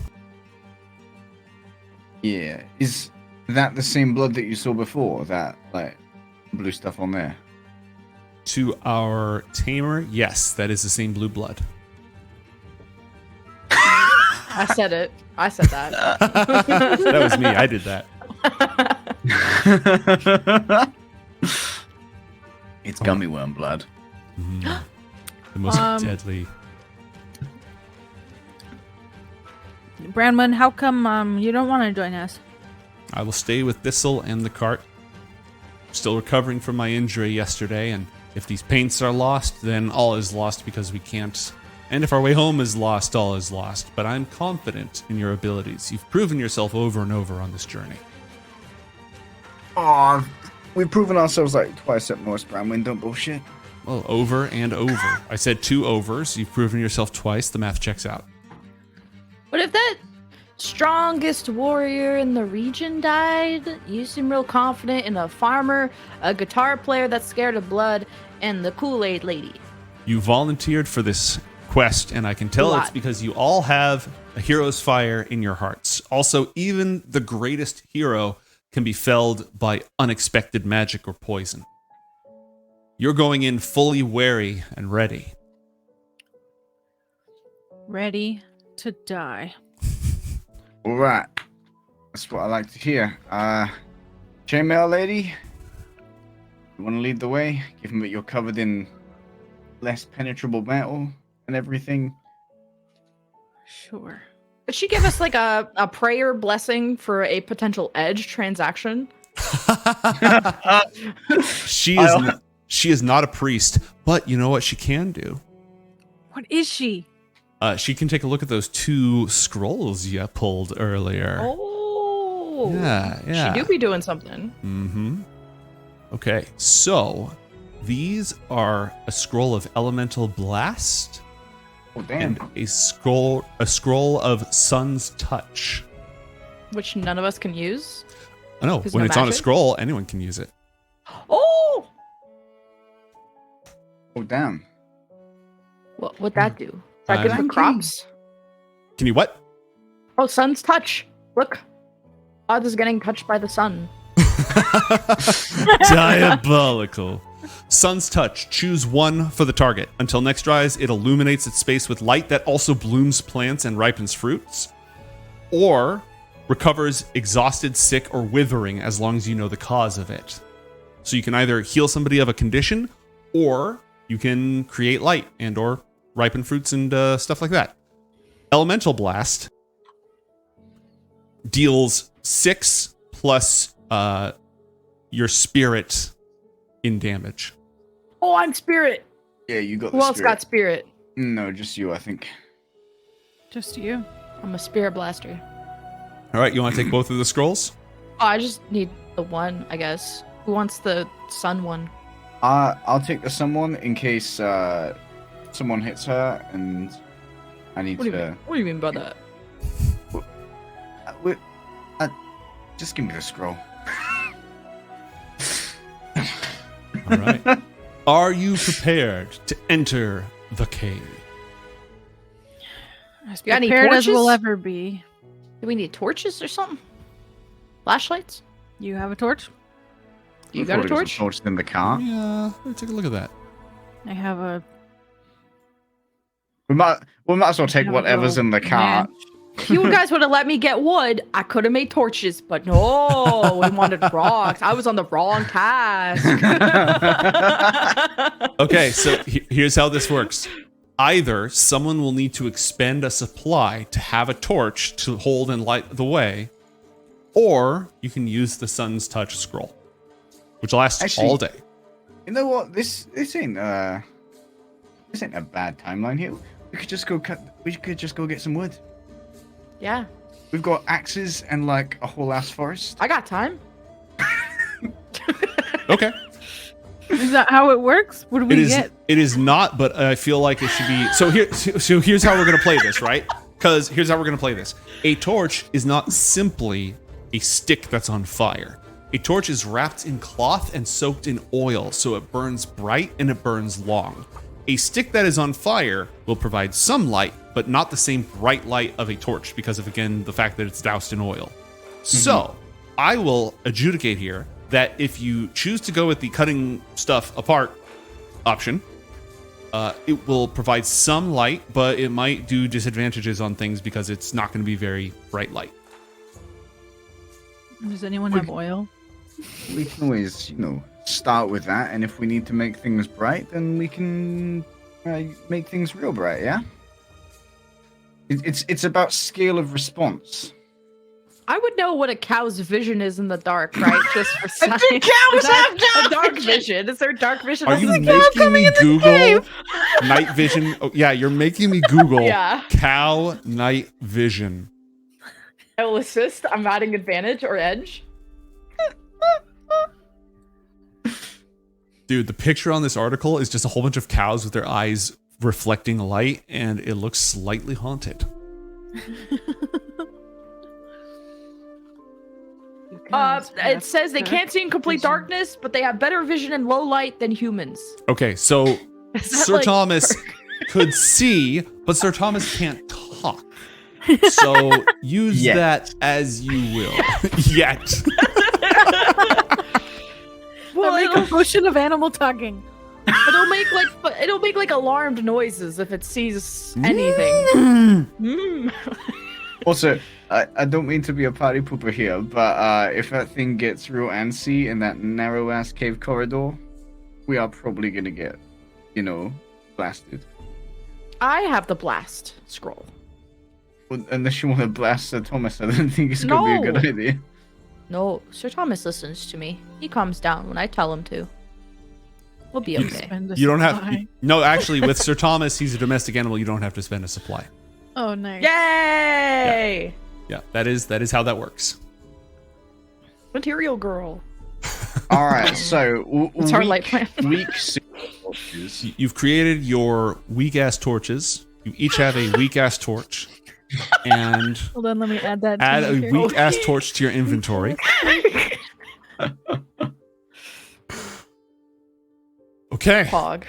Yeah, is that the same blood that you saw before? That like blue stuff on there. To our tamer, yes, that is the same blue blood. I said it. I said that. That was me. I did that. It's gummy worm blood. Mm. The most deadly. Branwen, how come you don't want to join us? I will stay with Thistle and the cart. Still recovering from my injury yesterday, and if these paints are lost, then all is lost because we can't. And if our way home is lost, all is lost. But I'm confident in your abilities. You've proven yourself over and over on this journey. Oh, we've proven ourselves like twice at most, Branwen. Don't bullshit. Well, over and over. I said 2 overs. You've proven yourself twice. The math checks out. What if that strongest warrior in the region died? You seem real confident in a farmer, a guitar player that's scared of blood, and the Kool-Aid lady. You volunteered for this quest, and I can tell Lot. it's because you all have a hero's fire in your hearts. Also, even the greatest hero can be felled by unexpected magic or poison. You're going in fully wary and ready. Ready to die. All right, that's what I like to hear. Chainmail lady, you want to lead the way, given that you're covered in less penetrable metal and everything. Sure. Could she give us like a prayer blessing for a potential edge transaction? She is not a priest, but you know what she can do? What is she? She can take a look at those 2 scrolls you pulled earlier. Oh. Yeah. She do be doing something. Mm-hmm. Okay, so these are a scroll of elemental blast Oh, damn. and a scroll of sun's touch. Which none of us can use. I know, There's when no it's on a magic? scroll, anyone can use it. Oh! Oh, damn. What would that do? Is that good for Thank crops? Can you what? Oh, sun's touch. Look. Oz is getting touched by the sun. Diabolical. Sun's touch. Choose 1 for the target. Until next rise, it illuminates its space with light that also blooms plants and ripens fruits. Or recovers exhausted, sick, or withering as long as you know the cause of it. So you can either heal somebody of a condition, or you can create light and or ripen fruits and stuff like that. Elemental Blast deals 6 plus your spirit in damage. Oh, I'm spirit. Yeah, you got Who the else got spirit? No, just you, I think. Just you. I'm a spirit blaster. All right, you want to take both of the scrolls? Oh, I just need the one, I guess. Who wants the sun one? I'll take the someone in case someone hits her, and I need What do to. you mean by that? Just give me the scroll. All right. Are you prepared to enter the cave? As You got any prepared as torches? we'll ever be. Do we need torches or something? Flashlights? You have a torch? You got a Probably got torch? some torches in the car. Yeah, let me take a look at that. I have a. We might as well take have a whatever's little in the car. match. If you guys would have let me get wood, I could have made torches, but no, we wanted rocks. I was on the wrong task. Okay, so here's how this works. Either someone will need to expend a supply to have a torch to hold and light the way, or you can use the Sun's Touch scroll, which lasts Actually- all day. You know what? This ain't a bad timeline here. We could just go get some wood. Yeah, We've got axes and like a whole ass forest. I got time. Okay. Is that how it works? What do we get? It is not, but I feel like it should be. So here's how we're gonna play this, right? Because here's how we're gonna play this. A torch is not simply a stick that's on fire. A torch is wrapped in cloth and soaked in oil, so it burns bright and it burns long. A stick that is on fire will provide some light, but not the same bright light of a torch because of, again, the fact that it's doused in oil. So I will adjudicate here that if you choose to go with the cutting stuff apart option, it will provide some light, but it might do disadvantages on things because it's not going to be very bright light. Does anyone have oil? We can always, start with that, and if we need to make things bright, then we can make things real bright. Yeah. It's about scale of response. I would know what a cow's vision is in the dark, right? Just for science. cows have a dark vision. Is there dark vision? Are you in the making me Google night vision? Oh, yeah, you're making me Google Yeah. cow night vision. I will assist. I'm adding advantage or edge. Dude, the picture on this article is just a whole bunch of cows with their eyes reflecting light, and it looks slightly haunted. It says they can't see in complete darkness, but they have better vision in low light than humans. Okay, so Is that Sir like- Thomas could see, but Sir Thomas can't talk. So use Yet. that as you will. Yet. Well, Make a potion of animal talking. it'll make like alarmed noises if it sees anything. Mm. Also, I don't mean to be a party pooper here, but if that thing gets real antsy in that narrow ass cave corridor, we are probably gonna get, blasted. I have the blast scroll. Unless you want to blast Sir Thomas, I don't think it's going to be a good idea. No, Sir Thomas listens to me. He calms down when I tell him to. We'll be okay. Spend a You don't have supply. no. Actually, with Sir Thomas, he's a domestic animal. You don't have to spend a supply. Oh, nice. Yay! Yeah, that is how that works. Material girl. All right, so It's our light plan. weak torches. You've created your weak ass torches. You each have a weak ass torch, and Hold on, let me add that. add to a my character. weak ass torch to your inventory. Okay. Pog.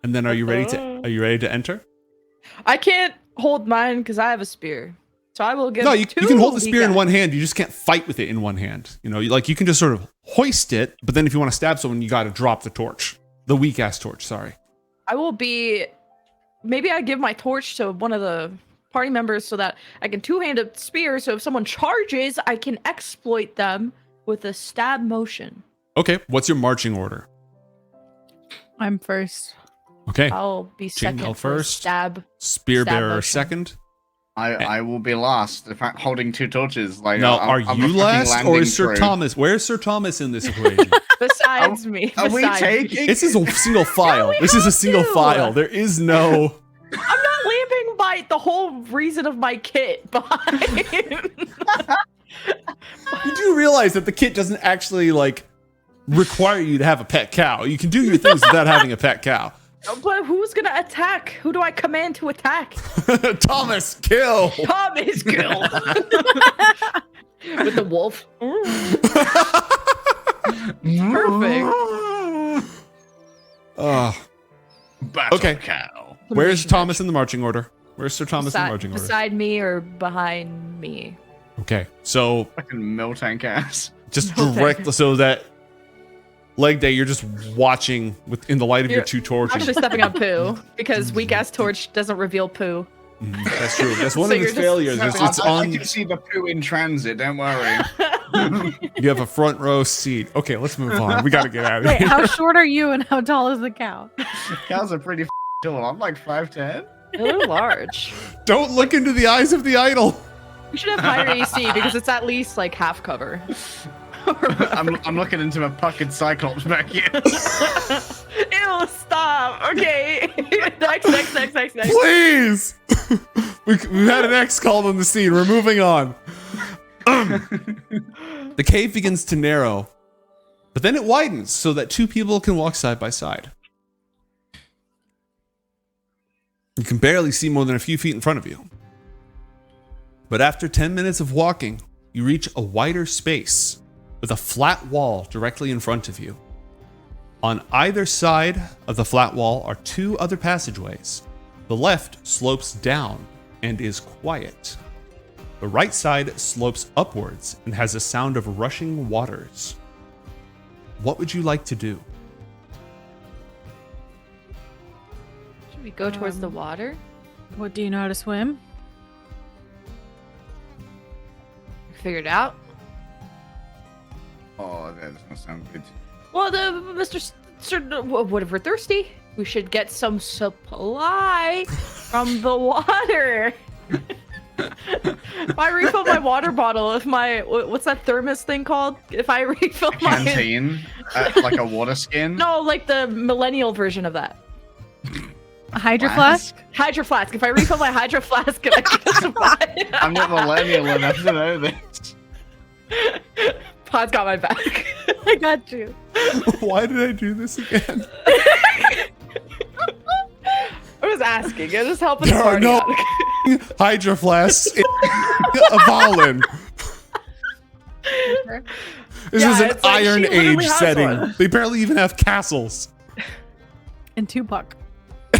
And then are you ready to enter? I can't hold mine because I have a spear. So I will give No, you two can hold the spear in weak one hand. You just can't fight with it in one hand. You know, you can just sort of hoist it, but then if you want to stab someone, you got to drop the torch. The weak ass torch, sorry. I will be. Maybe I give my torch to one of the party members so that I can two-hand a spear. So if someone charges, I can exploit them with a stab motion. Okay, what's your marching order? I'm first. Okay. I'll be second Chainmail for first. stab. Spear Stab bearer motion. second. I will be last. In fact, holding two torches. Like, Now, I'm are a you fucking last or landing is Sir crew. Thomas? Where's Sir Thomas in this equation? Besides me. Are we besides me. taking? This is a single file. we This is a have single to. file. There is no. I'm not leaving the whole reason of my kit behind. You do realize that the kit doesn't actually require you to have a pet cow. You can do your things without having a pet cow. But who's gonna attack? Who do I command to attack? Thomas, kill. Thomas kill. With the wolf. Perfect. Battle Okay. cow. Where's Thomas in the marching order? Where's Sir Thomas in the marching order? Beside me or behind me? Okay, so Fucking mill tank ass. just direct so that leg day you're just watching in the light of your You're two torches. Actually stepping on poo because weak ass torch doesn't reveal poo. That's true. That's one So of you're its just failures. stepping It's I on. can see the poo in transit. Don't worry. You have a front row seat. Okay, let's move on. We got to get out of Wait, here. how short are you and how tall is the cow? Cows are pretty tall. I'm like 5'10". They're large. Don't look into the eyes of the idol. We should have higher AC because it's at least like half cover. I'm looking into a puckered cyclops back here. Ew, stop. Okay. next. Please. We've had an X called on the scene. We're moving on. The cave begins to narrow, but then it widens so that two people can walk side by side. You can barely see more than a few feet in front of you. But after 10 minutes of walking, you reach a wider space with a flat wall directly in front of you. On either side of the flat wall are two other passageways. The left slopes down and is quiet. The right side slopes upwards and has a sound of rushing waters. What would you like to do? Should we go towards the water? What, do you know how to swim? Figure it out. Oh, that doesn't sound good. Well, what if we're thirsty? We should get some supply from the water. If I refill my water bottle, what's that thermos thing called? If I refill my Canteen, like a water skin. No, like the millennial version of that. A hydro flask? Hydro flask. If I refill my hydro flask, can I get supply? I'm not millennial enough to know this. Pod's got my back. I got you. Why did I do this again? I was asking. I was just helping There the are party no out. hydro flasks in Avallen. This Yeah, is an it's like she Iron literally Age has setting. one. They barely even have castles. And Tupac.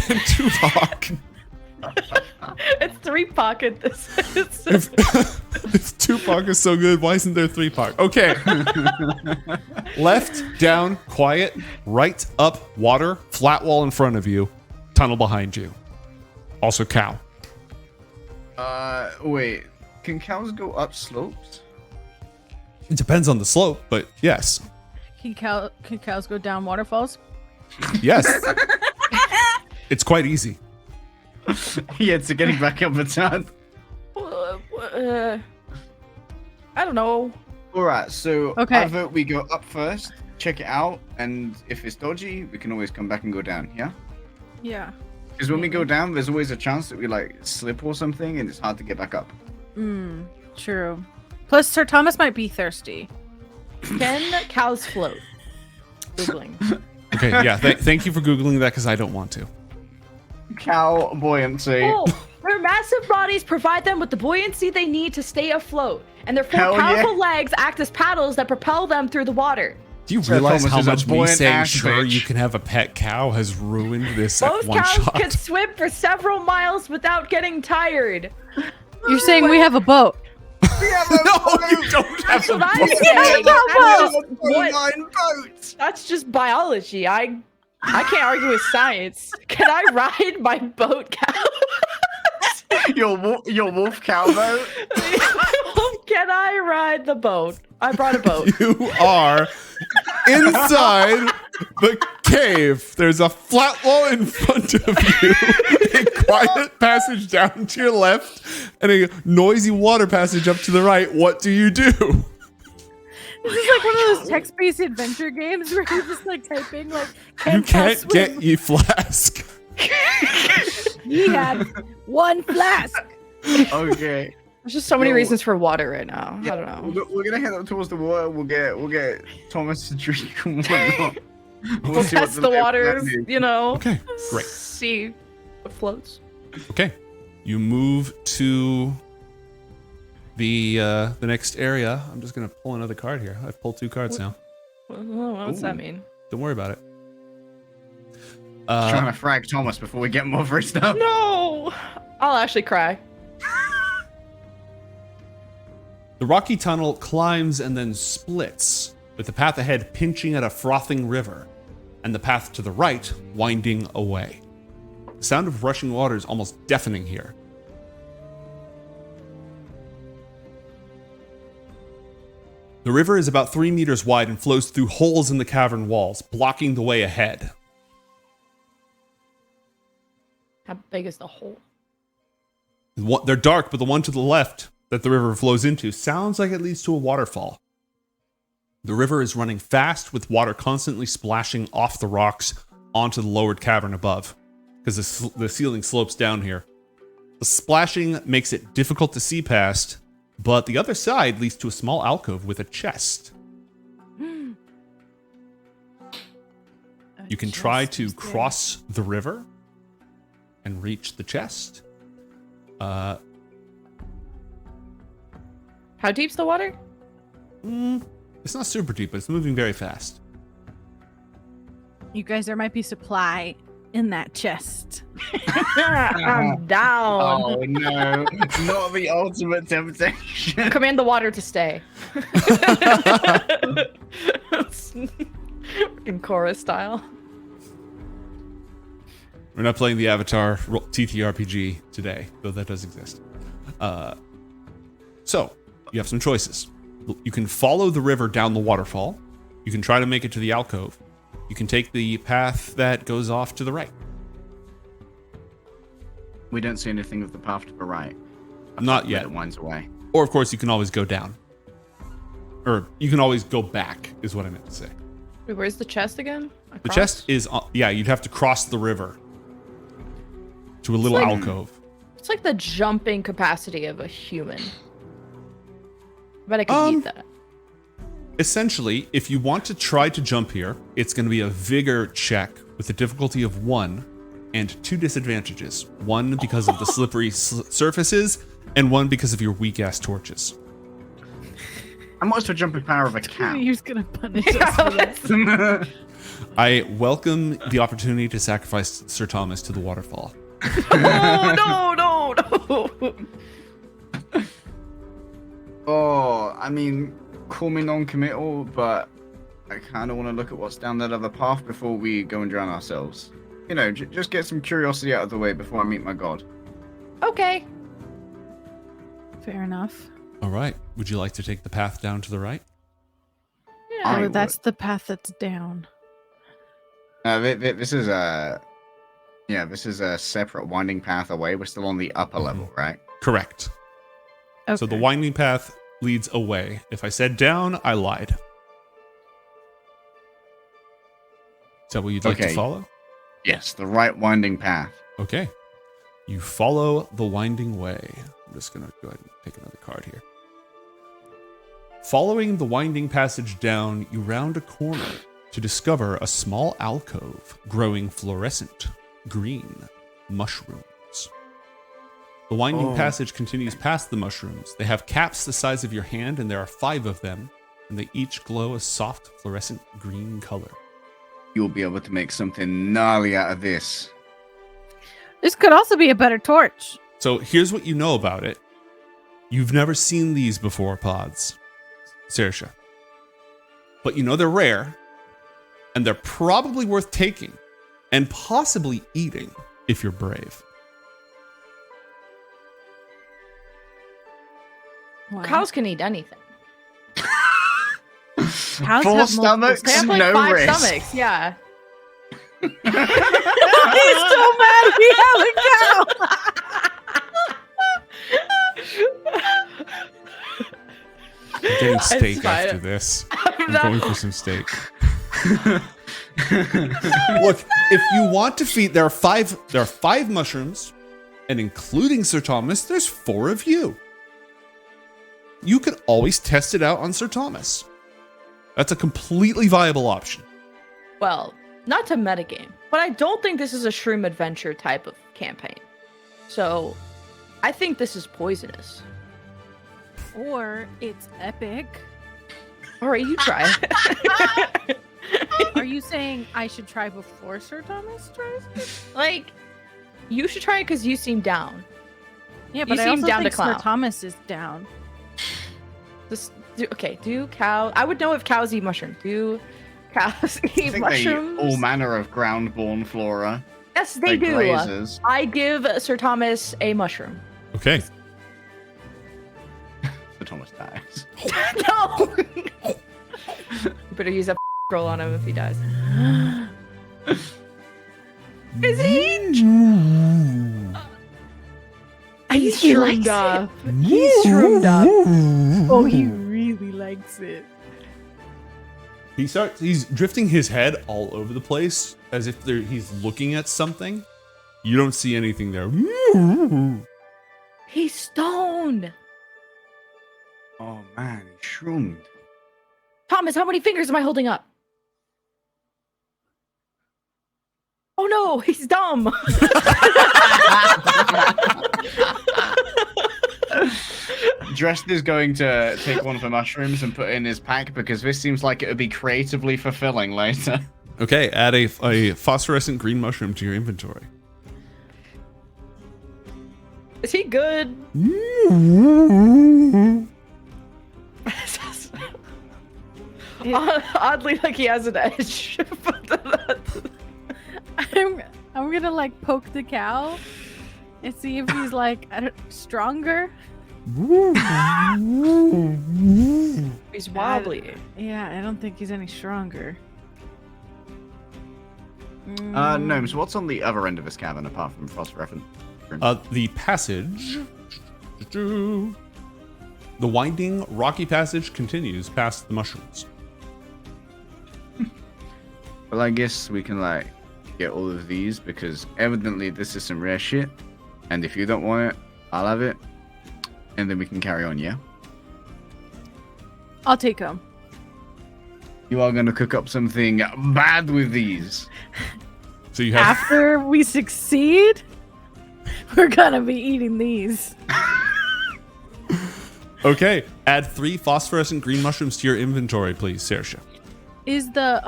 And Tupac. It's 3 pocket. If Tupac is so good, why isn't there 3 Pac? Okay. Left, down, quiet. Right, up, water. Flat wall in front of you. Tunnel behind you. Also cow. Wait. Can cows go up slopes? It depends on the slope, but yes. Can cows go down waterfalls? Yes. It's quite easy. Yeah, so getting back up the top. I don't know. All right, so Okay. I vote we go up first, check it out, and if it's dodgy, we can always come back and go down. Yeah. Yeah. Because when we go down, there's always a chance that we like slip or something, and it's hard to get back up. True. Plus, Sir Thomas might be thirsty. Can cows float? Googling. Okay, yeah. Thank you for googling that because I don't want to. Cow buoyancy. Oh, their massive bodies provide them with the buoyancy they need to stay afloat, and their four Hell yeah. powerful legs act as paddles that propel them through the water. Do you Sir realize Thomas how is a much me buoyant saying ass sure bitch. you can have a pet cow has ruined this at Most one cows shot? can swim for several miles without getting tired. You're saying we have a boat. We have a No, boat. you don't have That's a what I'm boat. saying. We have a What? bovine boat. That's just biology. I can't argue with science. Can I ride my boat cow? Your wolf cow boat. Can I ride the boat? I brought a boat. You are inside the cave. There's a flat wall in front of you, a quiet passage down to your left, and a noisy water passage up to the right. What do you do? This is like one of those text-based adventure games where you're just like typing like. You can't swim?" get ye flask. He had one flask. Okay. There's just so many Yo. reasons for water right now. Yeah, I don't know. We're gonna head up towards the water. We'll get Thomas to drink and whatnot. We'll see what test the lay of waters, land is. you know. Okay, great. See what floats. Okay, you move to the next area. I'm just gonna pull another card here. I've pulled 2 cards now. What's that Ooh. mean? Don't worry about it. Trying to frag Thomas before we get him over his stuff. No! I'll actually cry. The rocky tunnel climbs and then splits, with the path ahead pinching at a frothing river, and the path to the right winding away. The sound of rushing water is almost deafening here. The river is about 3 meters wide and flows through holes in the cavern walls, blocking the way ahead. How big is the hole? They're dark, but the one to the left that the river flows into sounds like it leads to a waterfall. The river is running fast, with water constantly splashing off the rocks onto the lowered cavern above, because the ceiling slopes down here. The splashing makes it difficult to see past, but the other side leads to a small alcove with a chest. You can try to cross the river and reach the chest. How deep's the water? It's not super deep, but it's moving very fast. You guys, there might be supply in that chest. I'm down. Oh no, not the ultimate temptation. Command the water to stay. In chorus style. We're not playing the Avatar TTRPG today, though that does exist. So, you have some choices. You can follow the river down the waterfall. You can try to make it to the alcove. You can take the path that goes off to the right. We don't see anything of the path to the right. Not yet. It winds away. Or, of course, you can always go down. Or, you can always go back, is what I meant to say. Wait, where's the chest again? The Across? chest is, you'd have to cross the river to a little like- alcove. It's like the jumping capacity of a human. I bet I could eat that. Essentially, if you want to try to jump here, it's going to be a vigor check with a difficulty of 1 and 2 disadvantages. 1 because of the slippery surfaces, and 1 because of your weak-ass torches. And what's the jumping power of a cow? He's gonna punish us for this. I welcome the opportunity to sacrifice Sir Thomas to the waterfall. No. Oh, I mean, call me non-committal, but I kind of want to look at what's down that other path before we go and drown ourselves. You know, just get some curiosity out of the way before I meet my god. Okay. Fair enough. All right. Would you like to take the path down to the right? I Oh, would. that's the path that's down. This is a separate winding path away. We're still on the upper level, right? Correct. So the winding path leads away. If I said down, I lied. Is that what you'd like to Okay. follow? Yes, the right winding path. Okay. You follow the winding way. I'm just going to go ahead and take another card here. Following the winding passage down, you round a corner to discover a small alcove growing fluorescent green mushrooms. The winding passage continues past the mushrooms. They have caps the size of your hand, and there are 5 of them, and they each glow a soft fluorescent green color. You'll be able to make something gnarly out of this. This could also be a better torch. So here's what you know about it. You've never seen these before, Pods, Saoirse. But you know they're rare, and they're probably worth taking, and possibly eating if you're brave. Wow. Cows can eat anything. Cows Full have multiple stomachs, They have like no 5 risk. stomachs. Yeah. He's so mad we have a cow. I'm getting steak It's fine. after this. I'm not- going for some steak. Look, if you want to feed, there are five mushrooms, and including Sir Thomas, there's 4 of you. You could always test it out on Sir Thomas. That's a completely viable option. Well, not to metagame, but I don't think this is a shroom adventure type of campaign. So, I think this is poisonous. Or it's epic. All right, you try it. Are you saying I should try before Sir Thomas tries it? Like, you should try it because you seem down. Yeah, but You I seem also down to think Sir clown. Thomas is down. Do cow? I would know if cows eat mushrooms. Do cows I eat think they eat mushrooms? all manner of ground-born flora. Yes, they like do. grazers. I give Sir Thomas a mushroom. Okay. So Thomas dies. No. You better use a roll on him if he dies. Is he? He's He likes shroomed it. up. He's shroomed up. Oh, he really likes it. He's drifting his head all over the place as if he's looking at something. You don't see anything there. He's stoned. Oh man, he's shroomed. Thomas, how many fingers am I holding up? Oh no, he's dumb. Drest is going to take one of the mushrooms and put it in his pack because this seems like it would be creatively fulfilling later. Okay, add a phosphorescent green mushroom to your inventory. Is he good? Oddly, like he has an edge. I'm gonna like poke the cow and see if he's like stronger. He's wobbly. Yeah, I don't think he's any stronger. Gnomes, what's on the other end of this cavern apart from phosphorescent? The passage. The winding, rocky passage continues past the mushrooms. Well, I guess we can like get all of these because evidently this is some rare shit. And if you don't want it, I'll have it. And then we can carry on, yeah? I'll take him. You are going to cook up something bad with these. So you have After we succeed, we're gonna be eating these. okay. Add 3 phosphorescent green mushrooms to your inventory, please, Saoirse. Is the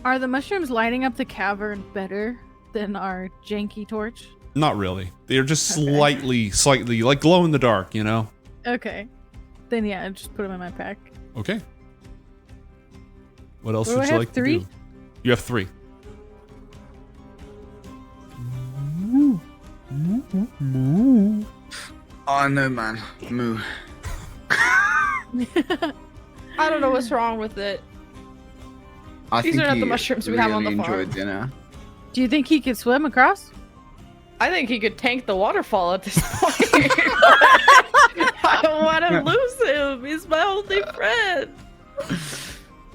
are the mushrooms lighting up the cavern better than our janky torch? Not really. They're just slightly like glow in the dark, you know. Okay. Then yeah, just put them in my pack. Okay. What else Do I would you have like 3? to do? You have 3. Oh, no, man. Moo. I don't know what's wrong with it. I These think are not the he mushrooms we have on really the farm. enjoyed dinner. Do you think he could swim across? I think he could tank the waterfall at this point. I don't want to lose him. He's my only friend.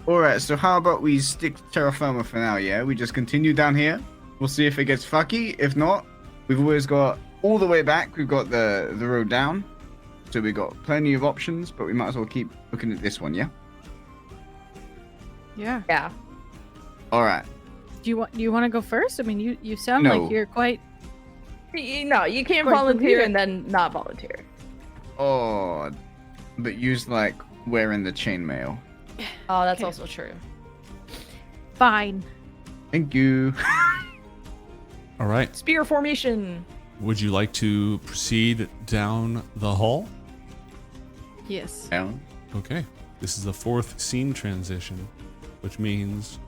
Alright, so how about we stick to terra firma for now, yeah? We just continue down here. We'll see if it gets fucky. If not, we've always got all the way back. We've got the road down. So we've got plenty of options, but we might as well keep looking at this one, yeah? Yeah. Yeah. Alright. Do you want to go first? I mean, you sound No. like you're quite. No, you can't Or volunteer leader. and then not volunteer. Oh, but use like wearing the chainmail. Oh, that's Okay. also true. Fine. Thank you. All right. Spear formation. Would you like to proceed down the hall? Yes. Yeah. Okay. This is the 4th scene transition, which means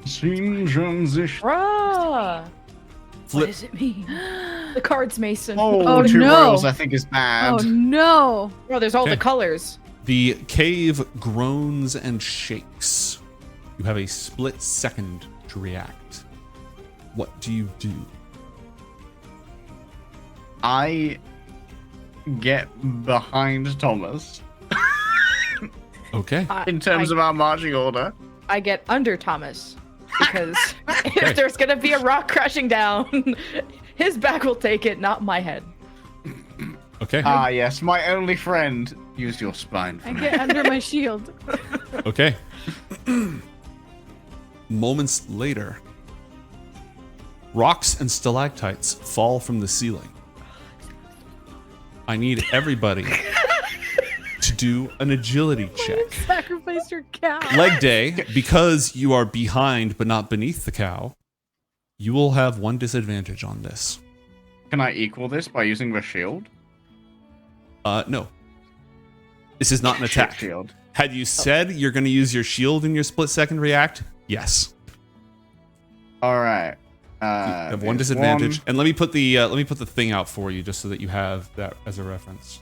Scene transition. Bruh. What flip. does it mean? The cards, Mason. Oh, Oh, two no. rolls I think is bad. Oh no. Bro, there's all Okay. the colors. The cave groans and shakes. You have a split second to react. What do you do? I get behind Thomas Okay. in terms of our marching order. I get under Thomas because if there's gonna be a rock crashing down, his back will take it, not my head. Okay. Ah, yes, my only friend. Use your spine for I me. get under my shield. Okay. Moments later, rocks and stalactites fall from the ceiling. I need everybody to do an agility check. Sacrifice your cow. Leg day, because you are behind but not beneath the cow, you will have 1 disadvantage on this. Can I equal this by using the shield? No. This is not an attack. Shield. Had you said you're going to use your shield in your split second react, yes. All right. You have 1 there's disadvantage, one. and let me put the thing out for you just so that you have that as a reference.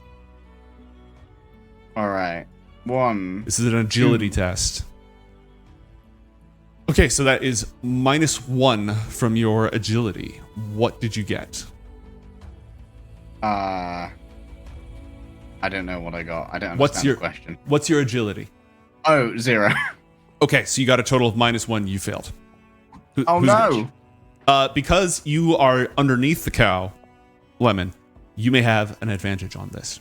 All right. 1. This is an agility test. Okay, so that is -1 from your agility. What did you get? I don't know what I got. I don't understand What's your the question. What's your agility? Oh, 0. Okay, so you got a total of -1. You failed. Oh, Who's no. next? Because you are underneath the cow, Lemon, you may have an advantage on this.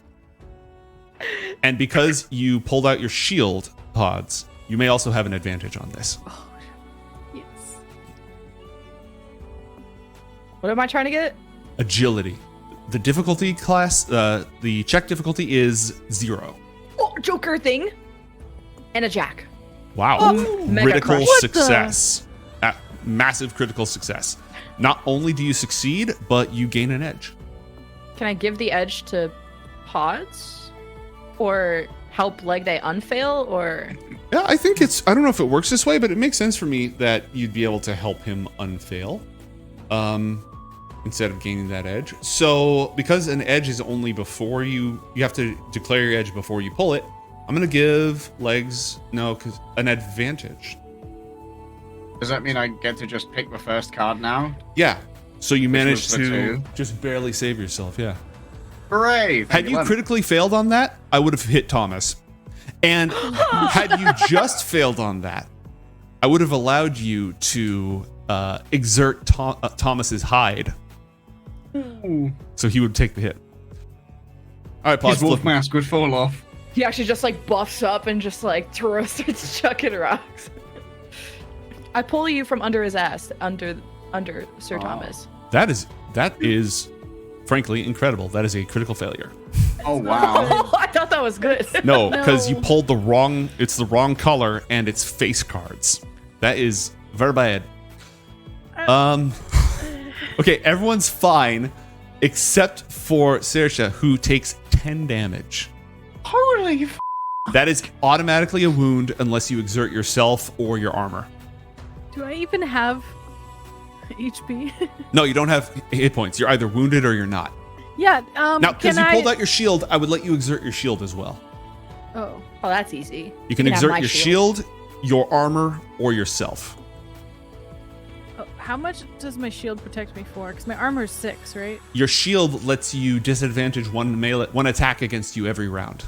And because you pulled out your shield pods, you may also have an advantage on this. Yes. What am I trying to get? Agility. The difficulty class, the check difficulty is 0. Oh, Joker thing. And a jack. Wow. Mega Critical crush. What the- success. Massive critical success. Not only do you succeed, but you gain an edge. Can I give the edge to pods? Or help leg day unfail? Or Yeah, I think I don't know if it works this way, but it makes sense for me that you'd be able to help him unfail. Instead of gaining that edge. So because an edge is only before you have to declare your edge before you pull it, I'm going to give legs, because an advantage. Does that mean I get to just pick the first card now? Yeah. So you managed was the to 2. just barely save yourself. Yeah. Hooray! Had you critically failed on that, I would have hit Thomas. And had you just failed on that, I would have allowed you to exert Thomas's hide. So he would take the hit. All right, His pause. wolf mask would fall off. he actually just like buffs up and just like starts chucking rocks. I pull you from under his ass, under Sir Thomas. That is frankly incredible. That is a critical failure. Oh, wow. Oh, I thought that was good. No, because you pulled the wrong color and it's face cards. That is very bad. Okay, everyone's fine except for Saoirse, who takes 10 damage. Holy f***. That is automatically a wound unless you exert yourself or your armor. Do I even have HP? No, you don't have hit points. You're either wounded or you're not. Yeah. Now, because can you pulled I... out your shield, I would let you exert your shield as well. Oh. Oh, that's easy. You can have exert my your shield, your armor, or yourself. Oh, how much does my shield protect me for? Because my armor is 6, right? Your shield lets you disadvantage one attack against you every round.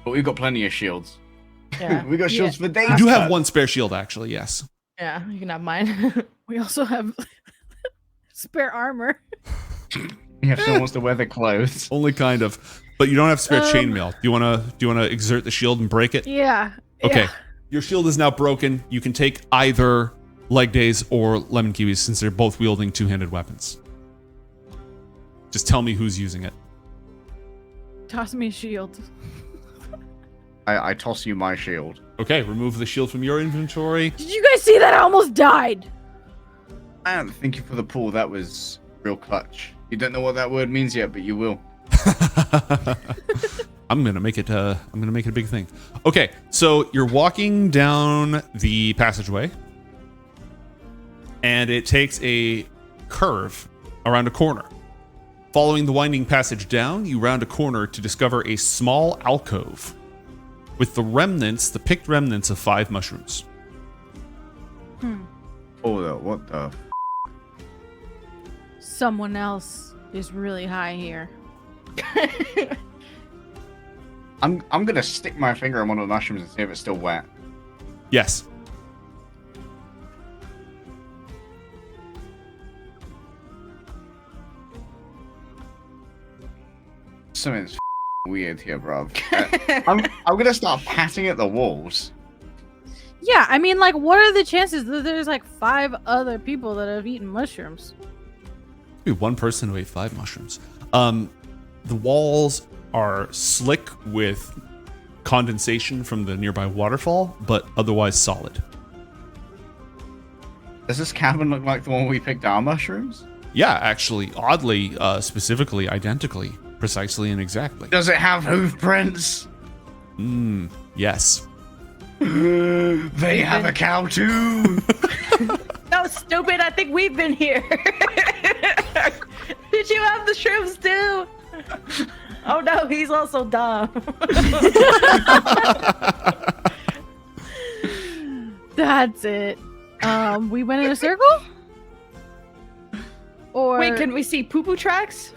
But we've got plenty of shields. Yeah. We got shields for days. You do have one spare shield, actually. Yes. Yeah, you can have mine. We also have spare armor. If someone wants to wear the clothes. Only kind of, but you don't have spare chainmail. Do you wanna exert the shield and break it? Yeah. Okay. Yeah. Your shield is now broken. You can take either leg days or lemon kiwis since they're both wielding two-handed weapons. Just tell me who's using it. Toss me a shield. I toss you my shield. Okay, remove the shield from your inventory. Did you guys see that? I almost died. And thank you for the pull. That was real clutch. You don't know what that word means yet, but you will. I'm gonna make it a big thing. Okay, so you're walking down the passageway, and it takes a curve around a corner. Following the winding passage down, you round a corner to discover a small alcove with the picked remnants of 5 mushrooms. Oh, what the? Someone else is really high here. I'm gonna stick my finger in one of the mushrooms and see if it's still wet. Yes. Something's weird here, bro. I'm gonna start patting at the walls. Yeah, I mean, like, what are the chances that there's like 5 other people that have eaten mushrooms? Maybe one person who ate 5 mushrooms. The walls are slick with condensation from the nearby waterfall, but otherwise solid. Does this cabin look like the one we picked our mushrooms? Yeah, actually, oddly, specifically, identically, precisely, and exactly. Does it have hoof prints? Yes. They have a cow too. No, stupid. I think we've been here. Did you have the shrooms too? Oh no, he's also dumb. That's it. We went in a circle? Or Wait, can we see poo-poo tracks?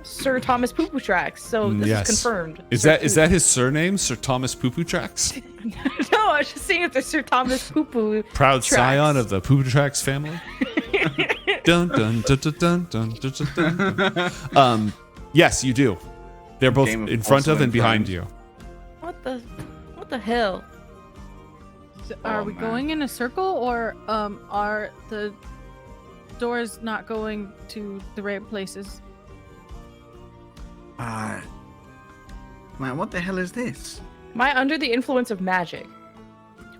Sir Thomas Poo-poo tracks. So this yes. is confirmed. Is that his surname, Sir Thomas Poo-Poo Tracks? No, I was just seeing if there's Sir Thomas Poo-poo Proud tracks. scion of the Poo-Poo Tracks family? Dun, dun, dun, dun, dun, dun, dun, dun, dun. Yes, you do. They're both Game of in front of porcelain and behind friend. you. What the hell? are Oh, we man. going in a circle, or are the doors not going to the right places? Man, what the hell is this? Am I under the influence of magic?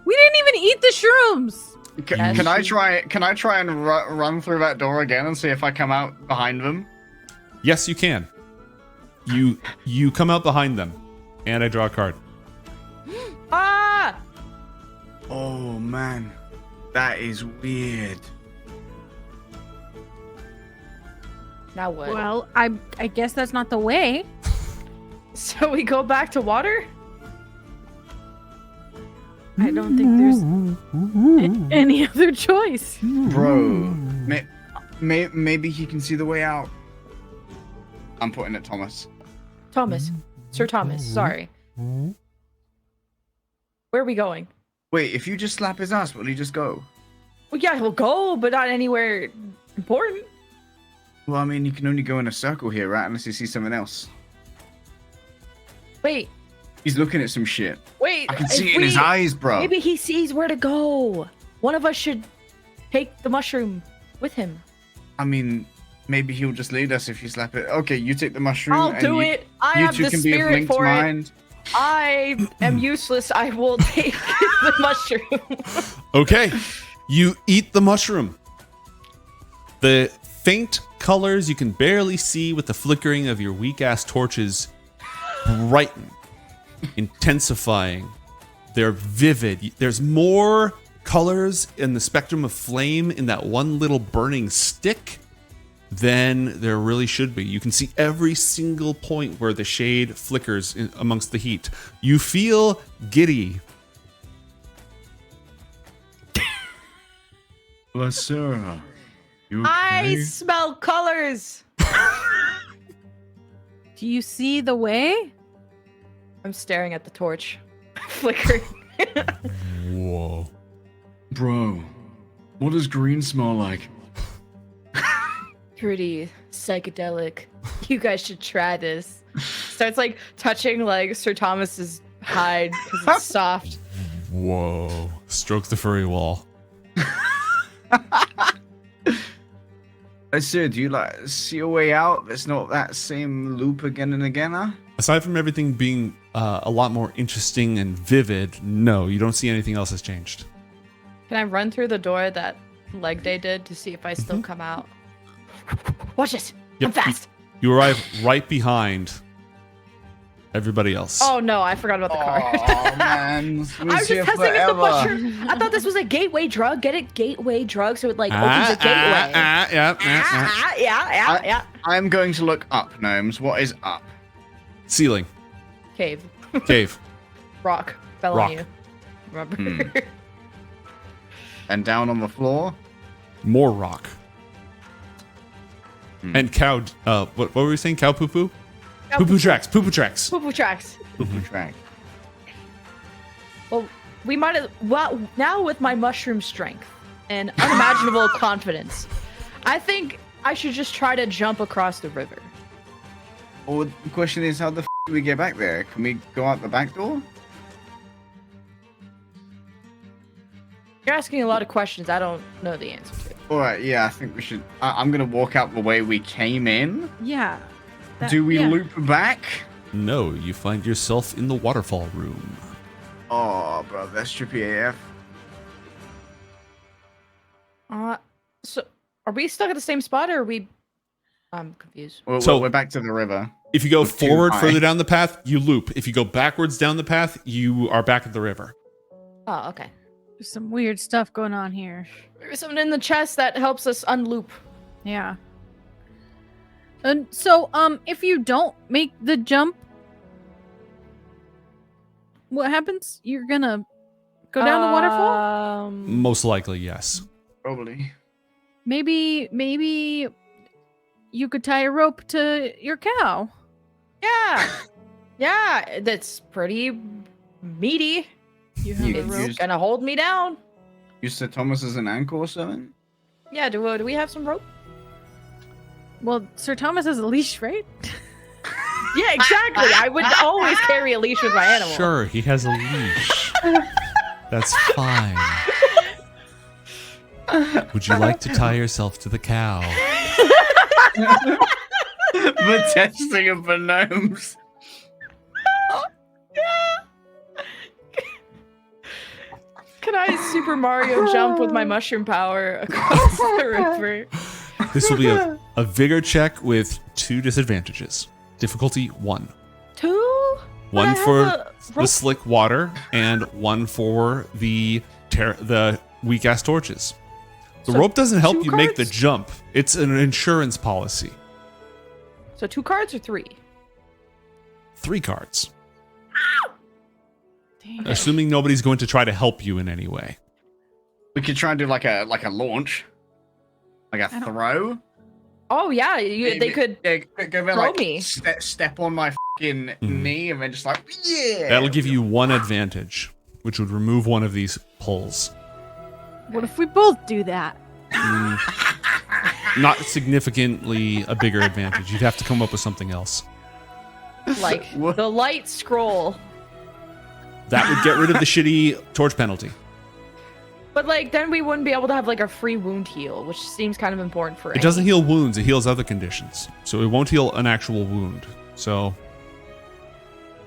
We didn't even eat the shrooms. Can I try? Can I try and run through that door again and see if I come out behind them? Yes, you can. You come out behind them, and I draw a card. Ah! Oh man, that is weird. Now what? Well, I guess that's not the way. So we go back to water? I don't think there's any other choice. Bro, maybe he can see the way out. I'm putting it, Thomas. Thomas. Sir Thomas, sorry. Where are we going? Wait, if you just slap his ass, will he just go? Well, yeah, he'll go, but not anywhere important. Well, I mean, you can only go in a circle here, right? Unless you see something else. Wait, He's looking at some shit. wait. I can if see it in his eyes, bro. Maybe he sees where to go. One of us should take the mushroom with him. I mean, maybe he'll just lead us if you slap it. Okay, you take the mushroom. I'll and do you, it. I you have two the can be of spirit linked for it. mind. I am useless. I will take the mushroom. Okay, you eat the mushroom. The faint colors you can barely see with the flickering of your weak-ass torches brighten, intensifying. They're vivid. There's more colors in the spectrum of flame in that one little burning stick than there really should be. You can see every single point where the shade flickers amongst the heat. You feel giddy. Sarah, you I smell colors. Do you see the way? I'm staring at the torch, flickering. Whoa. Bro, what does green smell like? Pretty psychedelic. You guys should try this. Starts like touching like Sir Thomas's hide because it's soft. Whoa. Stroke the furry wall. I said, do you like see a way out? It's not that same loop again and again, huh? Aside from everything being a lot more interesting and vivid, no, you don't see anything else has changed. Can I run through the door that Leg Day did to see if I still come out? Watch this. Yep. I'm fast. You arrive right behind everybody else. Oh no, I forgot about the card. Oh man, I was just testing if the mushroom. I thought this was a gateway drug. Get it? Gateway drug, so it like opens a gateway. Yeah. I'm going to look up, gnomes. What is up? Ceiling. Cave. Cave. Rock. Fell Rock. on you. Rubber. And down on the floor? More rock. And cow. What were we saying? Cow poo poo? Poo poo tracks. Poo poo tracks. Poo-poo tracks. Track. Well, we might have. Well, now with my mushroom strength and unimaginable confidence, I think I should just try to jump across the river. Well, the question is, how the do we get back there? Can we go out the back door? You're asking a lot of questions I don't know the answer to. Alright, yeah, I think we should. I'm gonna walk out the way we came in. Yeah. Do we loop back? No, you find yourself in the waterfall room. Oh, bro, that's trippy AF. So are we stuck at the same spot, or are we? I'm confused. So we're back to the river. If you go It's too forward high. further down the path, you loop. If you go backwards down the path, you are back at the river. Oh, okay. There's some weird stuff going on here. There's something in the chest that helps us unloop. Yeah. And so, if you don't make the jump, what happens? You're gonna go down the waterfall? Most likely, yes. Probably. Maybe you could tie a rope to your cow. Yeah. Yeah, that's pretty meaty. You have You a could rope. use- Gonna hold me down. Use Sir Thomas as an anchor or something? Yeah, do we have some rope? Well, Sir Thomas has a leash, right? Yeah, exactly. I would always carry a leash with my animal. Sure, he has a leash. That's fine. Would you like to tie yourself to the cow? The testing of the gnomes. Can I Super Mario jump with my mushroom power across the river? This will be a vigor check with 2 disadvantages. Difficulty 1. 2? But I One have for a the rope. slick water, and 1 for the weak ass torches. The So rope doesn't help 2 you make the cards? jump. It's an insurance policy. So 2 cards or 3? 3 cards. Dang. Assuming nobody's going to try to help you in any way. We could try and do like a launch. Like a throw. Oh yeah, they could. Yeah, go there, throw like, me. Step on my fucking knee and then just like, yeah. That'll give you 1 advantage, which would remove one of these pulls. What if we both do that? Not significantly a bigger advantage. You'd have to come up with something else. Like What? the light scroll. That would get rid of the shitty torch penalty. But like then we wouldn't be able to have like a free wound heal, which seems kind of important for It doesn't heal wounds, it heals other conditions. So it won't heal an actual wound. So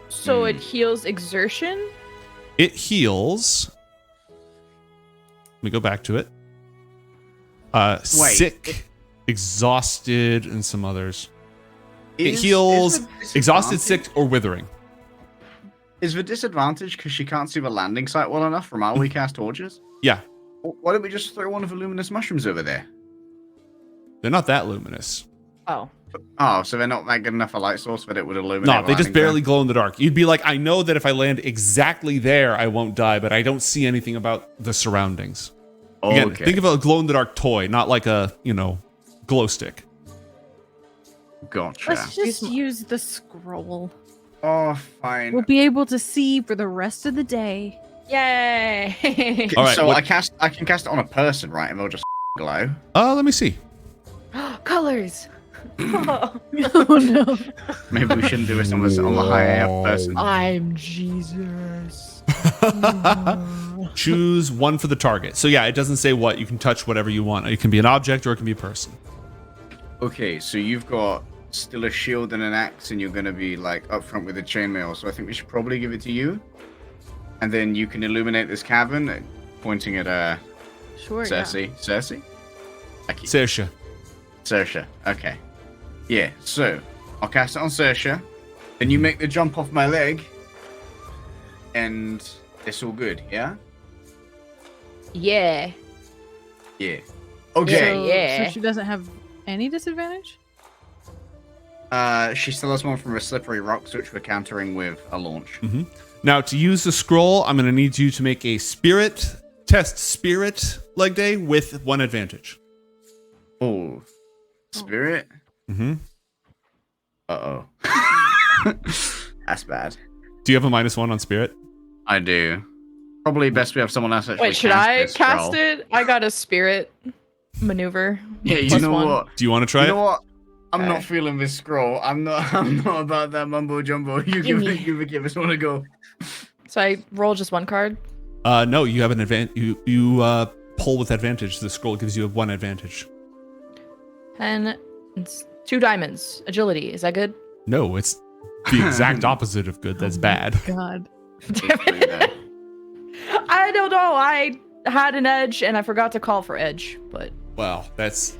So it heals exertion? it heals. Let me go back to it. Sick, exhausted, and some others. It heals exhausted, sick, or withering. Is the disadvantage because she can't see the landing site well enough from our weak ass torches? Yeah, Why don't we just throw one of the luminous mushrooms over there? they're not that luminous. Oh. Oh, so they're not that good enough a light source that it would illuminate. No, the they just landing barely zone? glow in the dark. You'd be like, I know that if I land exactly there, I won't die, but I don't see anything about the surroundings. Again, Okay. think of a glow-in-the-dark toy, not like a, glow stick. Gotcha. Let's just use the scroll. Oh, fine. We'll be able to see for the rest of the day. Yay! All right, so what- I can cast it on a person, right? And they'll just glow. Let me see. Colors. Oh no. Maybe we shouldn't do this on the higher up person. I'm Jesus. Choose one for the target. So yeah, it doesn't say what. You can touch whatever you want. It can be an object or it can be a person. Okay, so you've got still a shield and an axe, and you're gonna be like up front with a chainmail. So I think we should probably give it to you, and then you can illuminate this cavern, pointing at Sure. Cersei. Cersei. Saoirse. Saoirse. Okay. Yeah. So I'll cast it on Saoirse. Then you make the jump off my leg, and it's all good. Yeah. Yeah. Yeah. Okay. So she doesn't have any disadvantage? She still has one from her slippery rocks, which we're countering with a launch. Now, to use the scroll, I'm going to need you to make a spirit leg day with 1 advantage. Oh, spirit. Mm-hmm. Uh-oh. That's bad. Do you have a -1 on spirit? I do. Probably best we have someone else actually. Wait, should I this cast spell. it? I got a spirit maneuver. Yeah, you Plus know 1. what? Do you want to try You it? know what? I'm Okay. not feeling this scroll. I'm not about that mumbo jumbo. You give us one to go. So I roll just 1 card. No, you have an advantage. You pull with advantage. The scroll gives you 1 advantage. And it's 2 diamonds. Agility. Is that good? No, it's the exact opposite of good. That's bad. God. Damn it. I don't know. I had an edge and I forgot to call for edge, but Wow, that's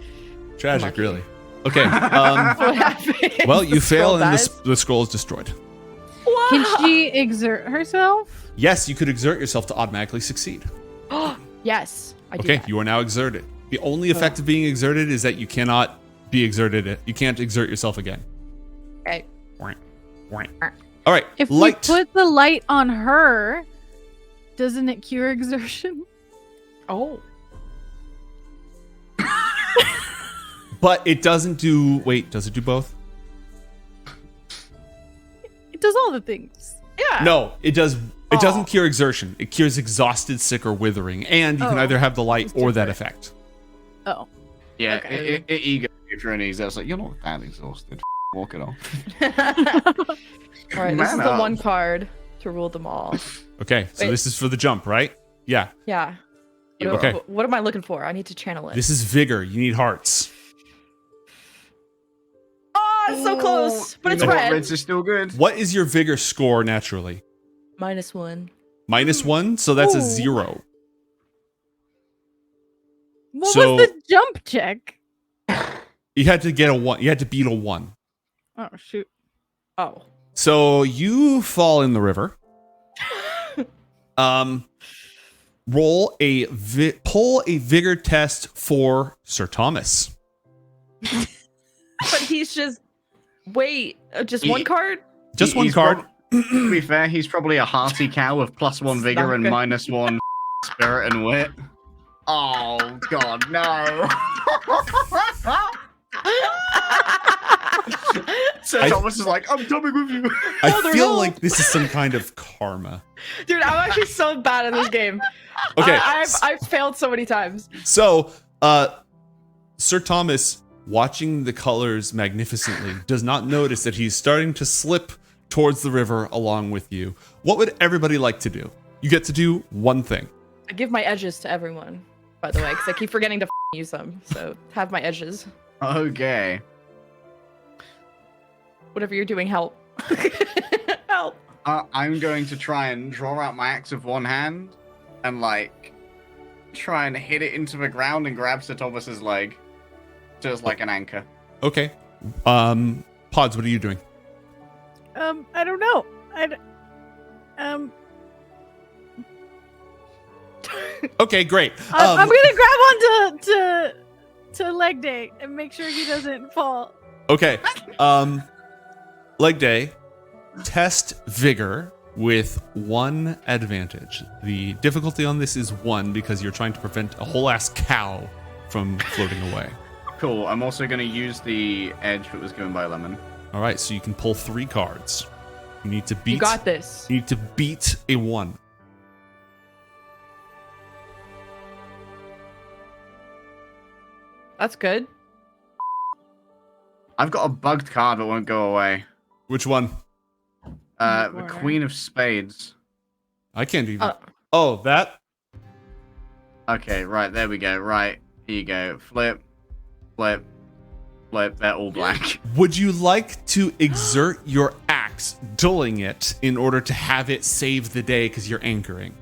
tragic, Lucky. really. Okay. what happened? Well, you The fail scroll and dies? the scroll is destroyed. What? Can she exert herself? Yes, you could exert yourself to automatically succeed. Yes, I do. Okay, that. you are now exerted. The only effect of being exerted is that you cannot be exerted. You can't exert yourself again. Okay. All right, If light. we put the light on her, doesn't it cure exertion? Oh. But it doesn't do. Wait, does it do both? It does all the things. Yeah. No, it does. It Aw. doesn't cure exertion. It cures exhausted, sick, or withering, and you can Oh, either have the light it's or that different. effect. Oh. Yeah, Okay. ego journeys. I was like, you're not that exhausted. Walk it off. All right, this is Man the up. 1 card to rule them all. Okay, so Wait. this is for the jump, right? Yeah. Yeah. Okay. What am I looking for? I need to channel it. This is vigor. You need hearts. Oh, it's so close, but You it's know what, red. Reds are still good. What is your vigor score naturally? -1. -1, so that's a Ooh. 0. What So- was the jump check? You had to get a 1. You had to beat a 1. Oh shoot. Oh. So you fall in the river. Roll a pull a vigor test for Sir Thomas. But he's just just 1 card? Just 1 He's card. To be fair, he's probably a hearty cow with +1 vigor and Not -1 spirit and wit. Oh God, no! So Thomas is like, I'm coming with you. I they're feel not. like this is some kind of karma. Dude, I'm actually so bad at this game. Okay. I've failed so many times. So, Sir Thomas, watching the colors magnificently, does not notice that he's starting to slip towards the river along with you. What would everybody like to do? You get to do one thing. I give my edges to everyone, by the way, because I keep forgetting to use them. So have my edges. Okay. Whatever you're doing, help. Help. I'm going to try and draw out my axe with one hand and like try and hit it into the ground and grab Sir Thomas's leg, just like an anchor. Okay. Pods, what are you doing? I don't know. Okay, great. I'm gonna grab onto to leg day and make sure he doesn't fall. Okay. Leg day. Test vigor with 1 advantage. The difficulty on this is 1 because you're trying to prevent a whole ass cow from floating away. Cool. I'm also going to use the edge that was given by Lemon. All right, so you can pull 3 cards. You need to beat. You got this. You need to beat a 1. That's good. I've got a bugged card that won't go away. Which one? The Queen of Spades. I can't even. Oh, that. Okay, right, there we go. Right, here you go. Flip, flip, flip. They're all black. Would you like to exert your axe, dulling it, in order to have it save the day because you're anchoring?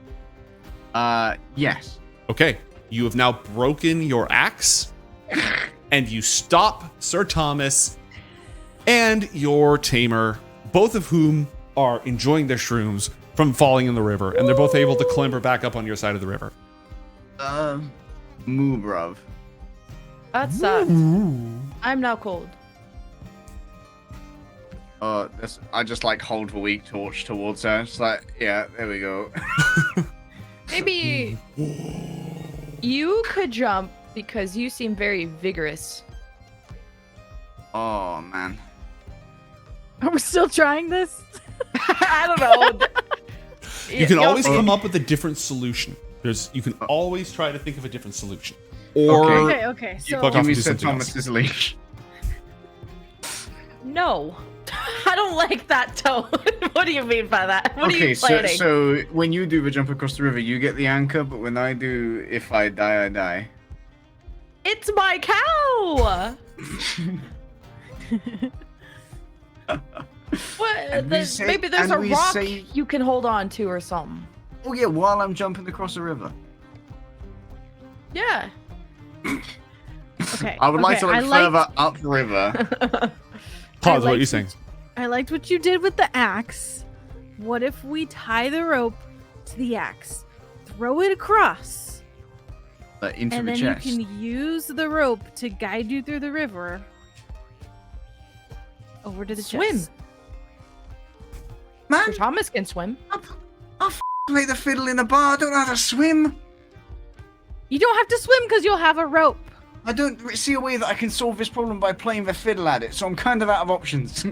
Yes. Okay, you have now broken your axe, and you stop Sir Thomas and your tamer, both of whom are enjoying their shrooms, from falling in the river, and they're both able to clamber back up on your side of the river. Moo, bruv. That sucks. I'm now cold. I just like hold the weak torch towards her. It's like, yeah, there we go. Maybe you could jump because you seem very vigorous. Oh, man. Are we still trying this? I don't know. You can always come up with a different solution. You can always try to think of a different solution. Or Okay. So Fuck off Give and me do Sir something else. Thomas's leash. No. I don't like that tone. What do you mean by that? What are Okay, you planning? so when you do the jump across the river, you get the anchor, but when I do, if I die, I die. It's my cow! What? And we say- Maybe there's and a we rock say- you can hold on to or something. Oh yeah, while I'm jumping across the river. Yeah. okay. I would like to okay, look further upriver. Pause, what are you liked saying? I liked what you did with the axe. What if we tie the rope to the axe, throw it across, Into and the then chest. you can use the rope to guide you through the river over to the Swim. chest? Man, Sir Thomas can swim. I'll play the fiddle in a bar. I don't know how to swim. You don't have to swim because you'll have a rope. I don't see a way that I can solve this problem by playing the fiddle at it, so I'm kind of out of options.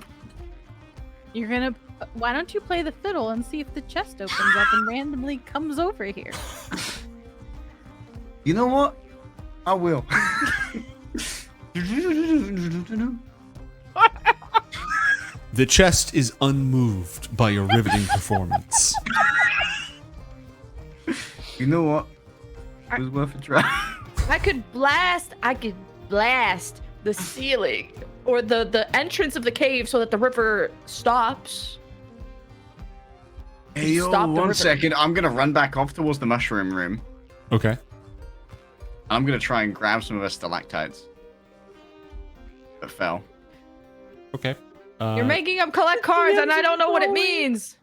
You're gonna. Why don't you play the fiddle and see if the chest opens up and randomly comes over here? You know what? I will. The chest is unmoved by your riveting performance. You know what? It was worth a try. I could blast the ceiling or the entrance of the cave so that the river stops. Hey, yo, Stop the one river. second. I'm gonna run back off towards the mushroom room. Okay. I'm gonna try and grab some of the stalactites that fell. Okay. You're making up collect cards and I don't know what it means.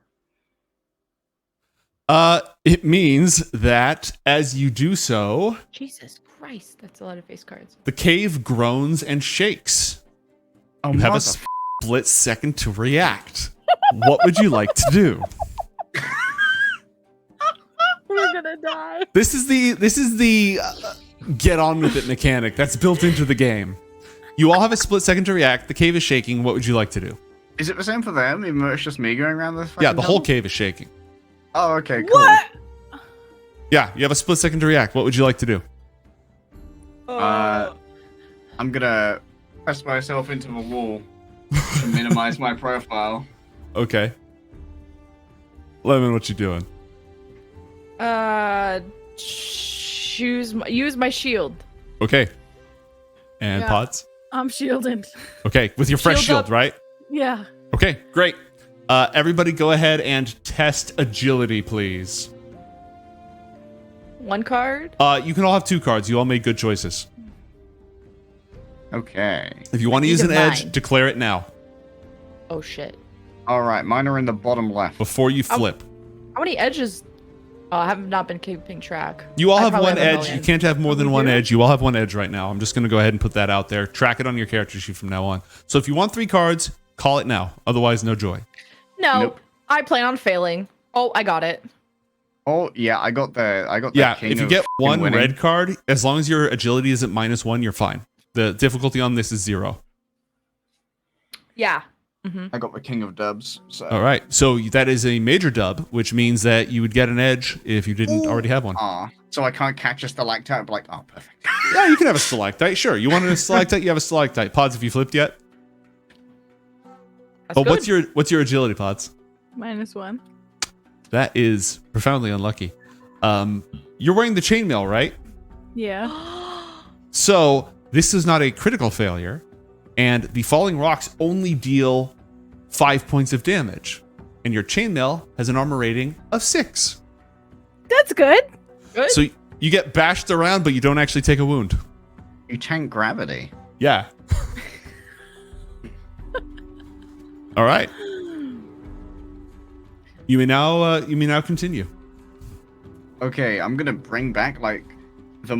It means that as you do so, Jesus Christ, that's a lot of face cards. the cave groans and shakes. Oh, You have a split second to react. What would you like to do? We're gonna die. This is the get on with it mechanic that's built into the game. You all have a split second to react. The cave is shaking. What would you like to do? Is it the same for them? Even though it's just me going around the fucking Yeah, the whole tunnel? cave is shaking. Oh, okay, cool. What? Yeah, you have a split second to react. What would you like to do? I'm gonna press myself into the wall to minimize my profile. Okay. Lemon, what you doing? Use my shield. Okay. And Yeah. Pods? I'm shielded. Okay, with your fresh Shield shield, up. right? Yeah. Okay, great. Everybody go ahead and test agility, please. One card. You can all have 2 cards. You all made good choices. Okay. If you want to These use are an edge, mine. declare it now Oh shit. All right, mine are in the bottom left. before you flip. How many edges? I have not been keeping track. You all I have probably one a edge. million. You can't have more than one zero? edge. You all have one edge right now. I'm just going to go ahead and put that out there. Track it on your character sheet from now on. So if you want 3 cards, call it now. Otherwise, no joy. No. Nope. I plan on failing. Oh, I got it. Oh yeah, I got the Yeah, king if you of get fucking one winning. red card, as long as your agility is at -1, you're fine. The difficulty on this is 0. Yeah. I got the king of dubs. So. All right, so that is a major dub, which means that you would get an edge if you didn't already have one. So I can't catch a stalactite. But like, oh, perfect. Yeah, you can have a stalactite. Sure, you wanted a stalactite, you have a stalactite. Pods, have you flipped yet? That's But good. what's your agility, Pods? -1. That is profoundly unlucky. You're wearing the chainmail, right? Yeah. So this is not a critical failure, and the falling rocks only deal 5 points of damage, and your chainmail has an armor rating of 6. That's good. Good. So you get bashed around, but you don't actually take a wound. You tank gravity. Yeah. All right. You may now continue. Okay, I'm gonna bring back like the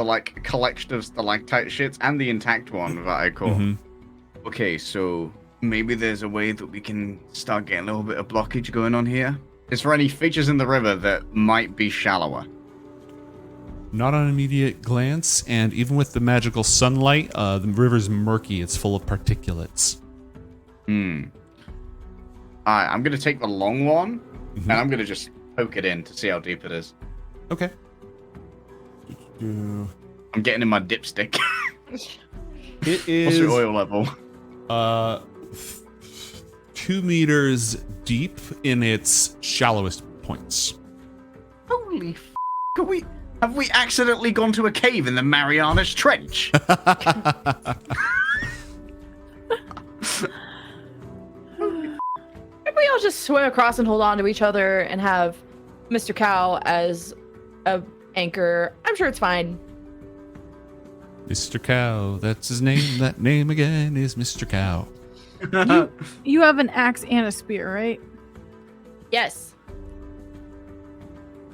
like collection of stalactite shits and the intact one that I caught. Mhm. Okay, so maybe there's a way that we can start getting a little bit of blockage going on here. Is there any features in the river that might be shallower? Not on immediate glance, and even with the magical sunlight, the river's murky. It's full of particulates. Alright, I'm gonna take the long one, and I'm gonna just poke it in to see how deep it is. Okay. I'm getting in my dipstick. It What's is your oil level? 2 meters deep in its shallowest points. Holy f***. Have we accidentally gone to a cave in the Marianas Trench? Maybe we all just swim across and hold on to each other and have Mr. Cow as a anchor. I'm sure it's fine. Mr. Cow, that's his name. That name again is Mr. Cow. You have an axe and a spear, right? Yes.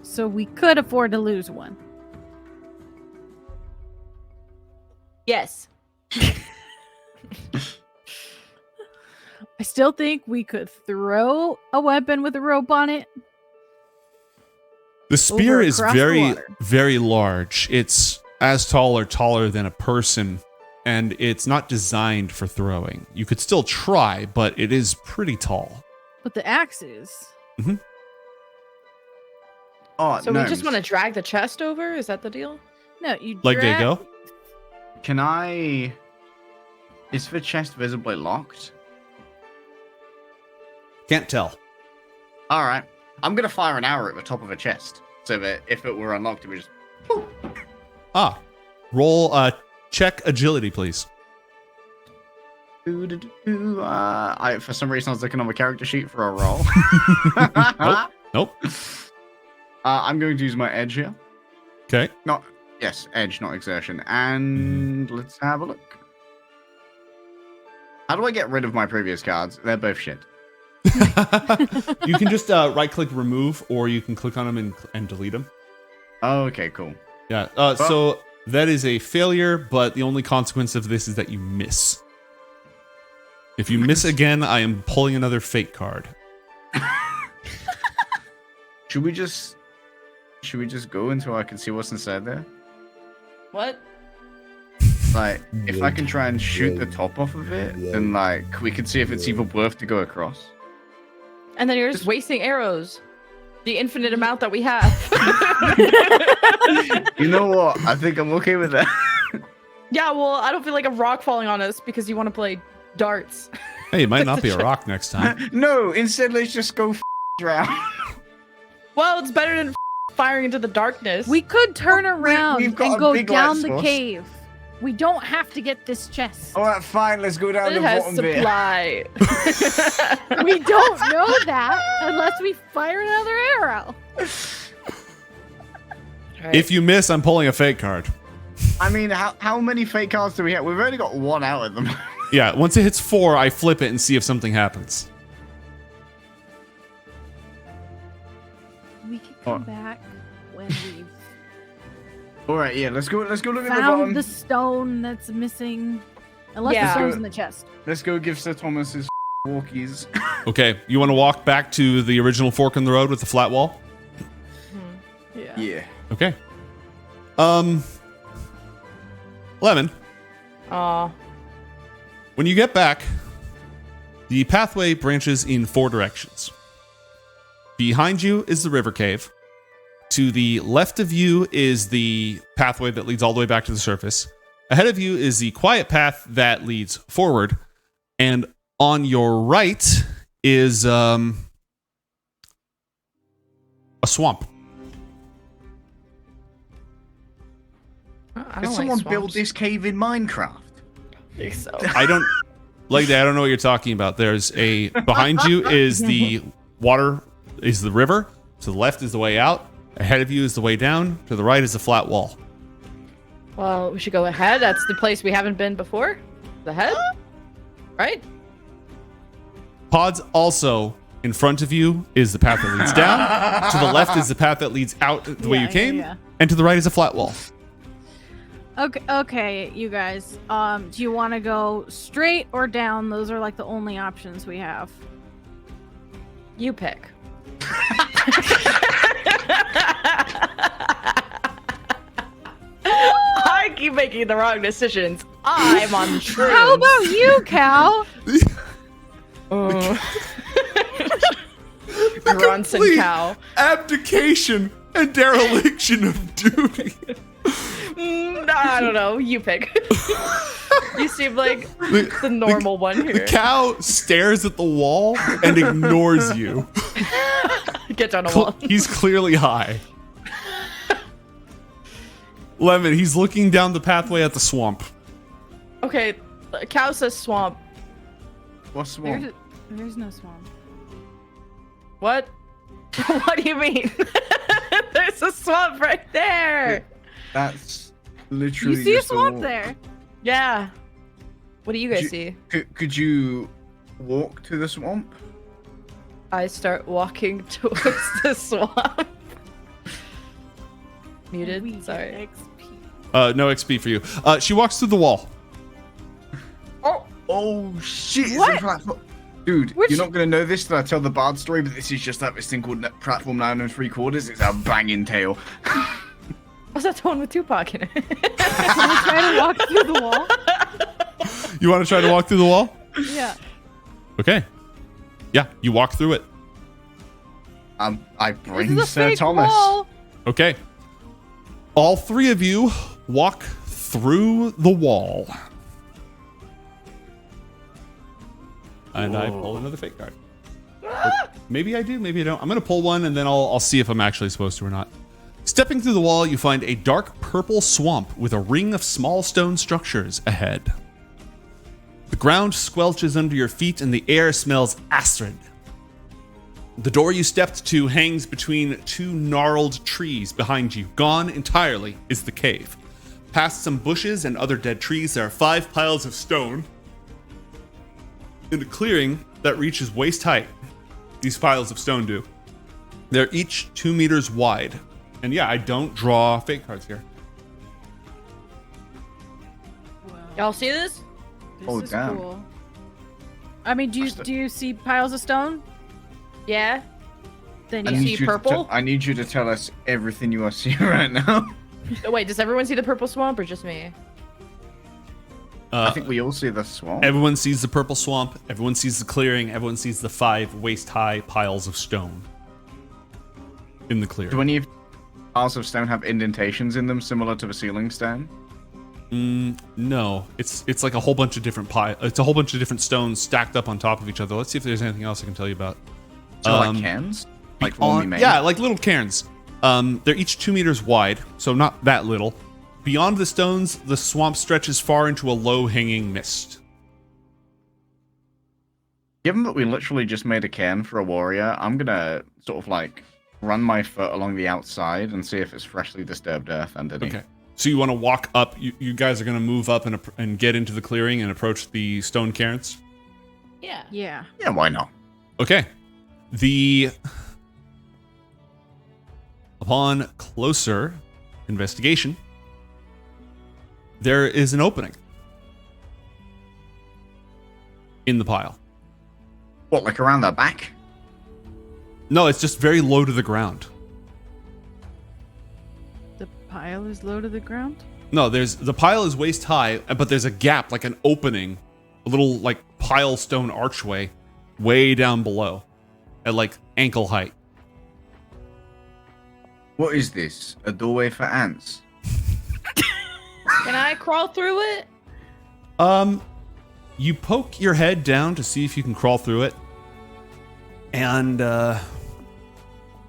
So we could afford to lose one. Yes. I still think we could throw a weapon with a rope on it. The spear is across the very, water. very large. It's as tall or taller than a person, and it's not designed for throwing. You could still try, but it is pretty tall. But the axe is. Oh, So we just want to drag the chest over? Is that the deal? No, you Like they drag- go? Can I... Is the chest visibly locked? Can't tell. Alright. I'm gonna fire an arrow at the top of a chest. So that if it were unlocked, it would just... Roll check agility, please. For some reason, I was looking on the character sheet for a roll. Nope. I'm going to use my edge here. Okay. Yes, edge, not exertion. And let's have a look. How do I get rid of my previous cards? They're both shit. You can just right-click remove, or you can click on them and delete them. Okay, cool. Yeah. So that is a failure, but the only consequence of this is that you miss. If you miss again, I am pulling another fate card. Should we just go until I can see what's inside there? What? Like, if I can try and shoot the top off of it, then like we can see if it's even worth to go across. And then you're just wasting arrows. The infinite amount that we have. You know what? I think I'm okay with that. Yeah, well, I don't feel like a rock falling on us because you want to play darts. Hey, it might not That's be a a rock next time. No, instead let's just go around. Well, it's better than firing into the darkness. We could turn around we've got and a go big down light the source. cave. We don't have to get this chest. All right, fine. Let's go down it the has bottom bit. supply. We don't know that unless we fire another arrow. Right. If you miss, I'm pulling a fate card. I mean, how many fake cards do we have? We've only got one out of them. Yeah, once it hits 4, I flip it and see if something happens. We can come back when we've All right, yeah. Let's go look at the bottom. found the stone that's missing. Unless the Yeah. stone's in the chest. Let's go give Sir Thomas his walkies. Okay, you want to walk back to the original fork in the road with the flat wall? Yeah. Yeah. Okay. Lemon, Aw. when you get back, the pathway branches in 4 directions. Behind you is the river cave. To the left of you is the pathway that leads all the way back to the surface. Ahead of you is the quiet path that leads forward. And on your right is a swamp. I Did don't someone like build swamps. this cave in Minecraft? I think so. I don't like that. I don't know what you're talking about. There's a behind you is the water, is the river. To the left is the way out. Ahead of you is the way down. To the right is the flat wall. Well, we should go ahead. That's the place we haven't been before. The head? Right? Pods also in front of you is the path that leads down. To the left is the path that leads out the way you came. Yeah. And to the right is a flat wall. Okay, you guys. Do you want to go straight or down? Those are like the only options we have. You pick. I keep making the wrong decisions. I'm on shrooms. How about you, Cal? Grunts and Complete cow. Abdication and dereliction of duty. I don't know. You pick. You seem like the normal one The here. cow stares at the wall and ignores you. Get down the wall. He's clearly high. Lemon, he's looking down the pathway at the swamp. Okay, cow says swamp. What's swamp? There's no swamp. What? What do you mean? There's a swamp right there. That's literally. You see a just swamp wall. there? Yeah. What do you guys see? Could you walk to the swamp? I start walking towards the swamp. Muted. We get Sorry. XP. No XP for you. She walks through the wall. Oh shit! it's a What? platform. Dude, Which- you're not gonna know this till I tell the bard story, but this is just like this thing called platform 9 3/4. It's a banging tale. Was that the one with Tupac in it? Can we try to walk through the wall? You want to try to walk through the wall? Yeah. Okay. Yeah, you walk through it. I This bring is a Sir fake Thomas. wall. Okay. All 3 of you walk through the wall. And I pull another fake card. Or maybe I do, maybe I don't. I'm going to pull one and then I'll see if I'm actually supposed to or not. Stepping through the wall, you find a dark purple swamp with a ring of small stone structures ahead. The ground squelches under your feet and the air smells acrid. The door you stepped to hangs between 2 gnarled trees behind you. Gone entirely is the cave. Past some bushes and other dead trees, there are 5 piles of stone in a clearing that reaches waist height. These piles of stone do. They're each 2 meters wide. And yeah, I don't draw fake cards here. Y'all see this? This Oh, is damn. cool. I mean, do you see piles of stone? Yeah. Then I yeah. need- need see you purple? I need you to tell us everything you are seeing right now. Oh, wait, does everyone see the purple swamp or just me? I think we all see the swamp. Everyone sees the purple swamp. Everyone sees the clearing. Everyone sees the 5 waist-high piles of stone in the clearing. Do any of piles of stone have indentations in them similar to the ceiling stone? No, it's like a whole bunch of different It's a whole bunch of different stones stacked up on top of each other. Let's see if there's anything else I can tell you about. So like cans? Like the one we made? Yeah, like little cairns. They're each 2 meters wide, so not that little. Beyond the stones, the swamp stretches far into a low-hanging mist. Given that we literally just made a cairn for a warrior, I'm gonna sort of like run my foot along the outside and see if it's freshly disturbed earth underneath. Okay. So you want to walk up. You guys are going to move up and get into the clearing and approach the stone cairns. Yeah. Yeah. Yeah, why not? Okay. Upon closer investigation, there is an opening in the pile. What, like around their back? No, it's just very low to the ground. The pile is low to the ground? No, the pile is waist high, but there's a gap, like an opening, a little like pile stone archway way down below at like ankle height. What is this? A doorway for ants? Can I crawl through it? You poke your head down to see if you can crawl through it, and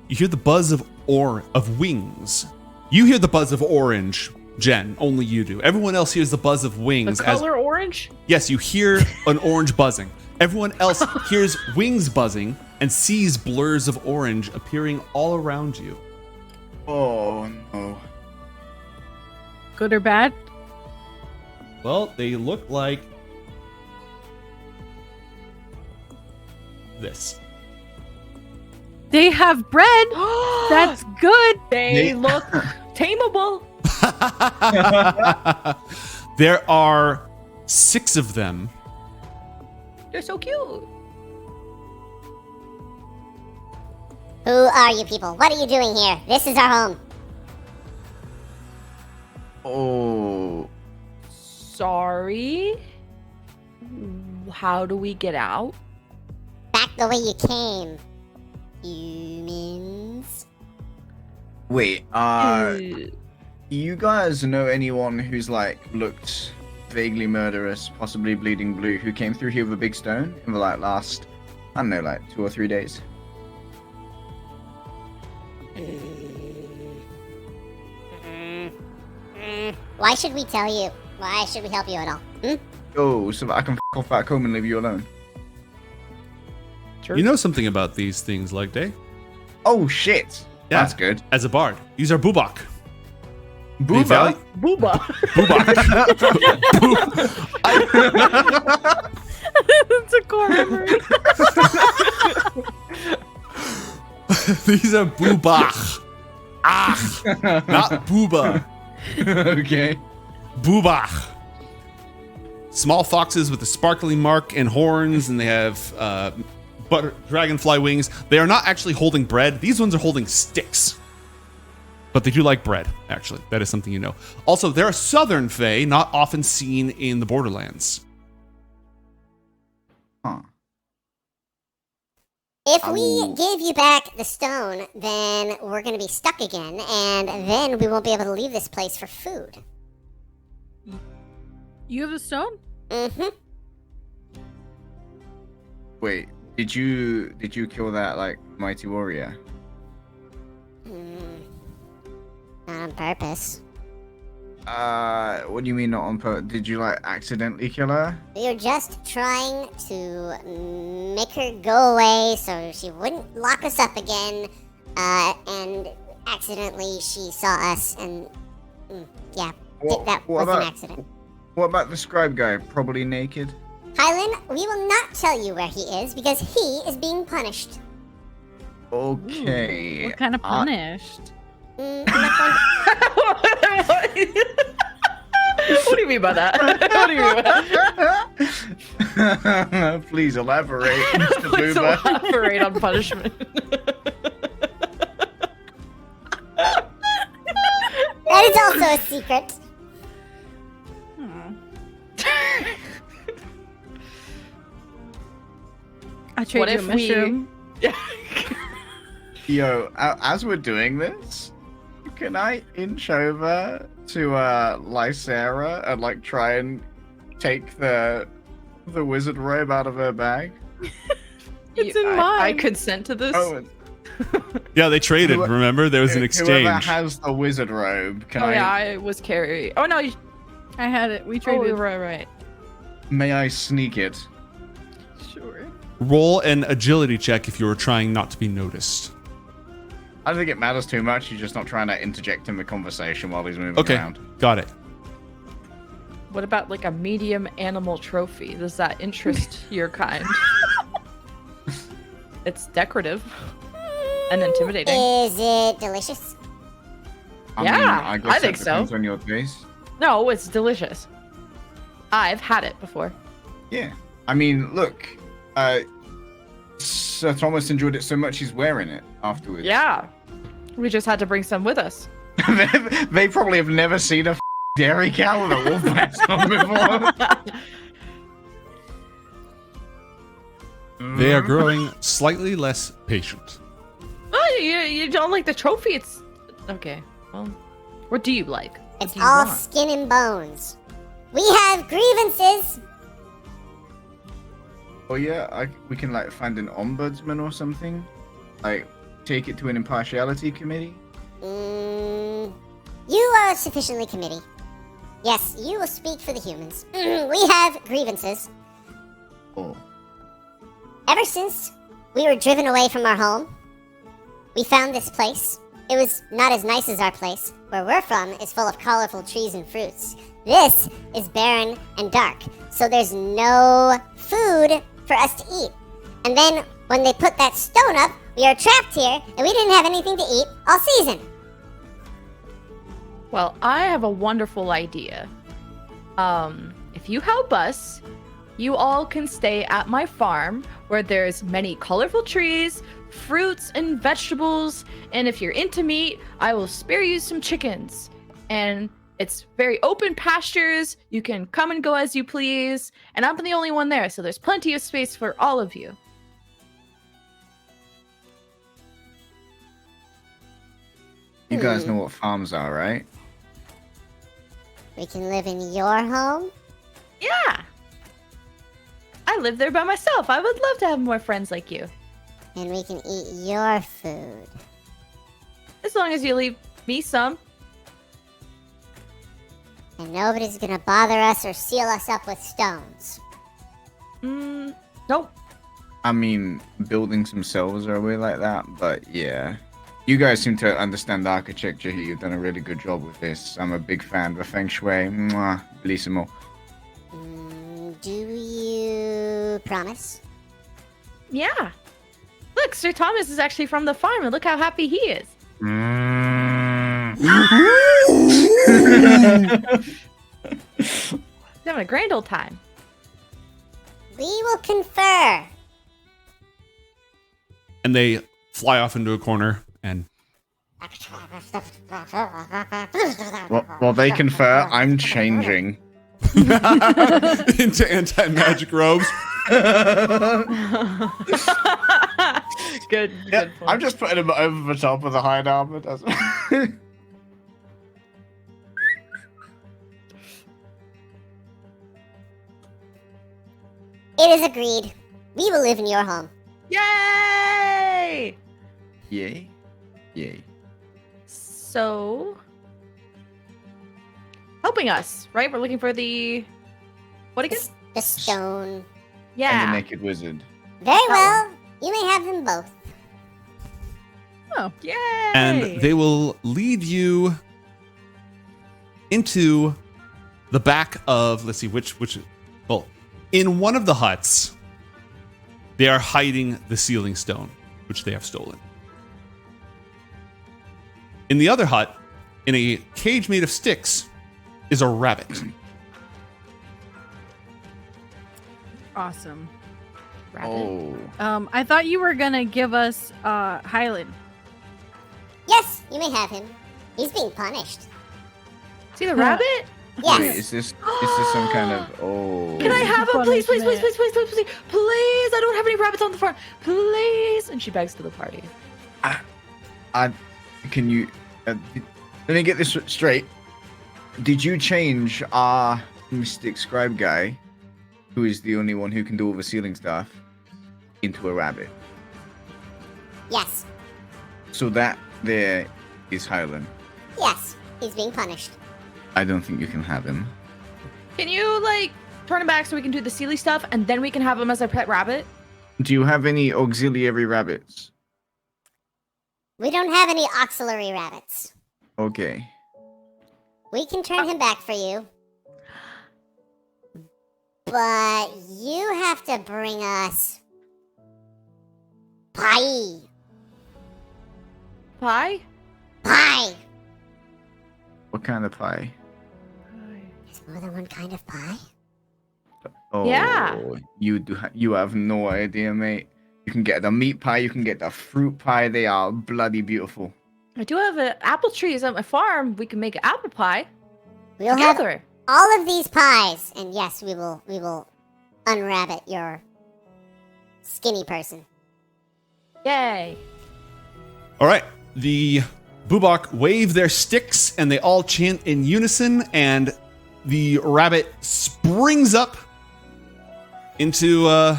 you hear the buzz of wings. You hear the buzz of orange, Jen. Only you do. Everyone else hears the buzz of wings. The color orange? Yes, you hear an orange buzzing. Everyone else hears wings buzzing and sees blurs of orange appearing all around you. Oh no. Good or bad? Well, they look like this. They have bread. That's good. They look tameable. There are 6 of them. They're so cute. Who are you people? What are you doing here? This is our home. Oh. Sorry. How do we get out? Back the way you came. Humans. Wait, you guys know anyone who's like looked vaguely murderous, possibly bleeding blue, who came through here with a big stone in the like last, I don't know, like 2 or 3 days? Why should we tell you? Why should we help you at all? Oh, so that I can f off back home and leave you alone. Sure. You know something about these things, like Day? Oh shit! Yeah. That's good. As a bard, these are bubak. Booba? Booba. It's a core memory. These are bubak. Not booba. Okay. Bubak. Small foxes with a sparkling mark and horns, and they have dragonfly wings. They are not actually holding bread. These ones are holding sticks. But they do like bread, actually. That is something you know. Also, they're a southern fae, not often seen in the Borderlands. Huh. If we give you back the stone, then we're going to be stuck again, and then we won't be able to leave this place for food. You have the stone? Mm-hmm. Wait, did you kill that like mighty warrior? Not on purpose. What do you mean not on purpose? Did you like accidentally kill her? We were just trying to make her go away so she wouldn't lock us up again, and accidentally she saw us, and yeah, that was an accident. What about the scribe guy? Probably naked? Hylan, we will not tell you where he is because he is being punished. Okay. What kind of punished? I'm not going What do you mean by that? What do you mean by that? Please elaborate, Mr. Please Booba. elaborate on punishment. That is also a secret. I trade What you a if we- mushroom. Yo, as we're doing this, can I inch over to Lysera and like try and take the wizard robe out of her bag? It's in mine. I consent to this. Oh, Yeah, they traded, remember? There was an whoever exchange. has the wizard robe, can Yeah, I was carrying. Oh no, I had it. We oh, traded. right. may I sneak it? Sure. Roll an agility check if you were trying not to be noticed. I don't think it matters too much. You're just not trying to interject in the conversation while he's moving Okay, around. got it. What about like a medium animal trophy? Does that interest your kind? It's decorative and intimidating. Is it delicious? Yeah, I guess I think that so. depends on your taste. No, it's delicious. I've had it before. Yeah. I mean, look, Sir Thomas enjoyed it so much he's wearing it afterwards. Yeah. We just had to bring some with us. They probably have never seen a dairy cow with a wolf pants on before. They are growing slightly less patient. Oh, you don't like the trophy? It's okay. Well, what do you like? What It's do you all want? skin and bones. We have grievances. Oh yeah, we can like find an ombudsman or something. Like take it to an impartiality committee. You are sufficiently committee. Yes, you will speak for the humans. We have grievances. Oh. Ever since we were driven away from our home, we found this place. It was not as nice as our place. Where we're from is full of colorful trees and fruits. This is barren and dark, so there's no food for us to eat. And then when they put that stone up, we are trapped here, and we didn't have anything to eat all season. Well, I have a wonderful idea. If you help us, you all can stay at my farm where there's many colorful trees, fruits, and vegetables. And if you're into meat, I will spare you some chickens. And it's very open pastures. You can come and go as you please. And I'm the only one there, so there's plenty of space for all of you. You guys know what farms are, right? We can live in your home? Yeah. I live there by myself. I would love to have more friends like you. And we can eat your food. As long as you leave me some. And nobody's gonna bother us or seal us up with stones. Nope. I mean, buildings themselves are a way like that, but yeah. You guys seem to understand architecture here. You've done a really good job with this. I'm a big fan of the feng shui. Mwah, bellissimo. Do you promise? Yeah. Look, Sir Thomas is actually from the farm, and look how happy he is. He's having a grand old time. We will confer. And they fly off into a corner and While they confer, I'm changing. into anti-magic robes. Good. Yeah, Good point. I'm just putting him over the top of the hide armor. It is agreed. We will live in your home. Yay! Yay. Yay. So, helping us, right? We're looking for the what again? The stone. And the Yeah. naked wizard. Very well. You may have them both. Yay! And they will lead you into the back of, let's see, which, well, in one of the huts, they are hiding the sealing stone, which they have stolen. In the other hut, in a cage made of sticks, is a rabbit. Awesome. Rabbit. Oh. I thought you were gonna give us Highland. Yes, you may have him. He's being punished. See the rabbit? Yes. Wait, is this some kind of Can I have him, please, please, please, Punishment. please, please, please, please, please? I don't have any rabbits on the farm, please. And she begs to the party. Can you let me get this straight. Did you change our mystic scribe guy, who is the only one who can do all the sealing stuff, into a rabbit? Yes. So that there is Highland. Yes. He's being punished. I don't think you can have him. Can you like turn him back so we can do the Sealy stuff, and then we can have him as our pet rabbit? Do you have any auxiliary rabbits? We don't have any auxiliary rabbits. Okay. We can turn him back for you. But you have to bring us pie. Pie? Pie. What kind of pie? There's more than one kind of pie. Oh, Yeah. You have no idea, mate. You can get the meat pie. You can get the fruit pie. They are bloody beautiful. I do have apple trees at my farm. We can make an apple pie We'll have together. all of these pies, and yes, we will unrabbit your skinny person. Yay. All right. The Bubak wave their sticks and they all chant in unison, and the rabbit springs up into the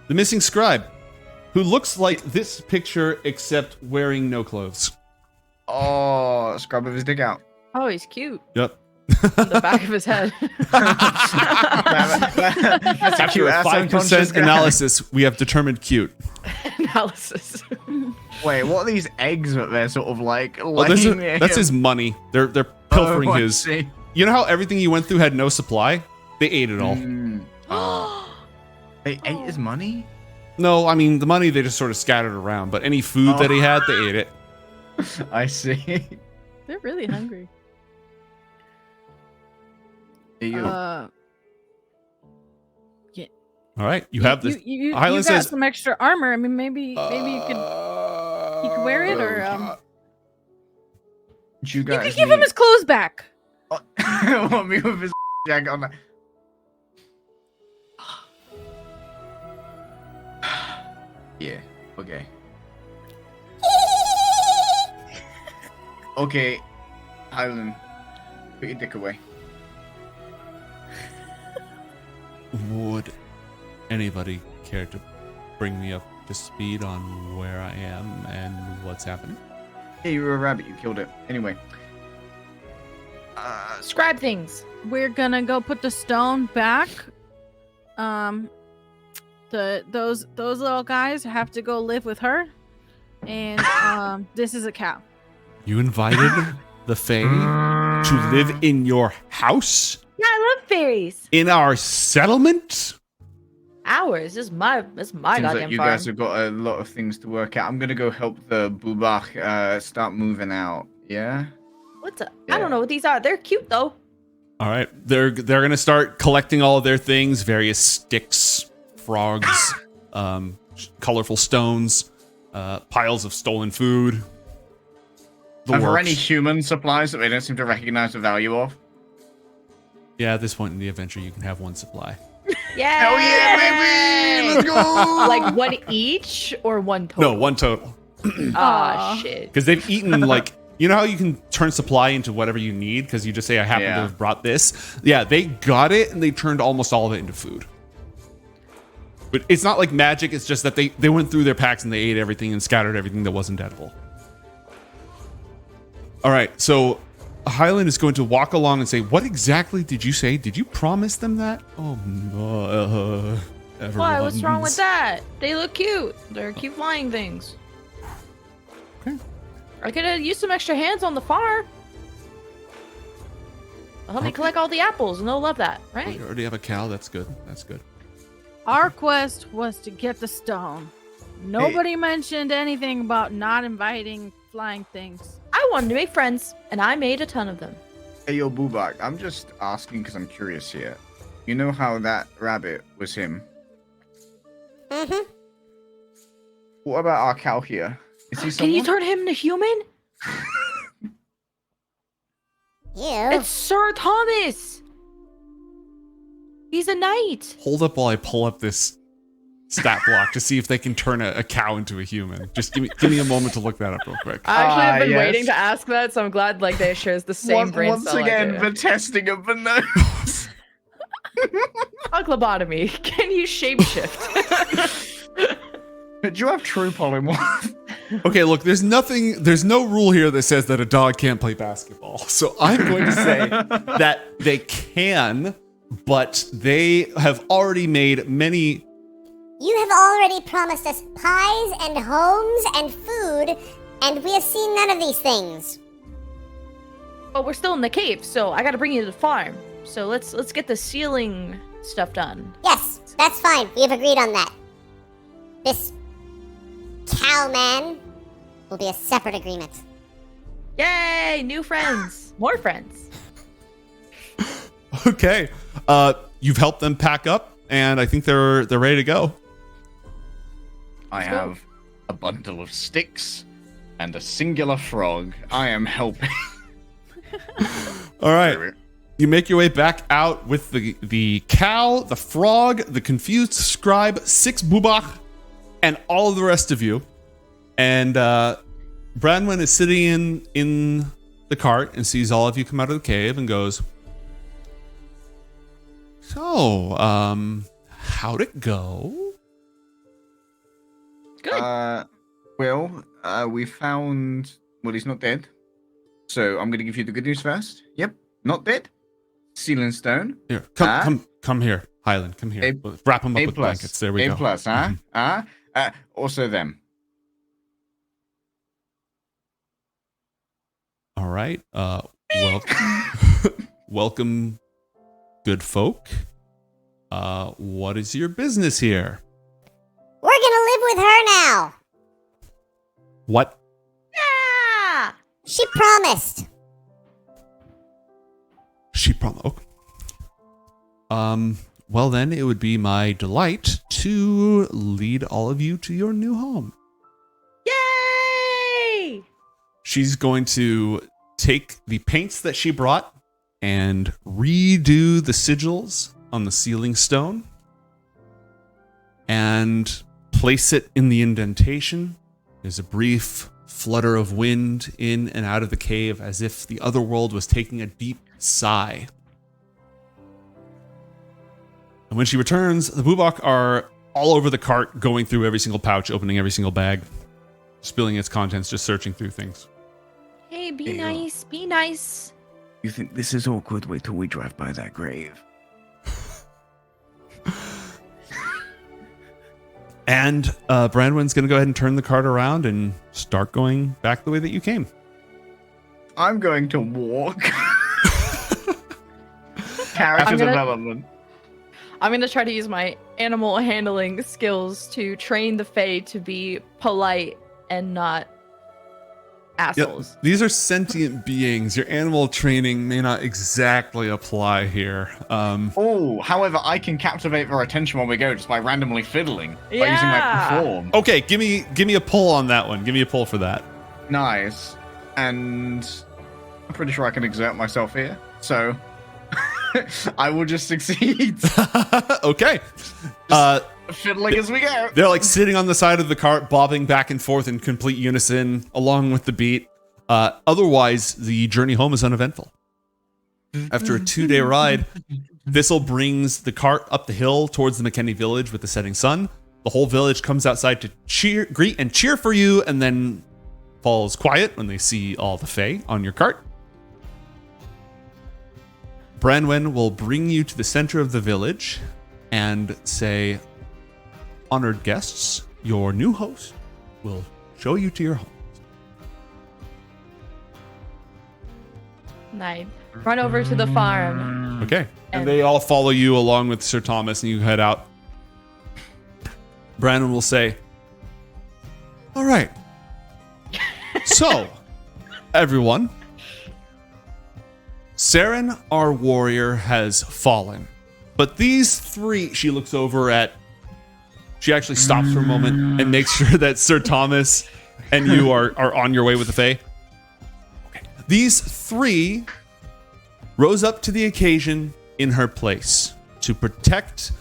missing scribe, who looks like this picture except wearing no clothes. Oh, scrub of his dick out. Oh, he's cute. Yep. On the back of his head. That's a After cute a ass 5% unconscious guy. analysis, we have determined cute. Analysis. Wait, what are these eggs that they're sort of like Oh, that's laying there? that's his money. They're pilfering Oh, I his. see. You know how everything he went through had no supply? They ate it all. Mm. They ate his money? No, I mean the money they just sort of scattered around, but any food that he had, they ate it. I see. They're really hungry. You. All right, you have this. You Highland got says- some extra armor. I mean, maybe you could wear it, or you you guys could give him need- his clothes back. Want me with his jacket on that? Yeah, okay. Okay, Highland, put your dick away. Would anybody care to bring me up to speed on where I am and what's happening? Yeah, you were a rabbit, you killed it. Anyway. Scribe things. We're gonna go put the stone back. Those little guys have to go live with her, and this is a cow. You invited the Fae to live in your house? Yeah, I love fairies. In our settlement? Ours. This is my Seems goddamn like you farm. guys have got a lot of things to work out. I'm gonna go help the Bubak start moving out. Yeah? What's up? Yeah. I don't know what these are. They're cute though. All right, they're gonna start collecting all of their things, various sticks, frogs, colorful stones, piles of stolen food. The Are there works. any human supplies that they don't seem to recognize the value of? Yeah, at this point in the adventure, you can have one supply. Yeah. Hell yeah, baby! Let's go! Like one each or one total? No, one total. Ah, shit. Because they've eaten like, you know how you can turn supply into whatever you need because you just say I happen to have brought this. Yeah, they got it and they turned almost all of it into food. But it's not like magic. It's just that they went through their packs and they ate everything and scattered everything that wasn't edible. All right, so Highland is going to walk along and say, "What exactly did you say? Did you promise them that?" Oh no, Why? What's wrong with everyone's- that? They look cute. They're cute flying things. Okay. I could use some extra hands on the farm. I'll help me collect all the apples, and they'll love that, Oh, right? you already have a cow. That's good. That's good. Our quest was to get the stone. Nobody mentioned anything about not inviting flying things. I wanted to make friends, and I made a ton of them. Hey, yo, Bubak, I'm just asking because I'm curious here. You know how that rabbit was him? Mm-hmm. What about our cow here? Is he Can someone? you turn him into human? You. It's Sir Thomas. He's a knight. Hold up while I pull up this stat block to see if they can turn a cow into a human. Just give me a moment to look that up real quick. I actually have been yes. waiting to ask that, so I'm glad like they shares the same brain Once cell I again, do. the testing of the nose. Fuck lobotomy. Can you shapeshift? Do you have true polymorph? Okay, look, there's no rule here that says that a dog can't play basketball. So I'm going to say that they can, but they have already made many. You have already promised us pies and homes and food, and we have seen none of these things. But we're still in the cave, so I gotta bring you to the farm. So let's get the ceiling stuff done. Yes, that's fine. We have agreed on that. This cowman will be a separate agreement. Yay! New friends, more friends. Okay, you've helped them pack up, and I think they're ready to go. I Let's go. have a bundle of sticks and a singular frog. I am helping. All right. You make your way back out with the cow, the frog, the confused scribe, 6 bubach, and all of the rest of you. And Branwen is sitting in the cart and sees all of you come out of the cave and goes, "So, how'd it go?" Good. We found. Well, he's not dead. So I'm going to give you the good news first. Yep, not dead. Ceiling stone. Here, come here, Highland. Come here. Wrap him up with blankets. There we go. A plus, huh? Also them. All right. Welcome, good folk. What is your business here? We're gonna live with her now. What? Yeah. She promised. She promised. Okay. Well then, it would be my delight to lead all of you to your new home. Yay! She's going to take the paints that she brought and redo the sigils on the ceiling stone and place it in the indentation. There's a brief flutter of wind in and out of the cave as if the Otherworld was taking a deep sigh. And when she returns, the bubak are all over the cart, going through every single pouch, opening every single bag, spilling its contents, just searching through things. Hey, be Ew. nice. Be nice. You think this is awkward? Wait till we drive by that grave. And Branwen's going to go ahead and turn the cart around and start going back the way that you came. I'm going to walk. Character I'm gonna- development. I'm going to try to use my animal handling skills to train the Fae to be polite and not assholes. These are sentient beings. Your animal training may not exactly apply here. However, I can captivate their attention while we go just by randomly fiddling by using my Yeah. perform. Okay, give me a pull on that one. Give me a pull for that. Nice. And I'm pretty sure I can exert myself here. So I will just succeed. Okay. Fiddling as we go. They're like sitting on the side of the cart, bobbing back and forth in complete unison, along with the beat. Otherwise, the journey home is uneventful. After a 2-day ride, Thistle brings the cart up the hill towards the McKinney village with the setting sun. The whole village comes outside to greet and cheer for you, and then falls quiet when they see all the Fae on your cart. Branwen will bring you to the center of the village and say, "Honored guests, your new host will show you to your home." And I run over to the farm. Okay. And they all follow you along with Sir Thomas, and you head out. Brandon will say, "All right. So, everyone, Saren, our warrior, has fallen. But these 3," she looks over at, she actually stops for a moment and makes sure that Sir Thomas and you are on your way with the Fae. Okay. These 3 rose up to the occasion in her place to protect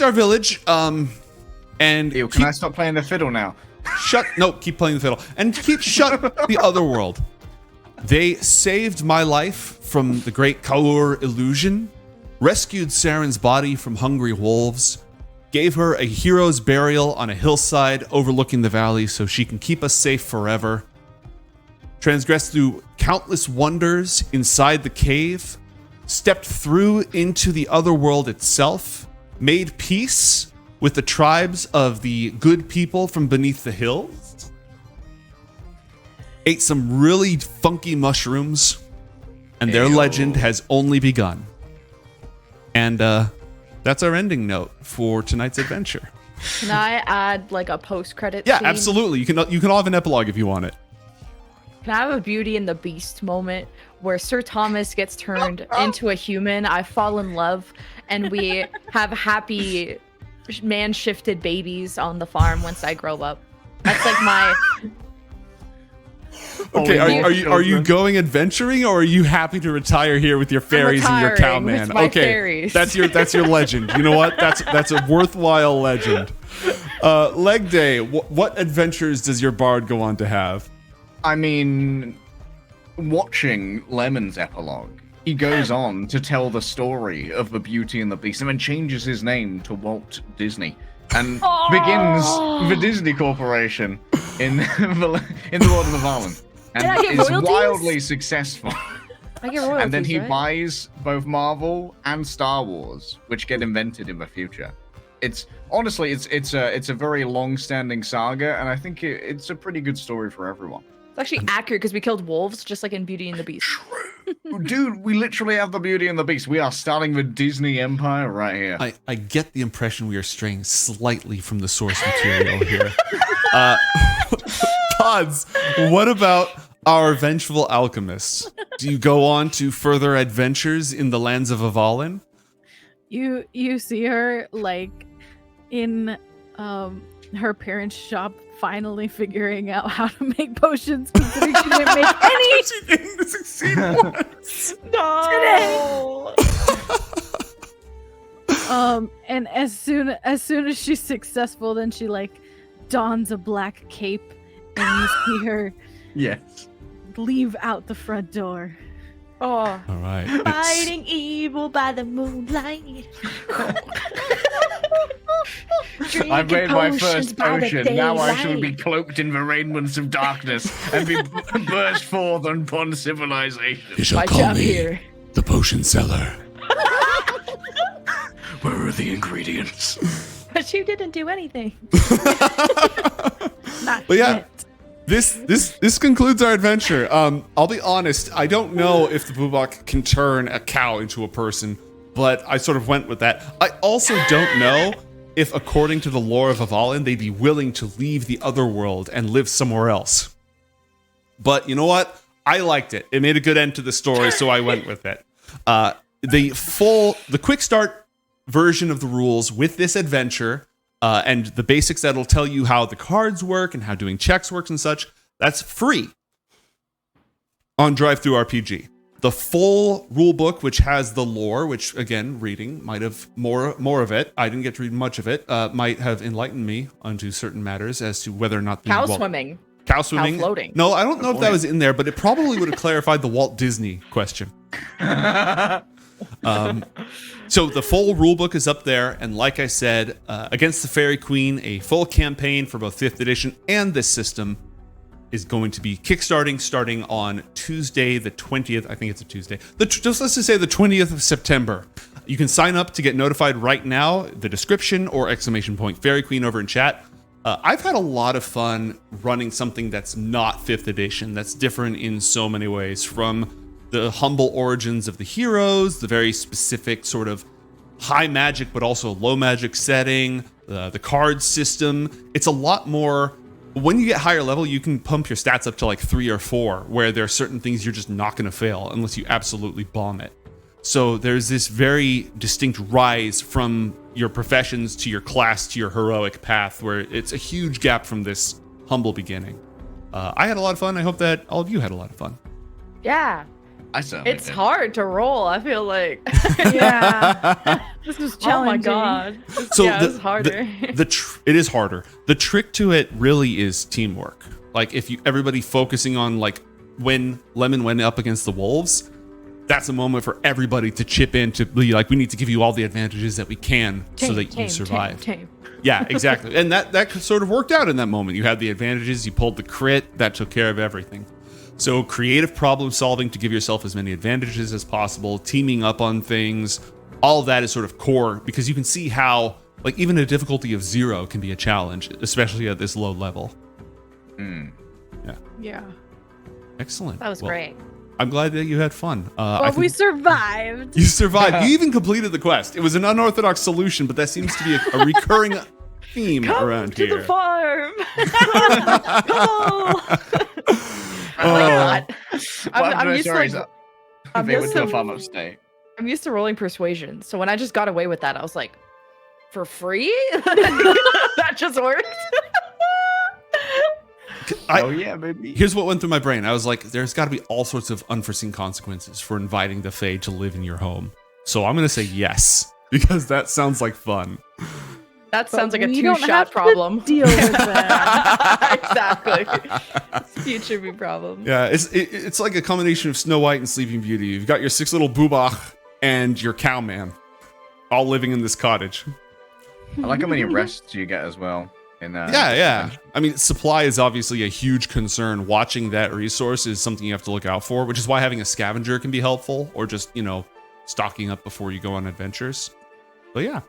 our village. And Ew, can I stop playing the fiddle now? keep playing the fiddle and shut the Otherworld. They saved my life from the great Kaur illusion, rescued Saren's body from hungry wolves, gave her a hero's burial on a hillside overlooking the valley so she can keep us safe forever, transgressed through countless wonders inside the cave, stepped through into the Otherworld itself, made peace with the tribes of the good people from beneath the hills, ate some really funky mushrooms, and their legend has only begun. And that's our ending note for tonight's adventure. Can I add like a post-credit Yeah, scene? absolutely. You can all have an epilogue if you want it. Can I have a Beauty and the Beast moment where Sir Thomas gets turned into a human? I fall in love, and we have happy man-shifted babies on the farm once I grow up. That's like my. Okay, are you going adventuring, or are you happy to retire here with your fairies and your cowman? With my Okay, fairies. that's your legend. You know what? That's a worthwhile legend. Leg Day, what adventures does your bard go on to have? I mean, watching Lemon's epilogue, he goes on to tell the story of the Beauty and the Beast, and then changes his name to Walt Disney, and begins the Disney Corporation in the world of Avallen, and is royalties? wildly successful. I get royalties, And then he right? buys both Marvel and Star Wars, which get invented in the future. It's honestly, it's a very long-standing saga, and I think it's a pretty good story for everyone. It's actually accurate because we killed wolves just like in Beauty and the Beast. Dude, we literally have the Beauty and the Beast. We are starting the Disney Empire right here. I get the impression we are straying slightly from the source material here. Pods, what about our vengeful alchemists? Do you go on to further adventures in the lands of Avallen? You see her like in her parents' shop, finally figuring out how to make potions, considering she didn't make any. She didn't succeed once. No. And as soon as she's successful, then she like dons a black cape, and you see her Yes. leave out the front door. Oh. All right. It's- Fighting evil by the moonlight. I've made my Drinking first potions by the potion. Now I shall be daylight. cloaked in the raiments of darkness and be burst forth upon civilization. You shall My call job me here. the potion seller. Where are the ingredients? But you didn't do anything. Not But yeah. yet. This concludes our adventure. I'll be honest, I don't know if the Bubak can turn a cow into a person, but I sort of went with that. I also don't know if, according to the lore of Avallen, they'd be willing to leave the Otherworld and live somewhere else. But you know what? I liked it. It made a good end to the story, so I went with it. The quick start version of the rules with this adventure, and the basics that'll tell you how the cards work and how doing checks works and such, that's free on DriveThruRPG. The full rule book, which has the lore, which again, reading might have more of it. I didn't get to read much of it. Might have enlightened me onto certain matters as to whether or not the Cow swimming. cow swimming, Cow floating. No, I don't know if that was in there, but it probably would have clarified the Walt Disney question. So the full rulebook is up there, and like I said, Against the Faerie Queene, a full campaign for both 5th edition and this system is going to be kickstarting starting on Tuesday the 20th. I think it's a Tuesday. Just let's just say the 20th of September. You can sign up to get notified right now, the description or ! Faerie Queene over in chat. I've had a lot of fun running something that's not 5th edition, that's different in so many ways, from the humble origins of the heroes, the very specific sort of high magic but also low magic setting, the card system. It's a lot more. When you get higher level, you can pump your stats up to like 3 or 4, where there are certain things you're just not going to fail unless you absolutely bomb it. So there's this very distinct rise from your professions to your class to your heroic path, where it's a huge gap from this humble beginning. I had a lot of fun. I hope that all of you had a lot of fun. Yeah. I certainly It's did. hard to roll, I feel like. Yeah. This was Oh my challenging. god. So yeah, it's harder. It is harder. The trick to it really is teamwork. Like if everybody focusing on like when Lemon went up against the wolves, that's a moment for everybody to chip in to be like, we need to give you all the advantages that we can so that you survive. Tame. Yeah, exactly. And that sort of worked out in that moment. You had the advantages, you pulled the crit, that took care of everything. So creative problem solving to give yourself as many advantages as possible, teaming up on things, all of that is sort of core, because you can see how like even a difficulty of 0 can be a challenge, especially at this low level. Yeah. Excellent. That was Well, great. I'm glad that you had fun. I Well, think we survived. you survived. You even completed the quest. It was an unorthodox solution, but that seems to be a recurring theme around to here. the farm. Oh. God. Well, I'm used to sorry, like, they went to a to- farm upstate. I'm used to rolling persuasion, so when I just got away with that, I was like, for free? That just worked. Oh yeah, baby. Here's what went through my brain. I was like, there's got to be all sorts of unforeseen consequences for inviting the Fae to live in your home. So I'm going to say yes, because that sounds like fun. That sounds like a we don't have two-shot to problem. Deal with that. Exactly. Future me problem. Yeah, it's like a combination of Snow White and Sleeping Beauty. You've got your 6 little boobach and your cowman all living in this cottage. I like how many rests you get as well. Yeah. I mean, supply is obviously a huge concern. Watching that resource is something you have to look out for, which is why having a scavenger can be helpful, or just, stocking up before you go on adventures. But yeah.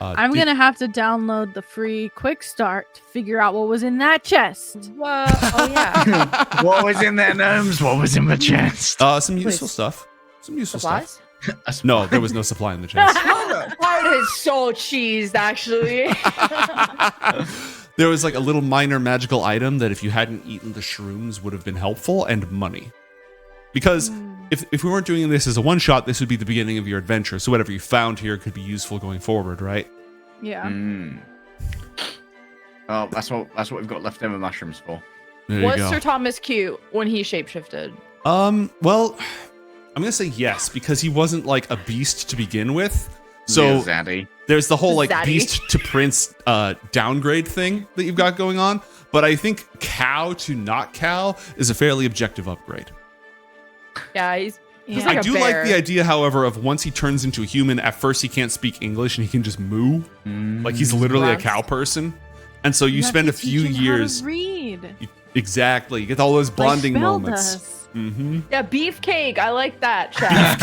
I'm going to have to download the free quick start to figure out what was in that chest. Whoa. Oh, yeah. What was in there, Gnomes? What was in the chest? Some useful stuff. Some useful Supplies? stuff. No, there was no supply in the chest. That is so cheesed, actually. There was like a little minor magical item that if you hadn't eaten the shrooms would have been helpful, and money. Because if we weren't doing this as a one-shot, this would be the beginning of your adventure. So whatever you found here could be useful going forward, right? Yeah. Oh, that's what we've got leftover mushrooms for. There you Was go. Sir Thomas cute when he shapeshifted? Well, I'm gonna say yes, because he wasn't like a beast to begin with. So Yeah, Zaddy. there's the whole like Zaddy. beast to prince downgrade thing that you've got going on. But I think cow to not cow is a fairly objective upgrade. Yeah, he's Yeah. like I a do bear. like the idea, however, of once he turns into a human, at first he can't speak English and he can just moo. Like he's literally a Gross. cow person. And so you have spend to a few teach him how to years. read. Exactly. You get all those bonding like Belle moments. does. Mm-hmm. Yeah, beefcake. I like that, chat.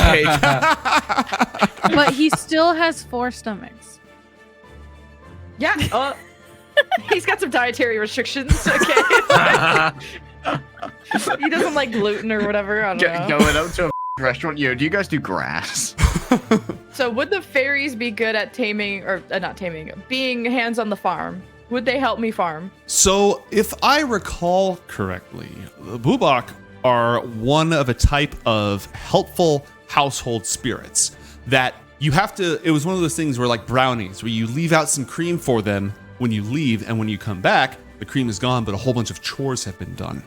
But he still has 4 stomachs. Yeah. He's got some dietary restrictions. Okay. He doesn't like gluten or whatever. I don't know. Going up to a restaurant, do you guys do grass? So would the fairies be good at taming, or not taming, being hands on the farm? Would they help me farm? So, if I recall correctly, the Bubak are one of a type of helpful household spirits that you have to. It was one of those things where, like brownies, where you leave out some cream for them when you leave, and when you come back, the cream is gone, but a whole bunch of chores have been done.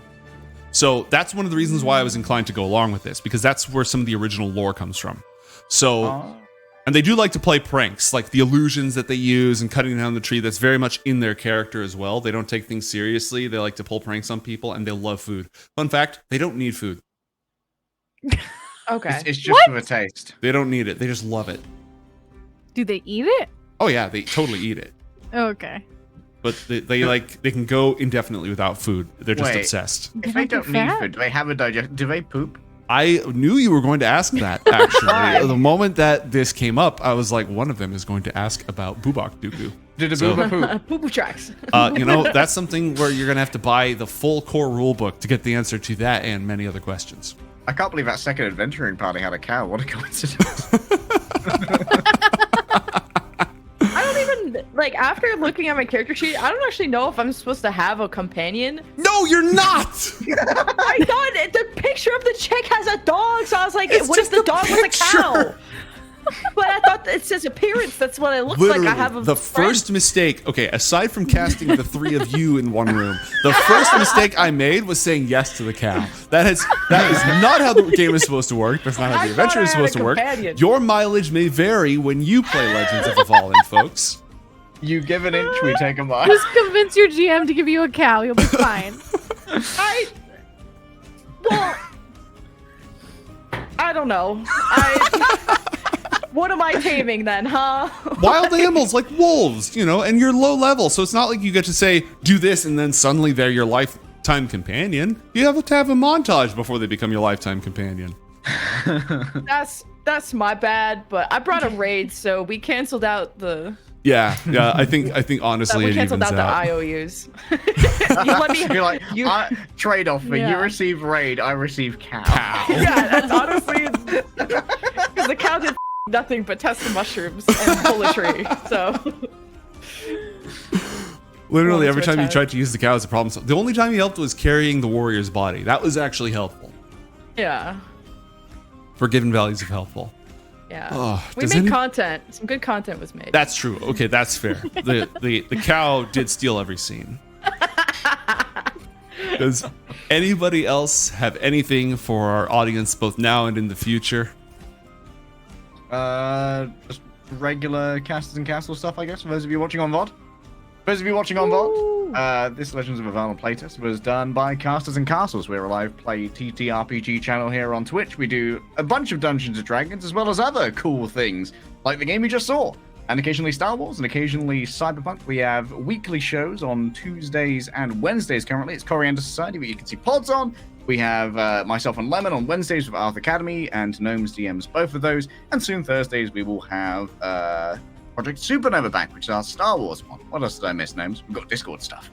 So, that's one of the reasons why I was inclined to go along with this, because that's where some of the original lore comes from. So. And they do like to play pranks, like the illusions that they use and cutting down the tree. That's very much in their character as well. They don't take things seriously. They like to pull pranks on people, and they love food. Fun fact, they don't need food. Okay. It's just for the taste. They don't need it. They just love it. Do they eat it? Oh, yeah, they totally eat it. Okay. But they can go indefinitely without food. They're just Wait. obsessed. If They they don't don't get need fat? food, do they have a digest? Do they poop? I knew you were going to ask that, actually. Why? The moment that this came up, I was like, one of them is going to ask about Bubak Dooku. Did a So- booba poop? Poo-poo tracks. That's something where you're going to have to buy the full core rule book to get the answer to that and many other questions. I can't believe that second adventuring party had a cow. What a coincidence. I don't even, like, after looking at my character sheet, I don't actually know if I'm supposed to have a companion. No, you're not! I thought the picture of the chick has a dog, so I was like, It's what if just the a dog was a cow? picture. But I thought it says appearance. That's what it looks Literally, like. I have a the friend. first mistake, okay, aside from casting the 3 of you in one room, the first mistake I made was saying yes to the cow. That is not how the game is supposed to work. That's not how I the adventure thought is I had a supposed to work. companion. Your mileage may vary when you play Legends of Avallen, folks. You give an inch, we take a mile. Just convince your GM to give you a cow. You'll be fine. I don't know. What am I taming then, huh? Wild animals like wolves, and you're low level, so it's not like you get to say, do this, and then suddenly they're your lifetime companion. You have to have a montage before they become your lifetime companion. That's my bad, but I brought a raid, so we canceled out the. Yeah, I think honestly we it canceled evens out the out. IOUs. You let me. You're like, you- trade off. You Yeah. receive raid, I receive cow. Yeah, that's honestly because the cow did nothing but test the mushrooms and pull a tree. So Literally Well, every it's time you retarded. tried to use the cow as a problem. The only time he helped was carrying the warrior's body. That was actually helpful. yeah. For given values of helpful. Yeah. Oh, We does made any- content. Some good content was made. That's true. Okay, that's fair. The cow did steal every scene. Does anybody else have anything for our audience, both now and in the future? Just regular Casters and Castle stuff, I guess, for those of you watching on VOD. For those of you watching on VOD, this Legends of Avallen playtest was done by Casters and Castles. We're a live play TTRPG channel here on Twitch. We do a bunch of Dungeons and Dragons, as well as other cool things, like the game you just saw, and occasionally Star Wars, and occasionally Cyberpunk. We have weekly shows on Tuesdays and Wednesdays currently. It's Coriander Society, where you can see pods on. We have myself and Lemon on Wednesdays with Arthur Academy and Gnomes DMs, both of those. And soon Thursdays we will have Project Supernova back, which is our Star Wars one. What else did I miss, Gnomes? We've got Discord stuff.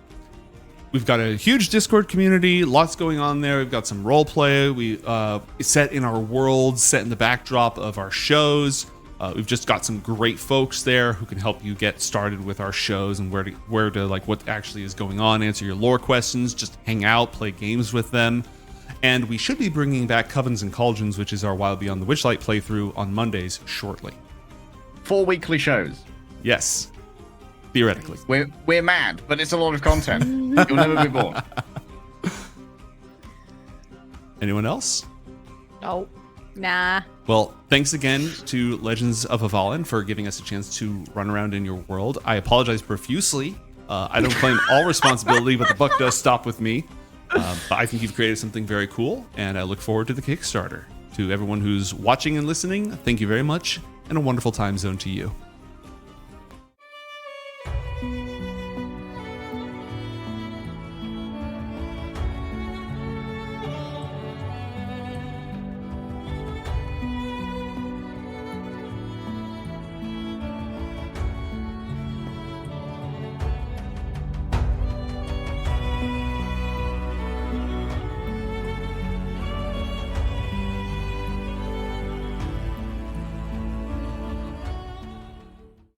We've got a huge Discord community, lots going on there. We've got some role play. We set in our world, set in the backdrop of our shows. We've just got some great folks there who can help you get started with our shows and where to like what actually is going on, answer your lore questions, just hang out, play games with them. And we should be bringing back Covens and Cauldrons, which is our Wild Beyond the Witchlight playthrough, on Mondays shortly. 4 weekly shows. Yes, theoretically. We're mad, but it's a lot of content. You'll never be bored. Anyone else? Oh. Nah. Well, thanks again to Legends of Avallen for giving us a chance to run around in your world. I apologize profusely. I don't claim all responsibility, but the buck does stop with me. But I think you've created something very cool, and I look forward to the Kickstarter. To everyone who's watching and listening, thank you very much, and a wonderful time zone to you.